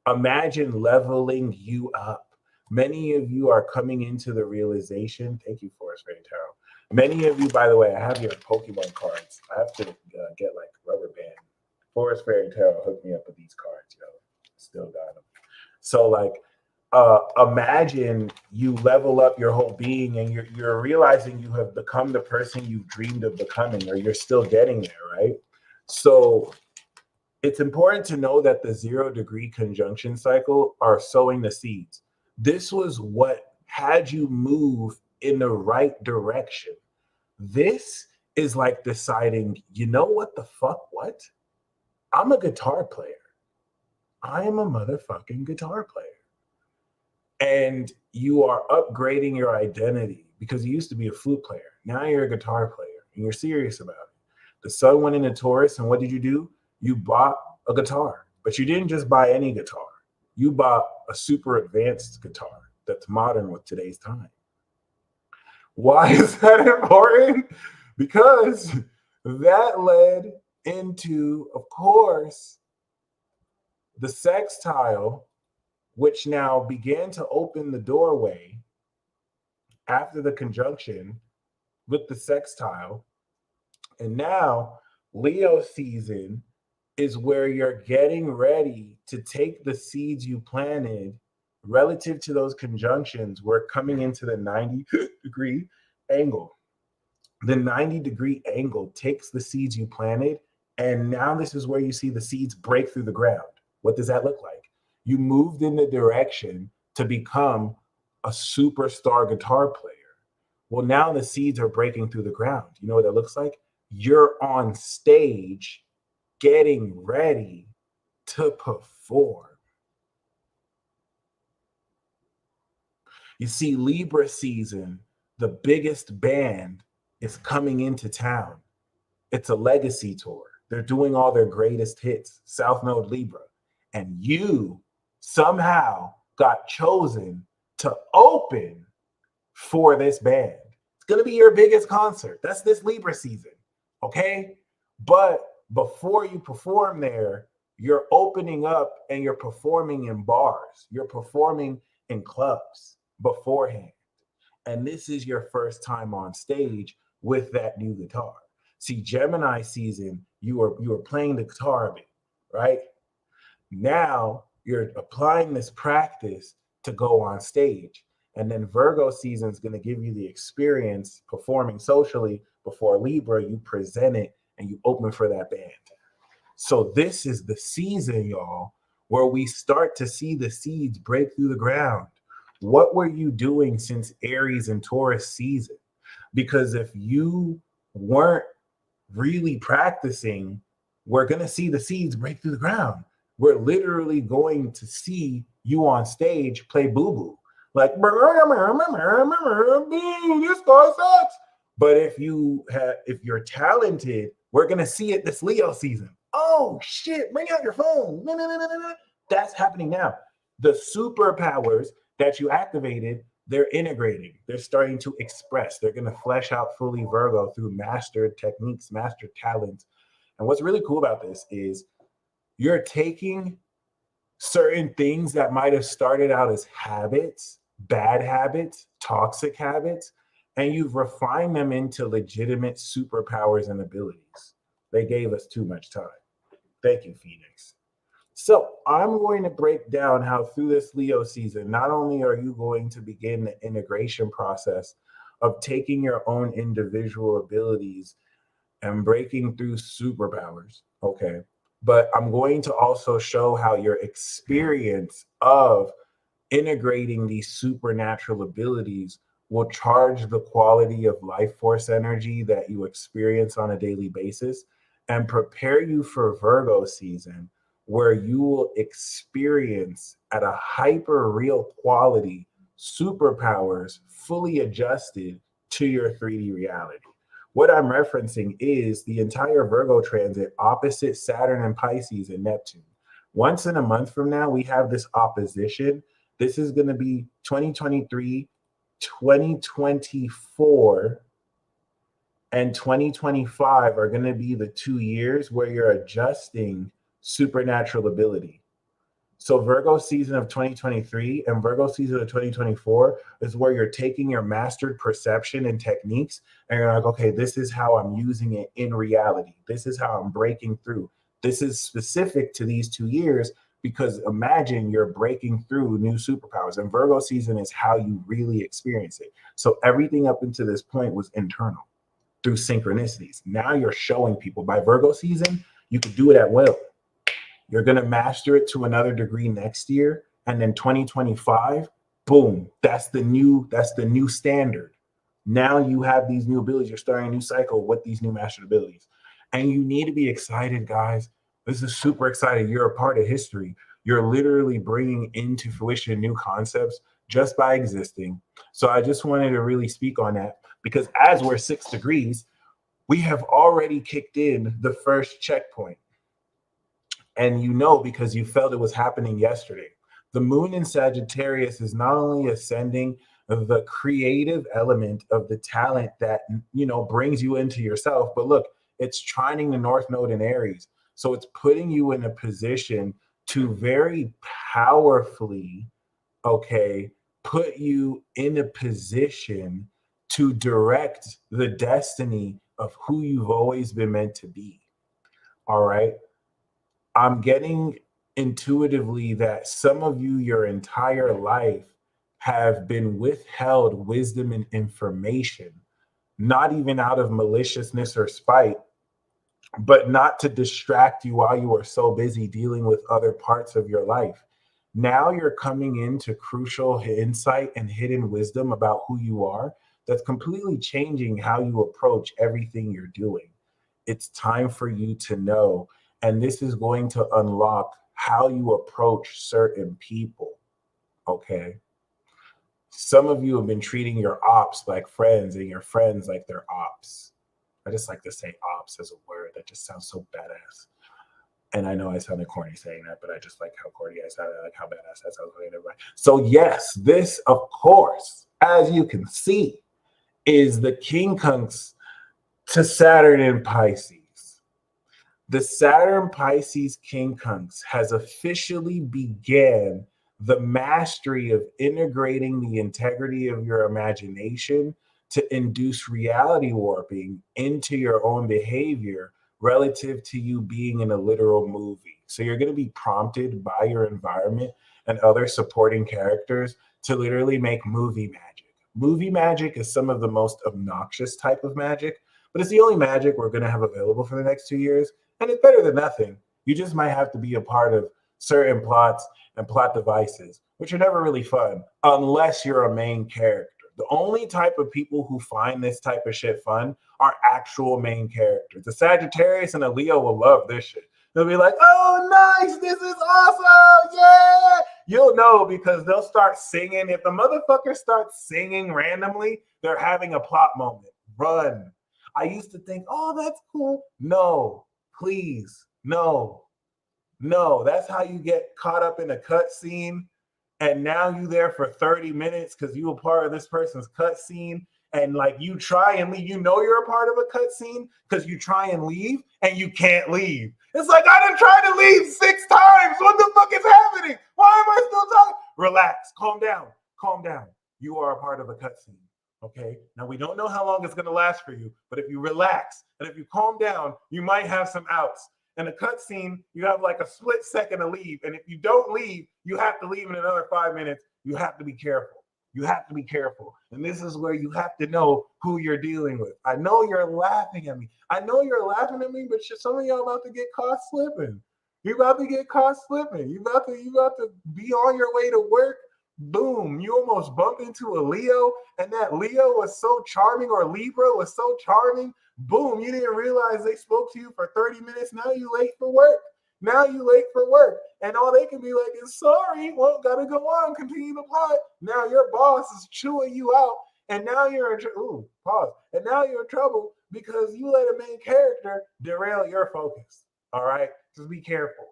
Imagine leveling you up. Many of you are coming into the realization. Thank you, Forest Fairy Tarot. Many of you, by the way, I have your Pokemon cards. I have to get like rubber band. Forest Fairy Tarot hooked me up with these cards, yo. Still got them. So like, imagine you level up your whole being and you're realizing you have become the person you dreamed of becoming, or you're still getting there, right? So it's important to know that the 0 degree conjunction cycle are sowing the seeds. This was what had you move in the right direction. This is like deciding, you know what the fuck, what? I'm a guitar player. I am a motherfucking guitar player. And you are upgrading your identity because you used to be a flute player. Now you're a guitar player and you're serious about it. The Sun went into Taurus, and what did you do? You bought a guitar, but you didn't just buy any guitar. You bought a super advanced guitar that's modern with today's time. Why is that important? Because that led into, of course, the sextile, which now began to open the doorway after the conjunction with the sextile. And now Leo season is where you're getting ready to take the seeds you planted relative to those conjunctions. We're coming into the 90-degree angle. The 90-degree angle takes the seeds you planted, and now this is where you see the seeds break through the ground. What does that look like? You moved in the direction to become a superstar guitar player. Well, now the seeds are breaking through the ground. You know what that looks like? You're on stage getting ready to perform. You see, Libra season, the biggest band is coming into town. It's a legacy tour. They're doing all their greatest hits, South Node Libra. And you somehow got chosen to open for this band. It's going to be your biggest concert. That's this Libra season, okay? But before you perform there, you're opening up and you're performing in bars. You're performing in clubs beforehand. And this is your first time on stage with that new guitar. See, Gemini season, you were playing the guitar a bit, right? Now you're applying this practice to go on stage. And then Virgo season is going to give you the experience performing socially. Before Libra, you present it and you open for that band. So this is the season, y'all, where we start to see the seeds break through the ground. What were you doing since Aries and Taurus season? Because if you weren't really practicing, we're going to see the seeds break through the ground. We're literally going to see you on stage play boo-boo. Like, this guy sucks. But if you're talented, we're going to see it this Leo season. Oh, shit, bring out your phone. That's happening now. The superpowers that you activated, they're integrating. They're starting to express. They're going to flesh out fully Virgo through mastered techniques, mastered talents. And what's really cool about this is You're taking certain things that might have started out as habits, bad habits, toxic habits, and you've refined them into legitimate superpowers and abilities. They gave us too much time. Thank you, Phoenix. So I'm going to break down how through this Leo season, not only are you going to begin the integration process of taking your own individual abilities and breaking through superpowers, okay? But I'm going to also show how your experience of integrating these supernatural abilities will charge the quality of life force energy that you experience on a daily basis and prepare you for Virgo season, where you will experience at a hyper real quality superpowers fully adjusted to your 3D reality. What I'm referencing is the entire Virgo transit opposite Saturn and Pisces and Neptune. Once in a month from now, we have this opposition. This is going to be 2023, 2024, and 2025 are going to be the 2 years where you're adjusting supernatural ability. So Virgo season of 2023 and Virgo season of 2024 is where you're taking your mastered perception and techniques and you're like, okay, this is how I'm using it in reality. This is how I'm breaking through. This is specific to these 2 years because imagine you're breaking through new superpowers, and Virgo season is how you really experience it. So everything up until this point was internal through synchronicities. Now you're showing people by Virgo season, you can do it at will. You're going to master it to another degree next year. And then 2025, boom, that's the new standard. Now you have these new abilities. You're starting a new cycle with these new mastered abilities. And you need to be excited, guys. This is super exciting. You're a part of history. You're literally bringing into fruition new concepts just by existing. So I just wanted to really speak on that because as we're 6 degrees, we have already kicked in the first checkpoint. And you know, because you felt it was happening yesterday. The moon in Sagittarius is not only ascending the creative element of the talent that, brings you into yourself, but look, it's trining the North Node in Aries. So it's putting you in a position to very powerfully, okay, put you in a position to direct the destiny of who you've always been meant to be. All right. I'm getting intuitively that some of you, your entire life, have been withheld wisdom and information, not even out of maliciousness or spite, but not to distract you while you are so busy dealing with other parts of your life. Now you're coming into crucial insight and hidden wisdom about who you are that's completely changing how you approach everything you're doing. It's time for you to know. And this is going to unlock how you approach certain people. Okay. Some of you have been treating your ops like friends and your friends like they're ops. I just like to say ops as a word that just sounds so badass. And I know I sounded corny saying that, but I just like how corny I sounded, like how badass that sounds. So yes, this, of course, as you can see, is the quincunx to Saturn in Pisces. The Saturn Pisces quincunx has officially began the mastery of integrating the integrity of your imagination to induce reality warping into your own behavior relative to you being in a literal movie. So you're going to be prompted by your environment and other supporting characters to literally make movie magic. Movie magic is some of the most obnoxious type of magic, but it's the only magic we're going to have available for the next 2 years. And it's better than nothing. You just might have to be a part of certain plots and plot devices, which are never really fun unless you're a main character. The only type of people who find this type of shit fun are actual main characters. The Sagittarius and the Leo will love this shit. They'll be like, oh, nice, this is awesome, yeah. You'll know because they'll start singing. If the motherfucker starts singing randomly, they're having a plot moment. Run. I used to think, oh, that's cool. No, please, no. That's how you get caught up in a cut scene. And now you there for 30 minutes because you were part of this person's cut scene and like you try and leave, you know you're a part of a cutscene because you try and leave and you can't leave. It's like, I done tried to leave 6 times. What the fuck is happening? Why am I still talking? Relax, calm down, calm down. You are a part of a cutscene. Okay. Now we don't know how long it's going to last for you, but if you relax and if you calm down, you might have some outs. In a cutscene, you have like a split second to leave. And if you don't leave, you have to leave in another 5 minutes. You have to be careful. You have to be careful. And this is where you have to know who you're dealing with. I know you're laughing at me. I know you're laughing at me, but some of y'all about to get caught slipping. You about to get caught slipping. You about to be on your way to work. Boom, you almost bumped into a Leo, and that Leo was so charming, or Libra was so charming. Boom, you didn't realize they spoke to you for 30 minutes. Now you late for work. Now you late for work. And all they can be like is, sorry, well, gotta go on, continue to plot. Now your boss is chewing you out, and now you're in And now you're in trouble because you let a main character derail your focus. All right, just be careful.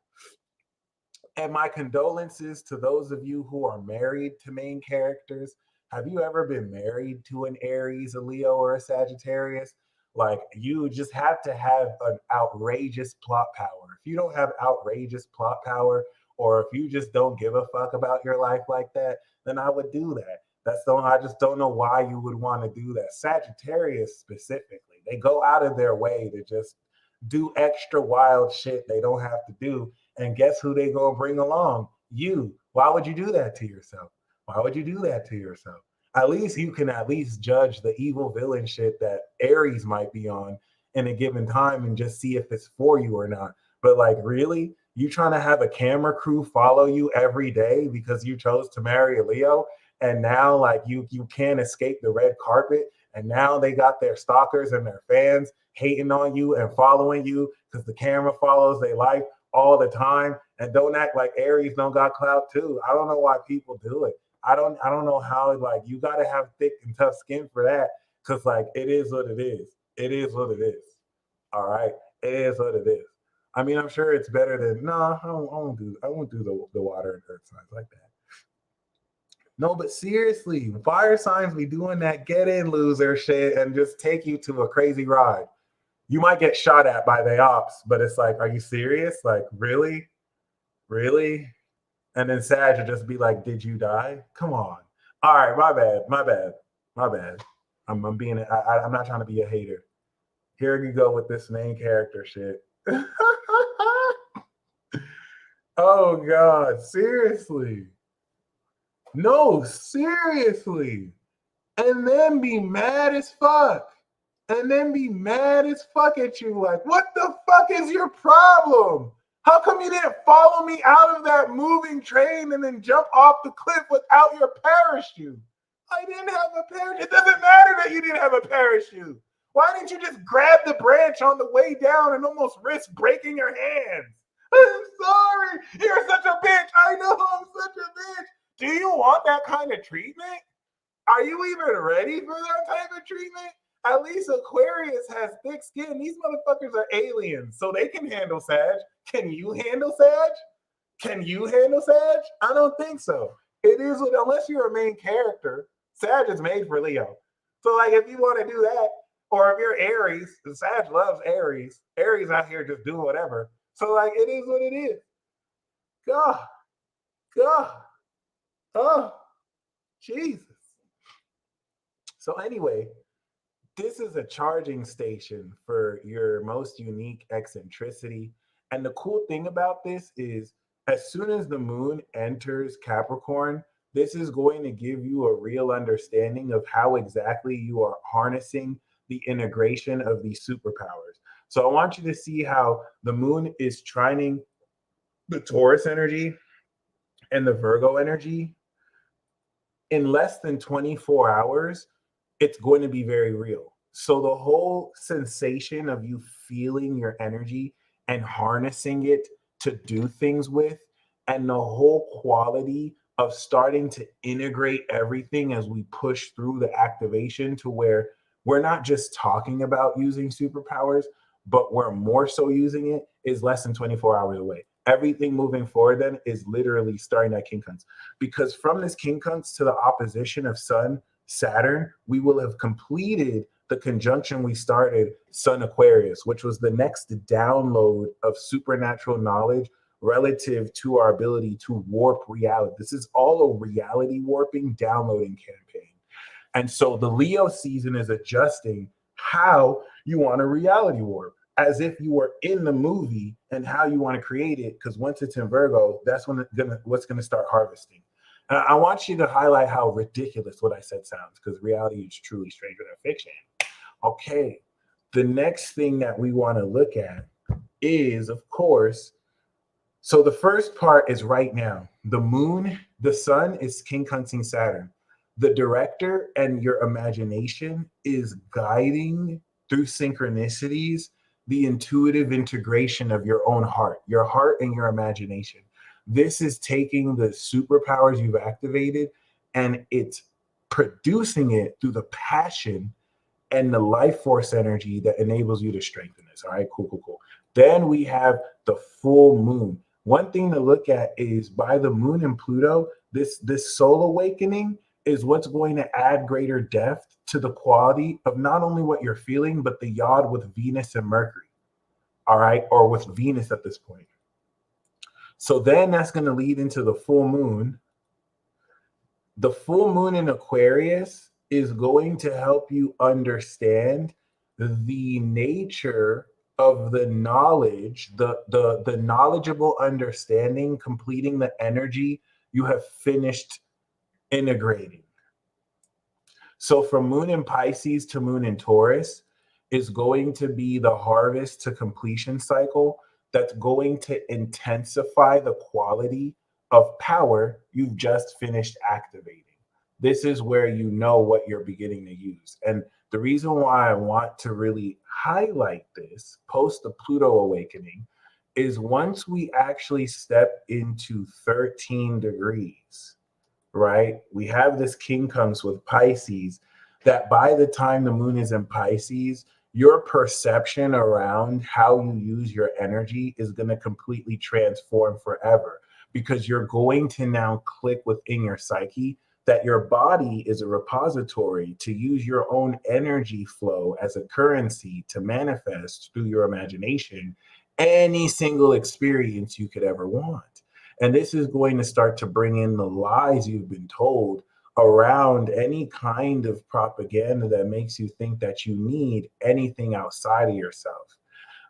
And my condolences to those of you who are married to main characters. Have you ever been married to an Aries, a Leo, or a Sagittarius? Like, you just have to have an outrageous plot power. If you don't have outrageous plot power, or if you just don't give a fuck about your life like that, then I would do that. I just don't know why you would want to do that. Sagittarius specifically, they go out of their way to just do extra wild shit they don't have to do. And guess who they gonna bring along? You. Why would you do that to yourself? Why would you do that to yourself? At least you can judge the evil villain shit that Aries might be on in a given time and just see if it's for you or not. But like, really? You trying to have a camera crew follow you every day because you chose to marry a Leo, and now like you can't escape the red carpet, and now they got their stalkers and their fans hating on you and following you because the camera follows their life all the time. And don't act like Aries don't got clout too. I don't know why people do it. I don't know how. Like, you got to have thick and tough skin for that, because like, it is what it is. It is what it is. All right, it is what it is. I mean, I'm sure it's better than I won't do the water and earth signs like that. No, but seriously, fire signs be doing that get in loser shit and just take you to a crazy ride. You might get shot at by the ops, but it's like, are you serious? Like, really? Really? And then Sag would just be like, did you die? Come on. All right, my bad. I'm not trying to be a hater. Here you go with this main character shit. Oh God, seriously. No, seriously. And then be mad as fuck. And then be mad as fuck at you. Like, what the fuck is your problem? How come you didn't follow me out of that moving train and then jump off the cliff without your parachute? I didn't have a parachute. It doesn't matter that you didn't have a parachute. Why didn't you just grab the branch on the way down and almost risk breaking your hands? I'm sorry. You're such a bitch. I know I'm such a bitch. Do you want that kind of treatment? Are you even ready for that type of treatment? At least Aquarius has thick skin. These motherfuckers are aliens, so they can handle Sag. Can you handle Sag? Can you handle Sag? I don't think so. It is, unless you're a main character. Sag is made for Leo. So like, if you want to do that, or if you're Aries, Sag loves Aries. Aries out here just doing whatever. So like, it is what it is. God. Oh, Jesus. So anyway, this is a charging station for your most unique eccentricity. And the cool thing about this is, as soon as the moon enters Capricorn, this is going to give you a real understanding of how exactly you are harnessing the integration of these superpowers. So I want you to see how the moon is trining the Taurus energy and the Virgo energy. In less than 24 hours, it's going to be very real. So the whole sensation of you feeling your energy and harnessing it to do things with, and the whole quality of starting to integrate everything as we push through the activation to where we're not just talking about using superpowers, but we're more so using it, is less than 24 hours away. Everything moving forward then is literally starting at quincunx. Because from this quincunx to the opposition of Sun, Saturn, we will have completed the conjunction we started, Sun Aquarius, which was the next download of supernatural knowledge relative to our ability to warp reality. This is all a reality warping downloading campaign. And so the Leo season is adjusting how you want a reality warp, as if you were in the movie and how you want to create it. Because once it's in Virgo, that's when what's going to start harvesting. And I want you to highlight how ridiculous what I said sounds, because reality is truly stranger than fiction. Okay, the next thing that we want to look at is, of course, so the first part is right now. The moon, the sun is king-hunting Saturn. The director and your imagination is guiding through synchronicities the intuitive integration of your own heart and your imagination. This is taking the superpowers you've activated and it's producing it through the passion and the life force energy that enables you to strengthen this. All right, cool. Then we have the full moon. One thing to look at is by the moon and Pluto, this soul awakening is what's going to add greater depth to the quality of not only what you're feeling, but the yod with Venus and Mercury. All right, or with Venus at this point. So then that's going to lead into the full moon. The full moon in Aquarius is going to help you understand the nature of the knowledge, the knowledgeable understanding, completing the energy you have finished integrating. So from moon in Pisces to moon in Taurus is going to be the harvest to completion cycle that's going to intensify the quality of power you've just finished activating. This is where you know what you're beginning to use. And the reason why I want to really highlight this post the Pluto awakening is once we actually step into 13 degrees, right? We have this quincunx with Pisces that by the time the moon is in Pisces, your perception around how you use your energy is going to completely transform forever, because you're going to now click within your psyche that your body is a repository to use your own energy flow as a currency to manifest through your imagination any single experience you could ever want. And this is going to start to bring in the lies you've been told around any kind of propaganda that makes you think that you need anything outside of yourself.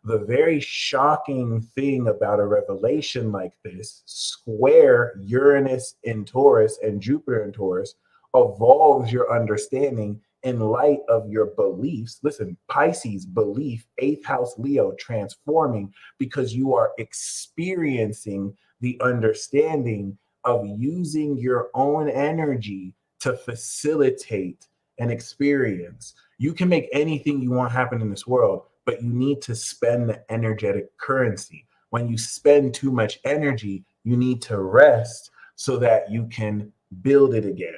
The very shocking thing about a revelation like this, square Uranus in Taurus and Jupiter in Taurus, evolves your understanding in light of your beliefs. Listen, Pisces, belief, 8th house Leo, transforming because you are experiencing the understanding of using your own energy to facilitate an experience. You can make anything you want happen in this world, but you need to spend the energetic currency. When you spend too much energy, you need to rest so that you can build it again.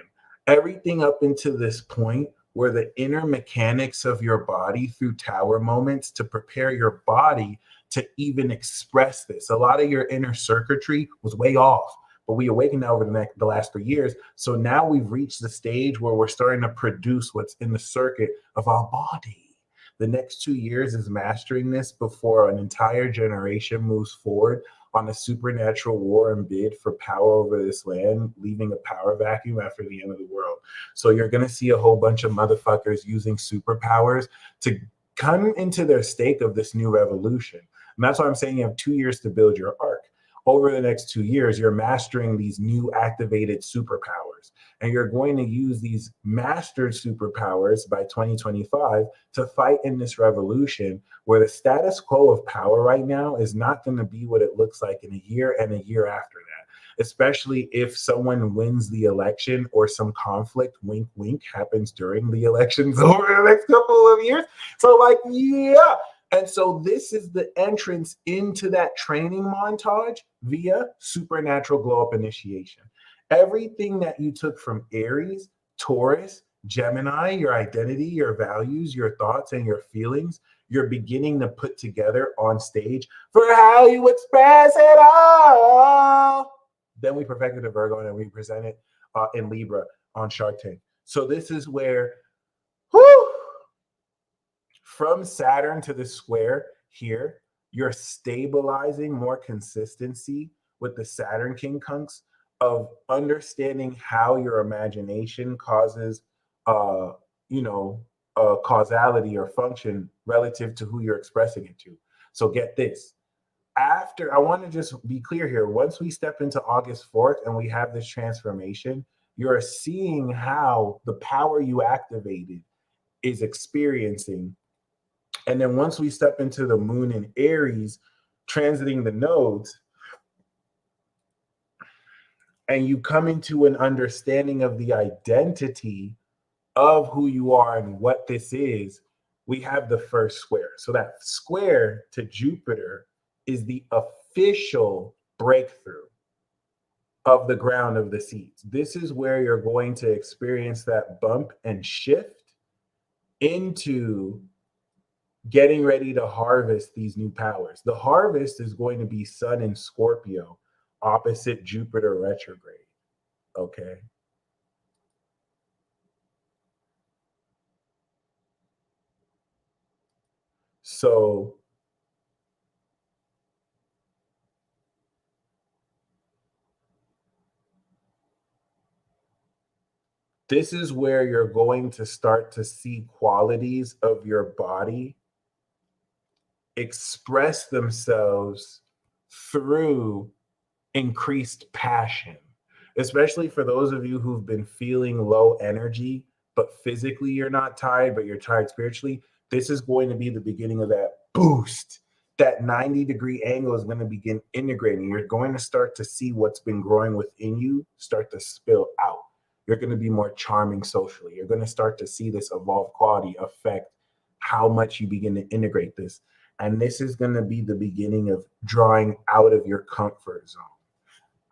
Everything up until this point where the inner mechanics of your body through tower moments to prepare your body to even express this. A lot of your inner circuitry was way off, but we awakened over the last 3 years. So now we've reached the stage where we're starting to produce what's in the circuit of our body. The next 2 years is mastering this before an entire generation moves forward on a supernatural war and bid for power over this land, leaving a power vacuum after the end of the world. So you're going to see a whole bunch of motherfuckers using superpowers to come into their stake of this new revolution. And that's why I'm saying you have 2 years to build your arc. Over the next 2 years, you're mastering these new activated superpowers. And you're going to use these mastered superpowers by 2025 to fight in this revolution where the status quo of power right now is not going to be what it looks like in a year and a year after that, especially if someone wins the election or some conflict, wink, wink, happens during the elections over the next couple of years. So like, yeah. And so this is the entrance into that training montage via supernatural glow up initiation. Everything that you took from Aries, Taurus, Gemini, your identity, your values, your thoughts, and your feelings, you're beginning to put together on stage for how you express it all. Then we perfected a Virgo and we present it in Libra on Shark Tank. So this is where, whew, from Saturn to the square here, you're stabilizing more consistency with the Saturn quincunx of understanding how your imagination causes, uh, you know, causality or function relative to who you're expressing it to. So get this. After, I want to just be clear here. Once we step into August 4th and we have this transformation, you're seeing how the power you activated is experiencing. And then once we step into the moon in Aries, transiting the nodes, and you come into an understanding of the identity of who you are and what this is, we have the first square. So that square to Jupiter is the official breakthrough of the ground of the seeds. This is where you're going to experience that bump and shift into getting ready to harvest these new powers. The harvest is going to be Sun in Scorpio opposite Jupiter retrograde. Okay. So this is where you're going to start to see qualities of your body express themselves through increased passion, especially for those of you who've been feeling low energy, but physically you're not tired, but you're tired spiritually. This is going to be the beginning of that boost. That 90-degree angle is going to begin integrating. You're going to start to see what's been growing within you start to spill out. You're going to be more charming socially. You're going to start to see this evolved quality affect how much you begin to integrate this. And this is going to be the beginning of drawing out of your comfort zone.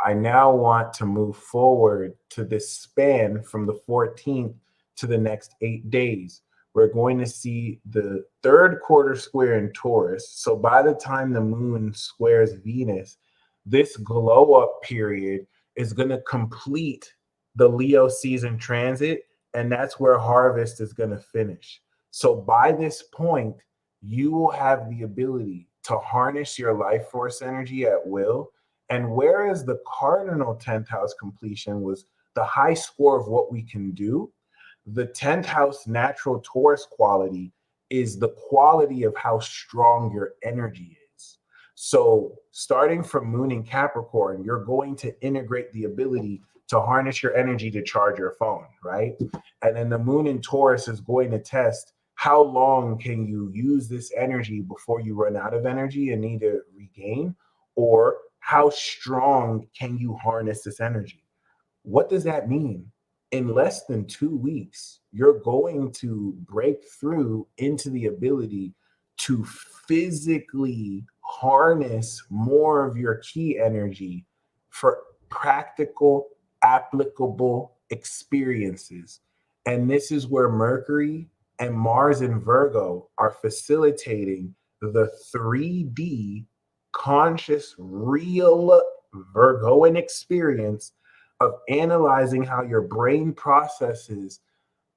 I now want to move forward to this span from the 14th to the next 8 days. We're going to see the third quarter square in Taurus. So by the time the moon squares Venus, this glow up period is going to complete the Leo season transit, and that's where harvest is going to finish. So by this point, you will have the ability to harness your life force energy at will. And whereas the cardinal 10th house completion was the high score of what we can do, the 10th house natural Taurus quality is the quality of how strong your energy is. So starting from moon in Capricorn, you're going to integrate the ability to harness your energy to charge your phone, right? And then the moon in Taurus is going to test how long can you use this energy before you run out of energy and need to regain, or how strong can you harness this energy? What does that mean? In less than 2 weeks, you're going to break through into the ability to physically harness more of your key energy for practical, applicable experiences. And this is where Mercury and Mars in Virgo are facilitating the 3D conscious, real Virgoan experience of analyzing how your brain processes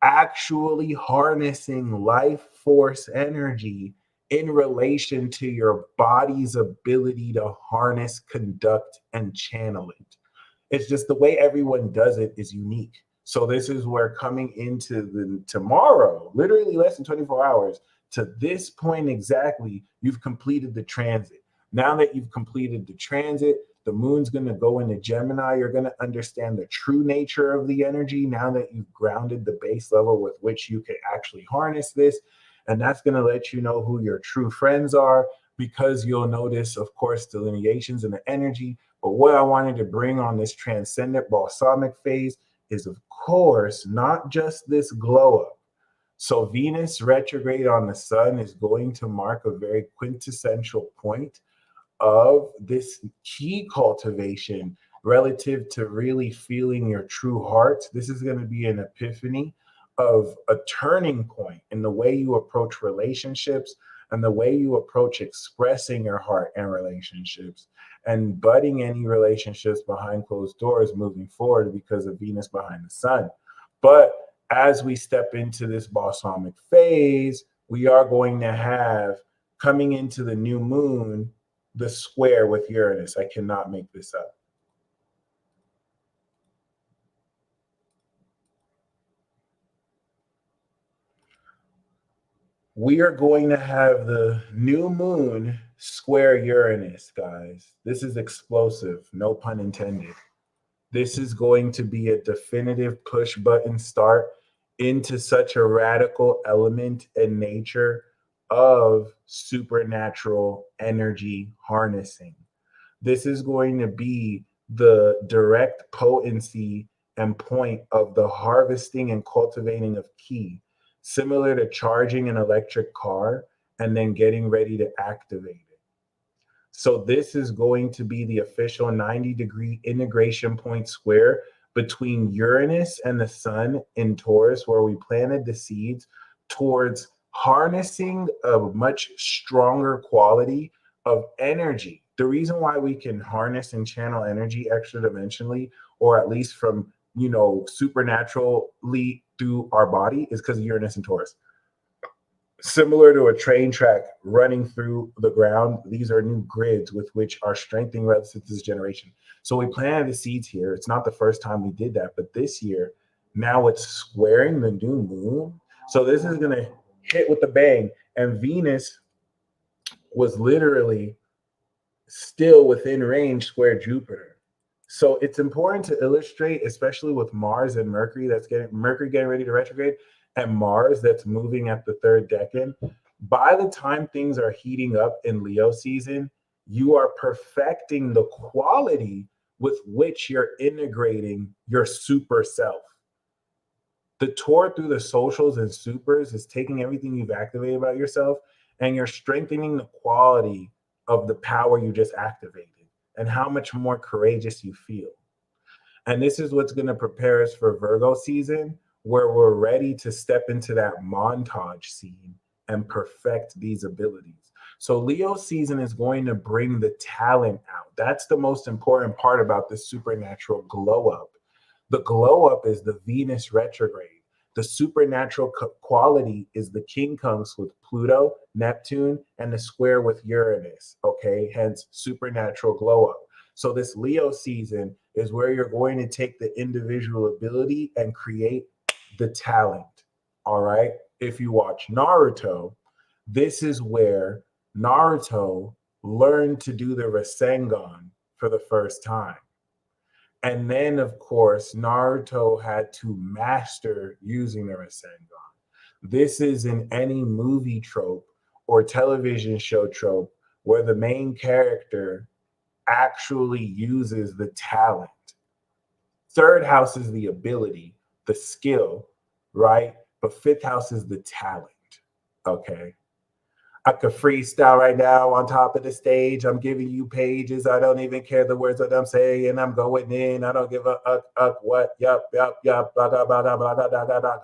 actually harnessing life force energy in relation to your body's ability to harness, conduct, and channel it. It's just the way everyone does it is unique. So this is where coming into the tomorrow, literally less than 24 hours, to this point exactly, you've completed the transit. Now that you've completed the transit, the moon's going to go into Gemini. You're going to understand the true nature of the energy now that you've grounded the base level with which you can actually harness this. And that's going to let you know who your true friends are, because you'll notice, of course, delineations in the energy. But what I wanted to bring on this transcendent balsamic phase is, of course, not just this glow up. So Venus retrograde on the sun is going to mark a very quintessential point of this key cultivation relative to really feeling your true heart. This is going to be an epiphany of a turning point in the way you approach relationships and the way you approach expressing your heart and relationships, and budding any relationships behind closed doors moving forward because of Venus behind the sun. But as we step into this balsamic phase, we are going to have, coming into the new moon, the square with Uranus. I cannot make this up. We are going to have the new moon square Uranus, guys. This is explosive, no pun intended. This is going to be a definitive push button start into such a radical element and nature of supernatural energy harnessing. This is going to be the direct potency and point of the harvesting and cultivating of ki, similar to charging an electric car and then getting ready to activate it. So this is going to be the official 90-degree integration point square between Uranus and the sun in Taurus, where we planted the seeds towards harnessing a much stronger quality of energy. The reason why we can harness and channel energy extra dimensionally, or at least from, supernaturally through our body, is because of Uranus and Taurus. Similar to a train track running through the ground, these are new grids with which are strengthening relative to this generation. So we planted the seeds here. It's not the first time we did that, but this year, now it's squaring the new moon. So this is going to hit with a bang. And Venus was literally still within range square Jupiter. So it's important to illustrate, especially with Mars and Mercury, Mercury getting ready to retrograde, and Mars that's moving at the third decan. By the time things are heating up in Leo season, you are perfecting the quality with which you're integrating your super self. The tour through the socials and supers is taking everything you've activated about yourself and you're strengthening the quality of the power you just activated and how much more courageous you feel. And this is what's going to prepare us for Virgo season, where we're ready to step into that montage scene and perfect these abilities. So Leo season is going to bring the talent out. That's the most important part about this supernatural glow up. The glow up is the Venus retrograde. The supernatural quality is the quincunx with Pluto, Neptune, and the square with Uranus. Okay, hence supernatural glow up. So this Leo season is where you're going to take the individual ability and create the talent. All right. If you watch Naruto, this is where Naruto learned to do the Rasengan for the first time. And then, of course, Naruto had to master using the Rasengan. This is in any movie trope or television show trope where the main character actually uses the talent. Third house is the ability, the skill, right? But fifth house is the talent. Okay. I could freestyle right now on top of the stage. I'm giving you pages. I don't even care the words that I'm saying. I'm going in. I don't give a what. Yup, blah, blah, blah, blah, blah, blah, blah, blah, blah.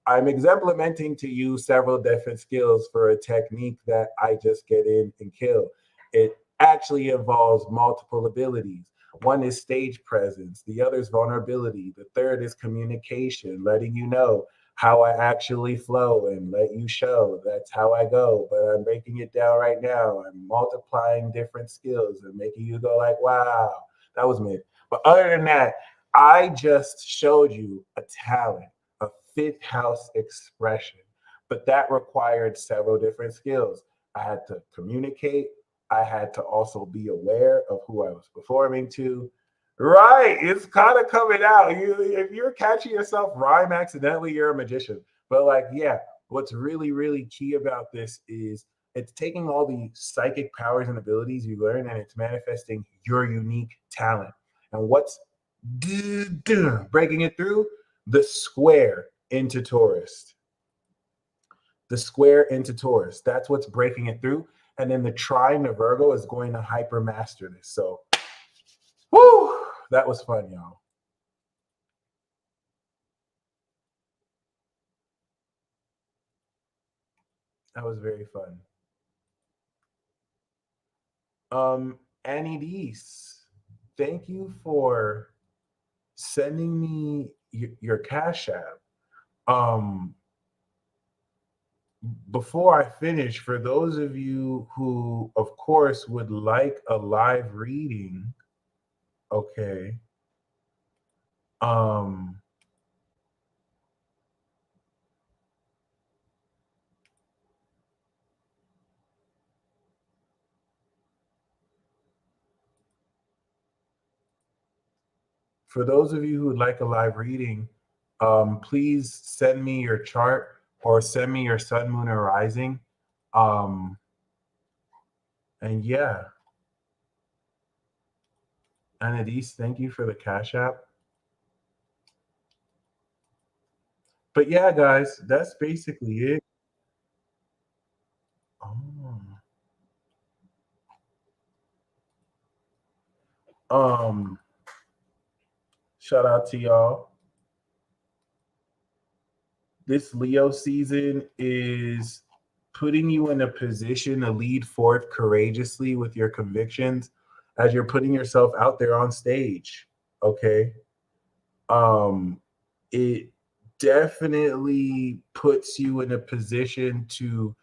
I'm implementing to you several different skills for a technique that I just get in and kill. It actually involves multiple abilities. One is stage presence, the other is vulnerability, the third is communication, letting you know how I actually flow and let you show that's how I go. But I'm breaking it down right now. I'm multiplying different skills and making you go like, wow, that was mid. But other than that, I just showed you a talent, a fifth house expression. But that required several different skills. I had to communicate. I had to also be aware of who I was performing to. Right, it's kind of coming out. If you're catching yourself rhyme accidentally, you're a magician. But like, yeah, what's really, really key about this is it's taking all the psychic powers and abilities you learn and it's manifesting your unique talent. And what's breaking it through? The square into Taurus. The square into Taurus. That's what's breaking it through. And then the trine to Virgo is going to hyper master this. So, whoo, that was fun, y'all. That was very fun. Annie Deese, thank you for sending me your Cash App. Um, before I finish, for those of you who, of course, would like a live reading, okay, um, for those of you who would like a live reading, please send me your chart or send me your sun, moon, or rising. Um, and yeah, Anadise, thank you for the Cash App. But yeah, guys, that's basically it. Oh. Um, Shout out to y'all. This Leo season is putting you in a position to lead forth courageously with your convictions as you're putting yourself out there on stage. Okay. Um, it definitely puts you in a position to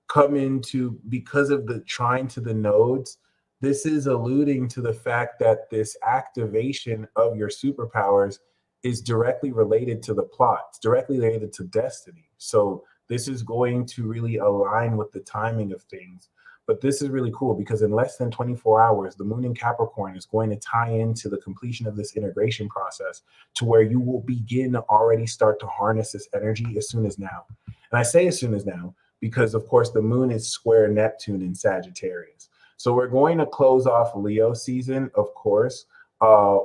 come into, because of the trine to the nodes, this is alluding to the fact that this activation of your superpowers is directly related to the plot. It's directly related to destiny. So this is going to really align with the timing of things. But this is really cool because in less than 24 hours, the moon in Capricorn is going to tie into the completion of this integration process to where you will begin to already start to harness this energy as soon as now. And I say as soon as now because, of course, the moon is square Neptune in Sagittarius. So we're going to close off Leo season, of course,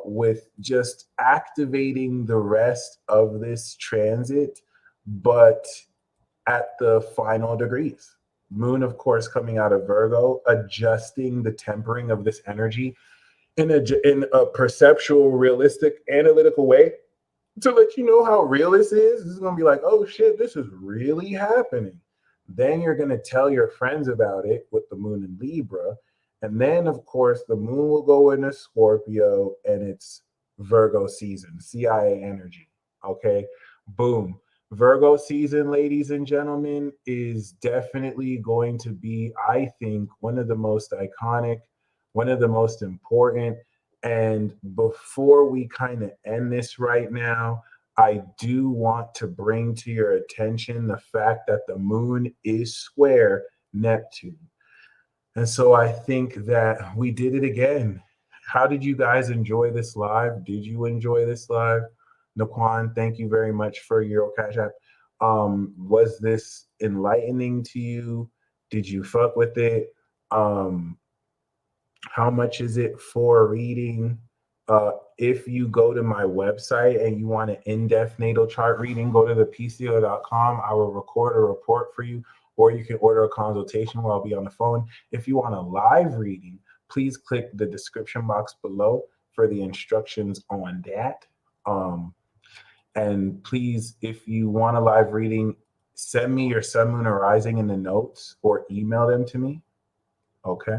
with just activating the rest of this transit, but at the final degrees. Moon, of course, coming out of Virgo, adjusting the tempering of this energy in a perceptual, realistic, analytical way to let you know how real this is. This is going to be like, oh shit, this is really happening. Then you're going to tell your friends about it with the moon in Libra. And then, of course, the moon will go into Scorpio and it's Virgo season, CIA energy. Okay. Boom. Virgo season, ladies and gentlemen, is definitely going to be, I think, one of the most iconic, one of the most important. And before we kind of end this right now, I do want to bring to your attention the fact that the moon is square Neptune. And so I think that we did it again. How did you guys enjoy this live? Did you enjoy this live? Naquan, thank you very much for your Cash App. Was this enlightening to you? Did you fuck with it? Um, how much is it for reading? If you go to my website and you want an in-depth natal chart reading, go to thepco.com. I will record a report for you, or you can order a consultation where I'll be on the phone. If you want a live reading, please click the description box below for the instructions on that. And please, if you want a live reading, send me your sun, moon, or rising in the notes or email them to me. Okay.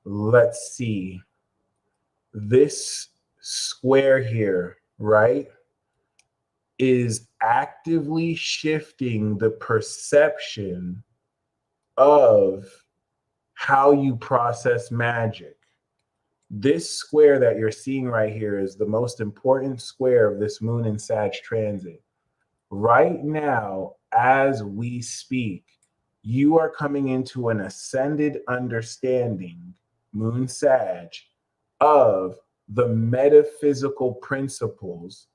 Let's see. This square here, right, is actively shifting the perception of how you process magic. This square that you're seeing right here is the most important square of this moon and Sag transit. Right now, as we speak, you are coming into an ascended understanding, Moon Sag, of the metaphysical principles,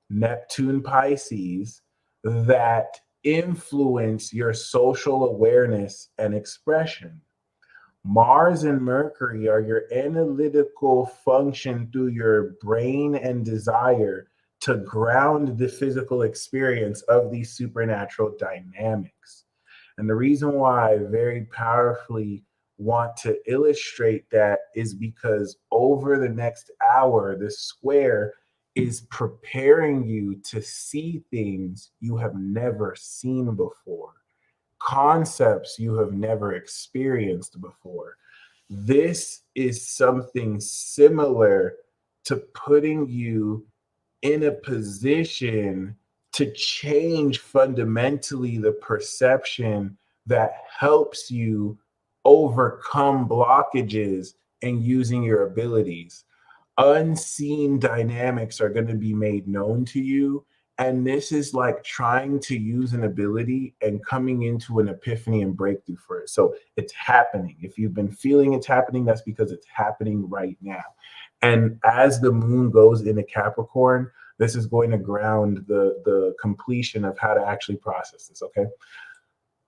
Neptune Pisces, that influence your social awareness and expression. Mars and Mercury are your analytical function through your brain and desire to ground the physical experience of these supernatural dynamics. And the reason why I very powerfully want to illustrate that is because over the next hour, the square is preparing you to see things you have never seen before, concepts you have never experienced before. This is something similar to putting you in a position to change fundamentally the perception that helps you overcome blockages and using your abilities. Unseen dynamics are going to be made known to you. And this is like trying to use an ability and coming into an epiphany and breakthrough for it. So it's happening. If you've been feeling it's happening, that's because it's happening right now. And as the moon goes into Capricorn, this is going to ground the completion of how to actually process this. Okay.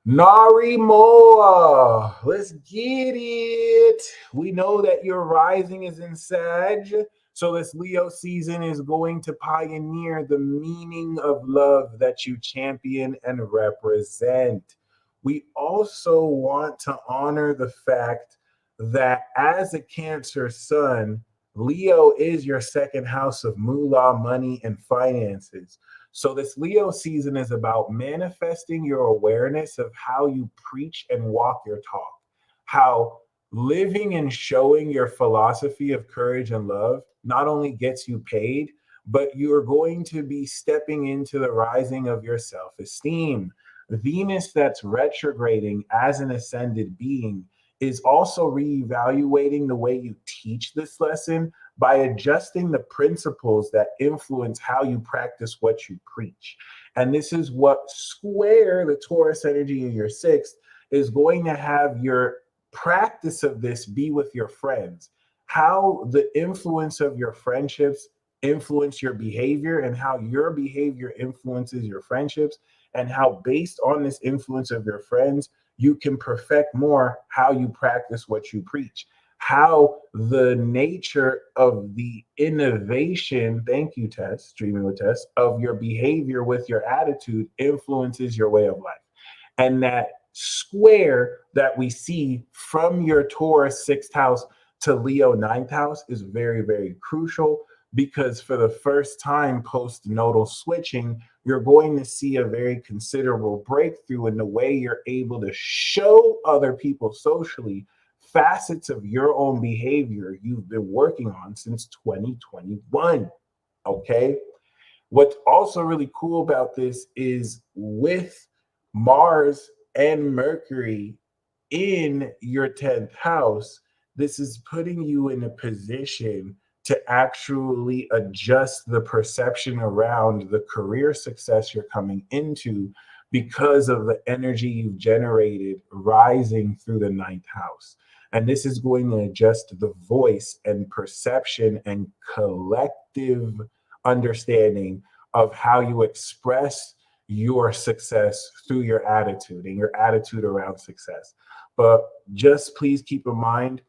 Nari Moa, let's get it. We know that your rising is in Sag, so this Leo season is going to pioneer the meaning of love that you champion and represent. We also want to honor the fact that as a Cancer sun, Leo is your second house of moolah, money, and finances. So this Leo season is about manifesting your awareness of how you preach and walk your talk, how living and showing your philosophy of courage and love not only gets you paid, but you're going to be stepping into the rising of your self-esteem. Venus that's retrograding as an ascended being is also reevaluating the way you teach this lesson by adjusting the principles that influence how you practice what you preach. And this is what square the Taurus energy in your sixth is going to have your practice of this be with your friends. How the influence of your friendships influence your behavior and how your behavior influences your friendships, and how based on this influence of your friends, you can perfect more how you practice what you preach. How the nature of the innovation, thank you, Tess, Dreaming with Tess, of your behavior with your attitude influences your way of life. And that square that we see from your Taurus sixth house to Leo ninth house is very, very crucial, because for the first time post nodal switching, you're going to see a very considerable breakthrough in the way you're able to show other people socially facets of your own behavior you've been working on since 2021. Okay. What's also really cool about this is with Mars and Mercury in your 10th house, this is putting you in a position to actually adjust the perception around the career success you're coming into because of the energy you've generated rising through the ninth house. And this is going to adjust the voice and perception and collective understanding of how you express your success through your attitude and your attitude around success. But just please keep in mind,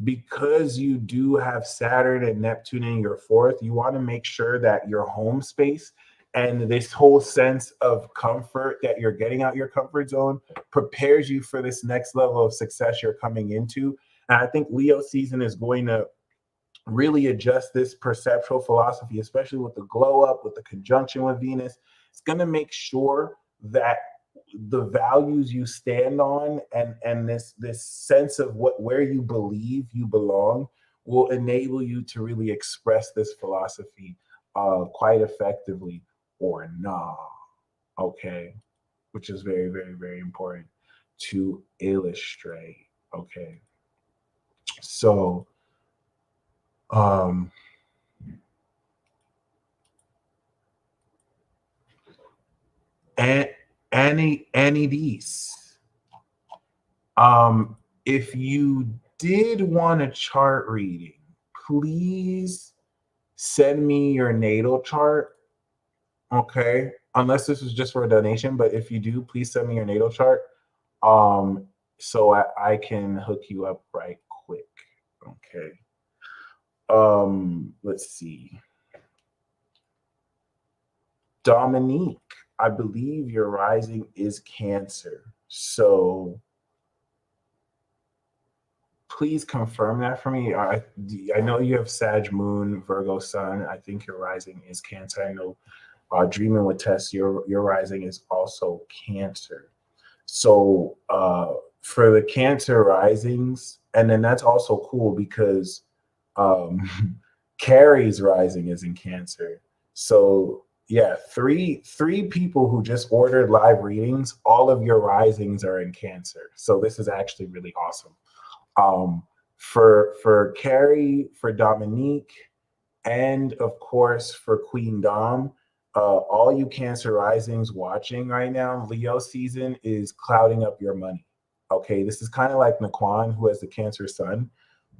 because you do have Saturn and Neptune in your fourth, you want to make sure that your home space and this whole sense of comfort that you're getting out your comfort zone prepares you for this next level of success you're coming into. And I think Leo season is going to really adjust this perceptual philosophy, especially with the glow up, with the conjunction with Venus. It's going to make sure that the values you stand on and this sense of where you believe you belong will enable you to really express this philosophy quite effectively, or not. Okay, which is very, very, very important to illustrate. Okay, so Annie Dees, if you did want a chart reading, please send me your natal chart. Okay, unless this is just for a donation, but if you do, please send me your natal chart, so I can hook you up right quick. Okay, let's see. Dominique, I believe your rising is Cancer, so please confirm that for me. I know you have Sag Moon, Virgo Sun. I think your rising is Cancer. I know Dreaming with Tess, your rising is also Cancer. So for the Cancer risings, and then that's also cool because Carrie's rising is in Cancer. So yeah, three people who just ordered live readings, all of your risings are in Cancer. So this is actually really awesome. Um, for Carrie, for Dominique, and of course for Queen Dom, all you Cancer risings watching right now, Leo season is clouding up your money. Okay, this is kind of like Naquan, who has the Cancer sun,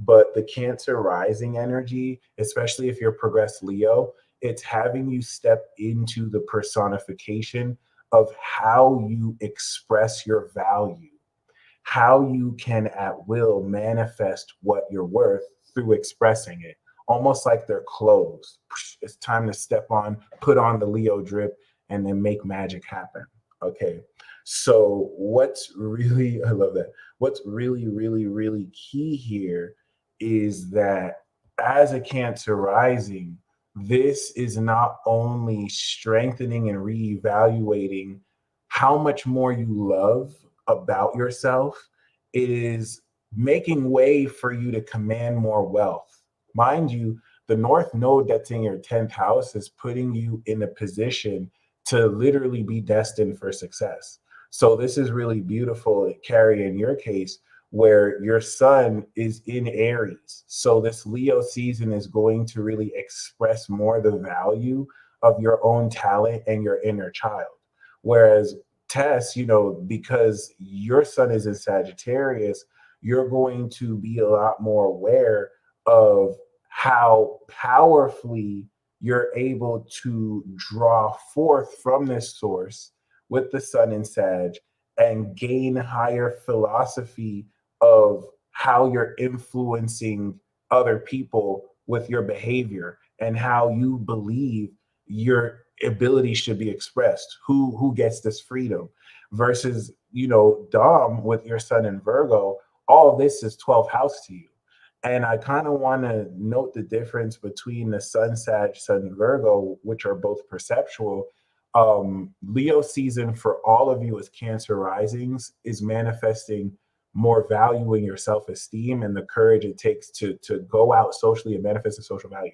but the Cancer rising energy, especially if you're progressed Leo, it's having you step into the personification of how you express your value, how you can at will manifest what you're worth through expressing it, almost like they're clothes. It's time to step on, put on the Leo drip, and then make magic happen. Okay. So, what's really, I love that. What's really, really, really key here is that as a Cancer rising, this is not only strengthening and reevaluating how much more you love about yourself, it is making way for you to command more wealth. Mind you, the North Node that's in your 10th house is putting you in a position to literally be destined for success. So, this is really beautiful, Carrie, in your case, where your sun is in Aries. So, this Leo season is going to really express more the value of your own talent and your inner child. Whereas Tess, because your sun is in Sagittarius, you're going to be a lot more aware of how powerfully you're able to draw forth from this source with the sun in Sag and gain higher philosophy of how you're influencing other people with your behavior and how you believe your ability should be expressed, who gets this freedom versus Dom with your sun in Virgo. All of this is 12th house to you, and I kind of want to note the difference between the sun Sag, sun Virgo, which are both perceptual. Leo season for all of you as Cancer risings is manifesting more value in your self-esteem and the courage it takes to go out socially and manifest a social value.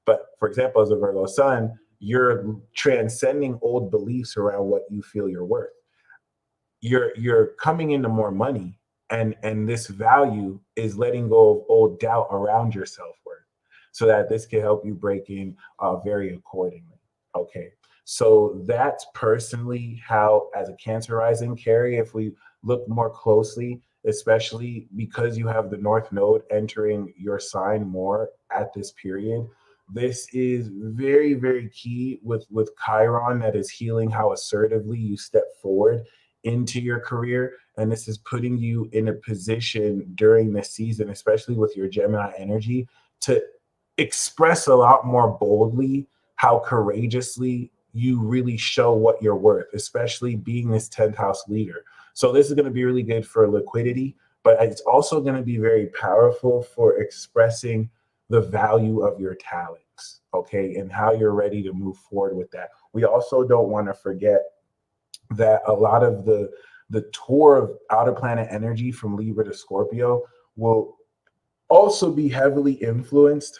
But for example, as a Virgo sun, you're transcending old beliefs around what you feel you're worth. You're coming into more money, and this value is letting go of old doubt around your self-worth, so that this can help you break in very accordingly. Okay, so that's personally how, as a Cancer rising, Carrie, if we look more closely, especially because you have the North Node entering your sign more at this period, this is very, very key with Chiron, that is healing how assertively you step forward into your career. And this is putting you in a position during this season, especially with your Gemini energy, to express a lot more boldly how courageously you really show what you're worth, especially being this 10th house leader. So this is going to be really good for liquidity, but it's also going to be very powerful for expressing the value of your talents, okay, and how you're ready to move forward with that. We also don't want to forget that a lot of the tour of outer planet energy from Libra to Scorpio will also be heavily influenced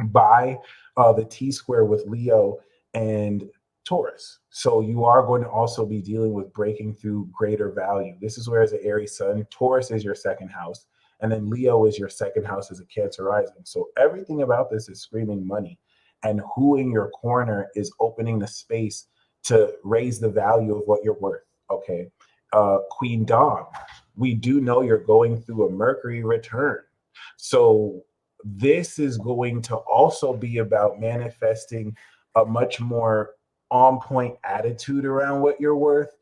by the T square with Leo and Taurus. So you are going to also be dealing with breaking through greater value. This is where, as an Aries sun, Taurus is your second house, and then Leo is your second house as a Cancer rising. So everything about this is screaming money, and who in your corner is opening the space to raise the value of what you're worth. Okay, Queen Dom, we do know you're going through a Mercury return. So this is going to also be about manifesting a much more on point attitude around what you're worth.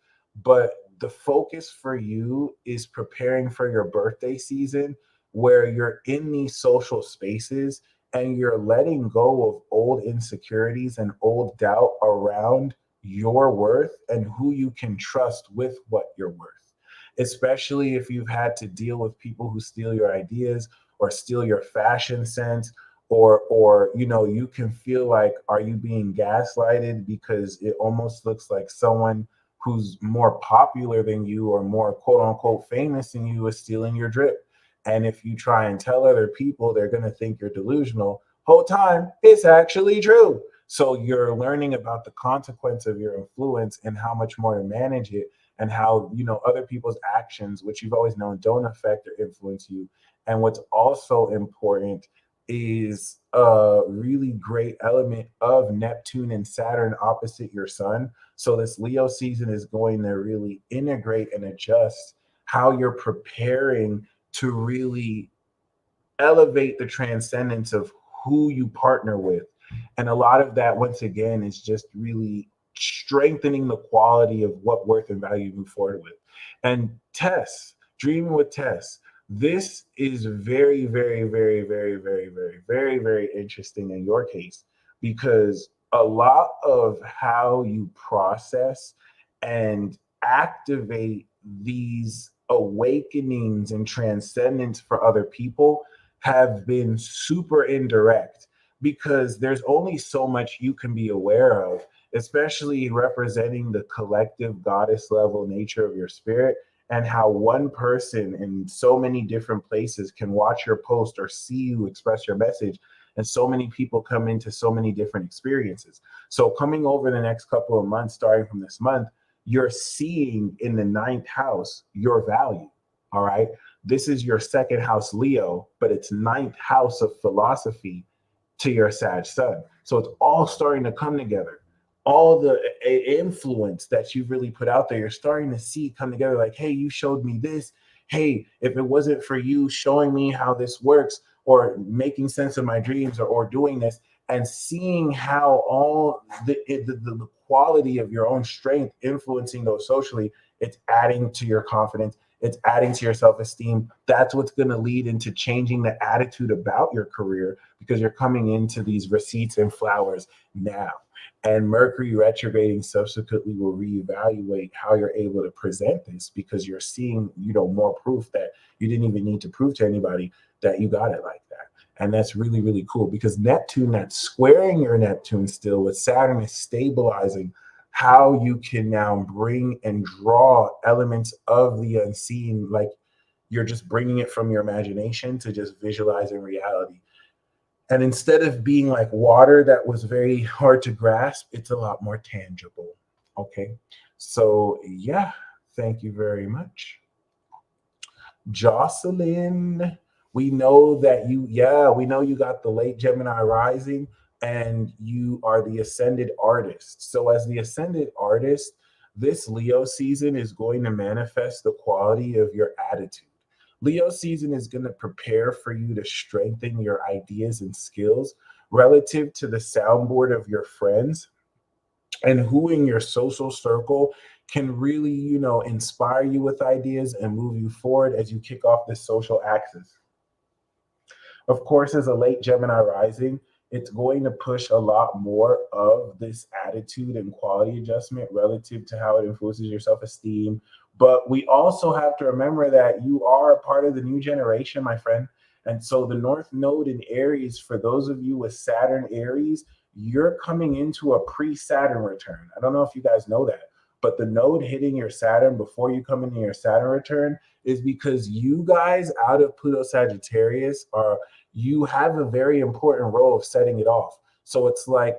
But the focus for you is preparing for your birthday season, where you're in these social spaces and you're letting go of old insecurities and old doubt around your worth and who you can trust with what you're worth. Especially if you've had to deal with people who steal your ideas or steal your fashion sense, or you can feel like, are you being gaslighted because it almost looks like someone who's more popular than you or more quote unquote famous than you is stealing your drip. And if you try and tell other people, they're going to think you're delusional. Whole time it's actually true. So you're learning about the consequence of your influence and how much more to manage it, and how, other people's actions, which you've always known, don't affect or influence you. And what's also important is a really great element of Neptune and Saturn opposite your sun. So this Leo season is going to really integrate and adjust how you're preparing to really elevate the transcendence of who you partner with. And a lot of that, once again, is just really strengthening the quality of what worth and value you move forward with. And Tess, dreaming with Tess, this is very, very, very, very, very, very, very, very interesting in your case, because a lot of how you process and activate these awakenings and transcendence for other people have been super indirect, because there's only so much you can be aware of, especially representing the collective goddess level nature of your spirit, and how one person in so many different places can watch your post or see you express your message, and so many people come into so many different experiences. So coming over the next couple of months, starting from this month, you're seeing in the ninth house your value. All right. This is your second house, Leo, but it's ninth house of philosophy to your Sag sun. So it's all starting to come together. All the influence that you've really put out there, you're starting to see come together. Like, hey, you showed me this. Hey, if it wasn't for you showing me how this works, or making sense of my dreams, or doing this, and seeing how all the quality of your own strength influencing those socially, it's adding to your confidence, it's adding to your self-esteem. That's what's going to lead into changing the attitude about your career, because you're coming into these receipts and flowers now. And Mercury retrograding subsequently will reevaluate how you're able to present this, because you're seeing, more proof that you didn't even need to prove to anybody that you got it like that. And that's really, really cool, because Neptune, that's squaring your Neptune still, with Saturn is stabilizing how you can now bring and draw elements of the unseen, like you're just bringing it from your imagination to just visualizing reality. And instead of being like water that was very hard to grasp, it's a lot more tangible. Okay. So, yeah, thank you very much. Jocelyn, we know that we know you got the late Gemini rising, and you are the ascended artist. So, as the ascended artist, this Leo season is going to manifest the quality of your attitude. Leo season is going to prepare for you to strengthen your ideas and skills relative to the soundboard of your friends, and who in your social circle can really, inspire you with ideas and move you forward as you kick off this social axis. Of course, as a late Gemini rising, it's going to push a lot more of this attitude and quality adjustment relative to how it influences your self-esteem. But we also have to remember that you are a part of the new generation, my friend. And so the North Node in Aries, for those of you with Saturn Aries, you're coming into a pre-Saturn return. I don't know if you guys know that, but the node hitting your Saturn before you come into your Saturn return is because you guys out of Pluto Sagittarius you have a very important role of setting it off. So it's like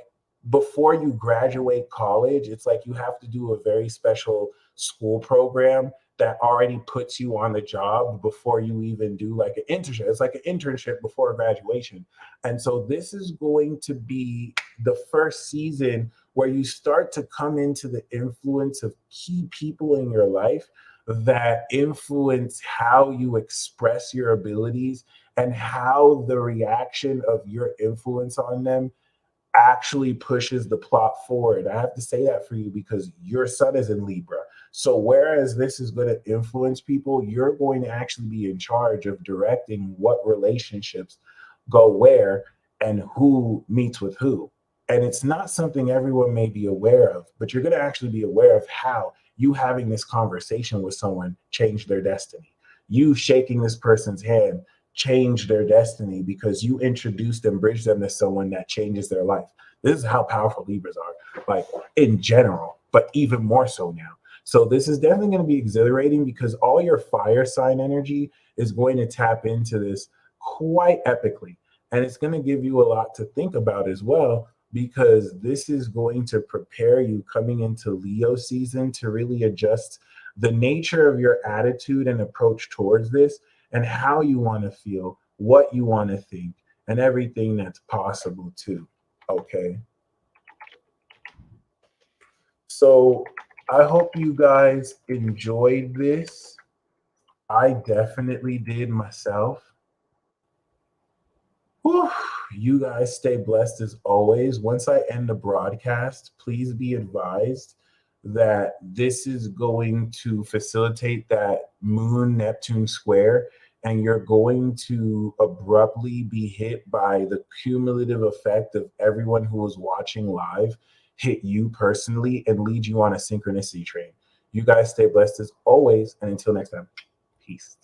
before you graduate college, it's like you have to do a very special school program that already puts you on the job before you even do like an internship. It's like an internship before graduation. And so this is going to be the first season where you start to come into the influence of key people in your life that influence how you express your abilities, and how the reaction of your influence on them actually pushes the plot forward. I have to say that for you because your sun is in Libra. So whereas this is going to influence people, you're going to actually be in charge of directing what relationships go where and who meets with who. And it's not something everyone may be aware of, but you're going to actually be aware of how you having this conversation with someone changed their destiny. You shaking this person's hand change their destiny because you introduced and bridged them to someone that changes their life. This is how powerful Libras are, like in general, but even more so now. So this is definitely going to be exhilarating because all your fire sign energy is going to tap into this quite epically. And it's going to give you a lot to think about as well, because this is going to prepare you coming into Leo season to really adjust the nature of your attitude and approach towards this, and how you want to feel, what you want to think, and everything that's possible too. Okay. So I hope you guys enjoyed this. I definitely did myself. Whew. You guys stay blessed as always. Once I end the broadcast, please be advised that this is going to facilitate that Moon Neptune square, and you're going to abruptly be hit by the cumulative effect of everyone who was watching live hit you personally and lead you on a synchronicity train. You guys stay blessed as always, and until next time, peace.